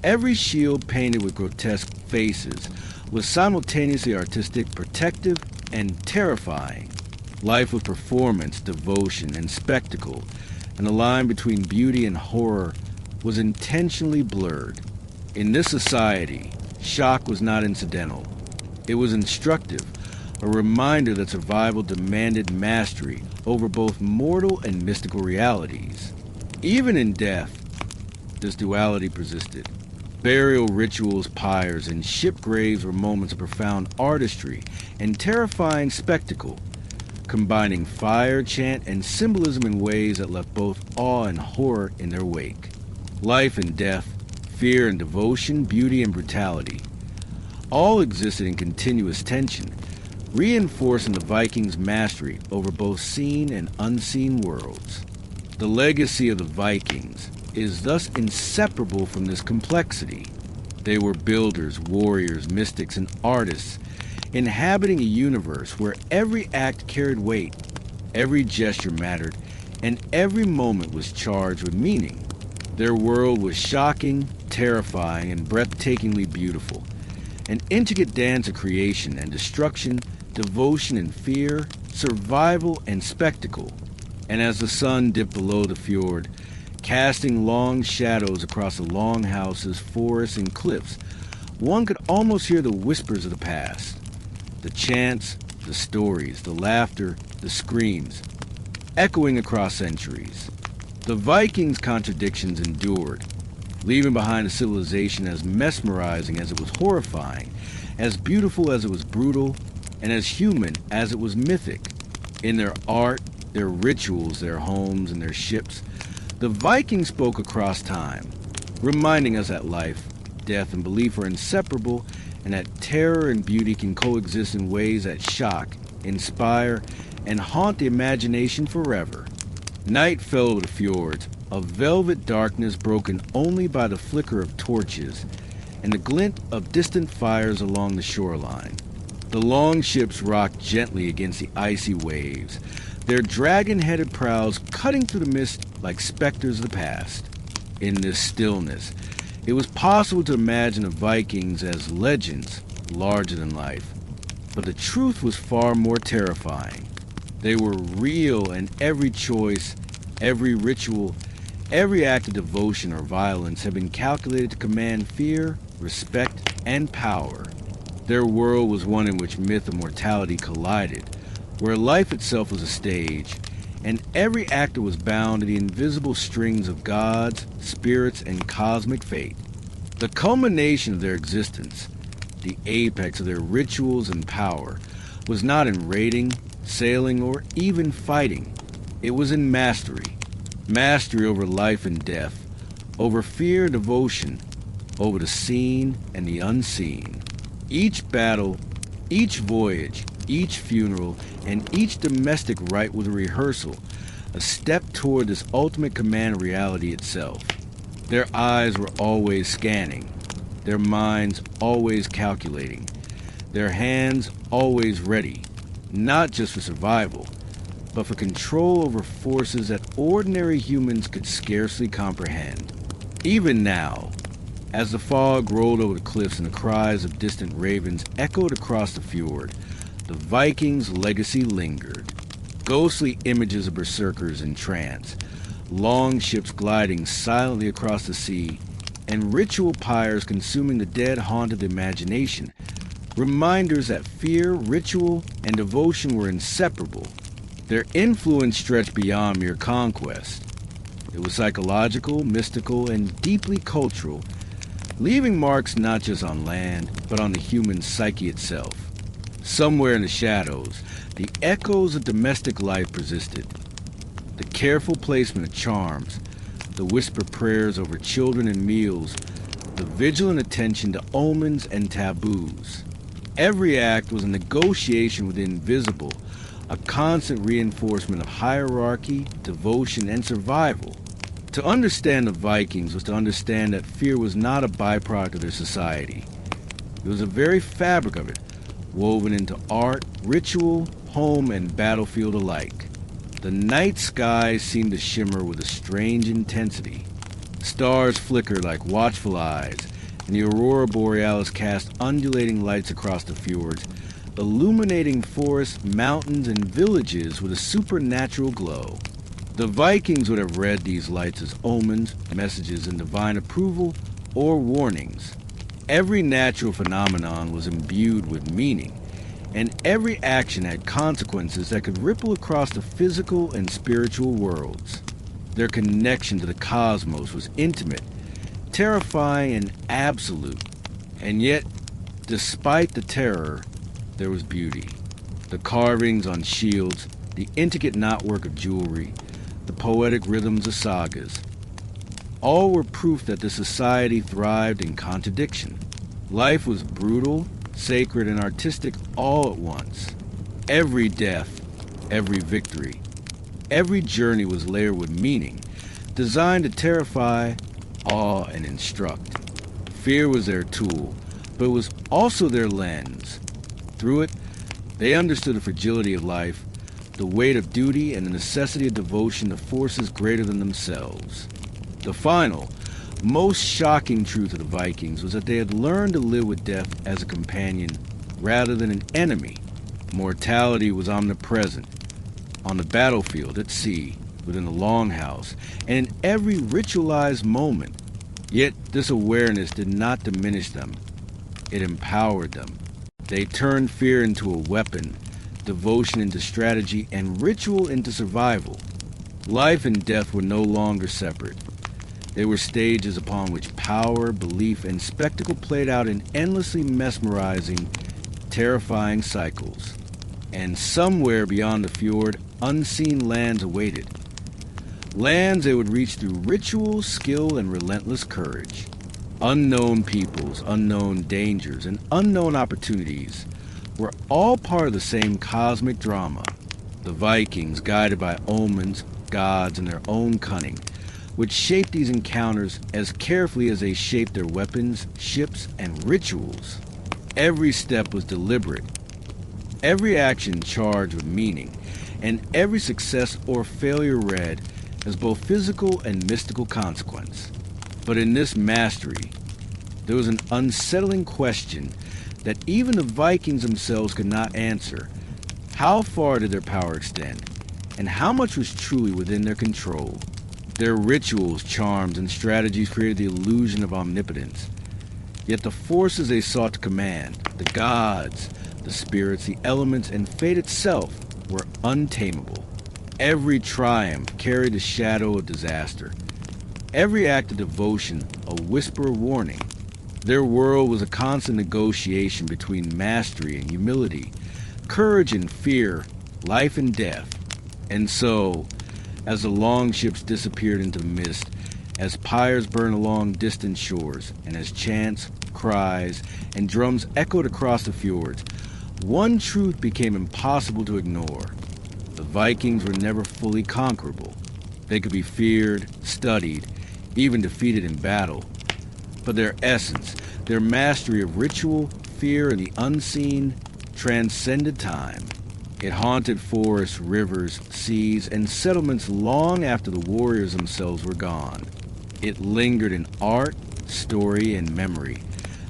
every shield painted with grotesque faces was simultaneously artistic, protective, and terrifying. Life was performance, devotion, and spectacle, and the line between beauty and horror was intentionally blurred. In this society, shock was not incidental. It was instructive, a reminder that survival demanded mastery, over both mortal and mystical realities. Even in death, this duality persisted. Burial rituals, pyres, and ship graves were moments of profound artistry and terrifying spectacle, combining fire, chant, and symbolism in ways that left both awe and horror in their wake. Life and death, fear and devotion, beauty and brutality, all existed in continuous tension, reinforcing the Vikings' mastery over both seen and unseen worlds. The legacy of the Vikings is thus inseparable from this complexity. They were builders, warriors, mystics, and artists, inhabiting a universe where every act carried weight, every gesture mattered, and every moment was charged with meaning. Their world was shocking, terrifying, and breathtakingly beautiful, an intricate dance of creation and destruction, devotion and fear, survival and spectacle. And as the sun dipped below the fjord, casting long shadows across the longhouses, forests, and cliffs, one could almost hear the whispers of the past. The chants, the stories, the laughter, the screams, echoing across centuries. The Vikings' contradictions endured, leaving behind a civilization as mesmerizing as it was horrifying, as beautiful as it was brutal, and as human as it was mythic. In their art, their rituals, their homes, and their ships, the Vikings spoke across time, reminding us that life, death, and belief are inseparable, and that terror and beauty can coexist in ways that shock, inspire, and haunt the imagination forever. Night fell over the fjords, a velvet darkness broken only by the flicker of torches and the glint of distant fires along the shoreline. The long ships rocked gently against the icy waves, their dragon-headed prows cutting through the mist like specters of the past. In this stillness, it was possible to imagine the Vikings as legends larger than life. But the truth was far more terrifying. They were real, and every choice, every ritual, every act of devotion or violence had been calculated to command fear, respect, and power. Their world was one in which myth and mortality collided, where life itself was a stage, and every actor was bound to the invisible strings of gods, spirits, and cosmic fate. The culmination of their existence, the apex of their rituals and power, was not in raiding, sailing, or even fighting. It was in mastery. Mastery over life and death, over fear and devotion, over the seen and the unseen. Each battle, each voyage, each funeral, and each domestic rite was a rehearsal, a step toward this ultimate command of reality itself. Their eyes were always scanning, their minds always calculating, their hands always ready, not just for survival, but for control over forces that ordinary humans could scarcely comprehend. Even now, as the fog rolled over the cliffs and the cries of distant ravens echoed across the fjord, the Vikings' legacy lingered. Ghostly images of berserkers in trance, long ships gliding silently across the sea, and ritual pyres consuming the dead haunted the imagination, reminders that fear, ritual, and devotion were inseparable. Their influence stretched beyond mere conquest. It was psychological, mystical, and deeply cultural, leaving marks not just on land, but on the human psyche itself. Somewhere in the shadows, the echoes of domestic life persisted. The careful placement of charms, the whispered prayers over children and meals, the vigilant attention to omens and taboos. Every act was a negotiation with the invisible, a constant reinforcement of hierarchy, devotion, and survival. To understand the Vikings was to understand that fear was not a byproduct of their society. It was the very fabric of it, woven into art, ritual, home, and battlefield alike. The night sky seemed to shimmer with a strange intensity. Stars flickered like watchful eyes, and the aurora borealis cast undulating lights across the fjords, illuminating forests, mountains, and villages with a supernatural glow. The Vikings would have read these lights as omens, messages, and divine approval, or warnings. Every natural phenomenon was imbued with meaning, and every action had consequences that could ripple across the physical and spiritual worlds. Their connection to the cosmos was intimate, terrifying, and absolute. And yet, despite the terror, there was beauty. The carvings on shields, the intricate knotwork of jewelry, the poetic rhythms of sagas, all were proof that the society thrived in contradiction. Life was brutal, sacred, and artistic all at once. Every death, every victory, every journey was layered with meaning, designed to terrify, awe, and instruct. Fear was their tool, but it was also their lens. Through it, they understood the fragility of life, the weight of duty, and the necessity of devotion to forces greater than themselves. The final, most shocking truth of the Vikings was that they had learned to live with death as a companion rather than an enemy. Mortality was omnipresent, on the battlefield, at sea, within the longhouse, and in every ritualized moment. Yet this awareness did not diminish them. It empowered them. They turned fear into a weapon, devotion into strategy, and ritual into survival. Life and death were no longer separate. They were stages upon which power, belief, and spectacle played out in endlessly mesmerizing, terrifying cycles. And somewhere beyond the fjord, unseen lands awaited. Lands they would reach through ritual, skill, and relentless courage. Unknown peoples, unknown dangers, and unknown opportunities were all part of the same cosmic drama. The Vikings, guided by omens, gods, and their own cunning, would shape these encounters as carefully as they shaped their weapons, ships, and rituals. Every step was deliberate, every action charged with meaning, and every success or failure read as both physical and mystical consequence. But in this mastery, there was an unsettling question that even the Vikings themselves could not answer. How far did their power extend, and how much was truly within their control? Their rituals, charms, and strategies created the illusion of omnipotence. Yet the forces they sought to command, the gods, the spirits, the elements, and fate itself, were untamable. Every triumph carried the shadow of disaster. Every act of devotion, a whisper of warning. Their world was a constant negotiation between mastery and humility, courage and fear, life and death. And so, as the longships disappeared into the mist, as pyres burned along distant shores, and as chants, cries, and drums echoed across the fjords, one truth became impossible to ignore. The Vikings were never fully conquerable. They could be feared, studied, even defeated in battle. But their essence, their mastery of ritual, fear, and the unseen, transcended time. It haunted forests, rivers, seas, and settlements long after the warriors themselves were gone. It lingered in art, story, and memory,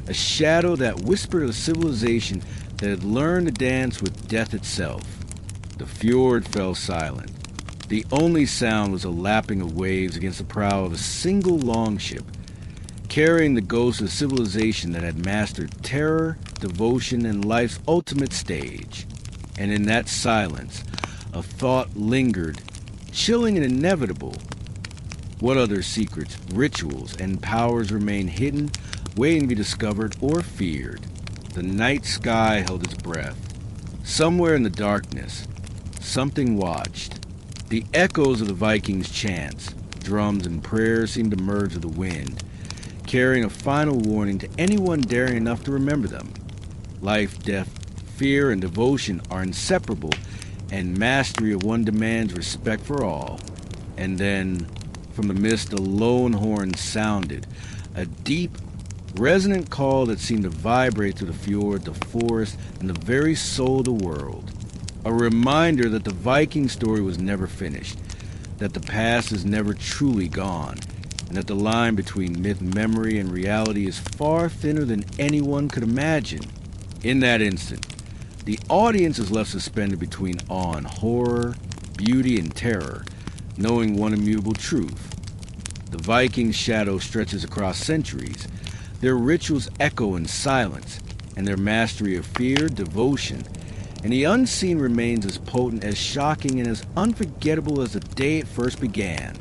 a shadow that whispered of a civilization that had learned to dance with death itself. The fjord fell silent. The only sound was a lapping of waves against the prow of a single longship, carrying the ghost of civilization that had mastered terror, devotion, and life's ultimate stage. And in that silence, a thought lingered, chilling and inevitable. What other secrets, rituals, and powers remained hidden, waiting to be discovered or feared? The night sky held its breath. Somewhere in the darkness, something watched. The echoes of the Vikings' chants, drums, and prayers seemed to merge with the wind, carrying a final warning to anyone daring enough to remember them. Life, death, fear, and devotion are inseparable, and mastery of one demands respect for all. And then, from the mist, a lone horn sounded, a deep, resonant call that seemed to vibrate through the fjord, the forest, and the very soul of the world. A reminder that the Viking story was never finished, that the past is never truly gone, and that the line between myth, memory, and reality is far thinner than anyone could imagine. In that instant, the audience is left suspended between awe and horror, beauty and terror, knowing one immutable truth. The Vikings' shadow stretches across centuries. Their rituals echo in silence, and their mastery of fear, devotion, and the unseen remains as potent, as shocking, and as unforgettable as the day it first began.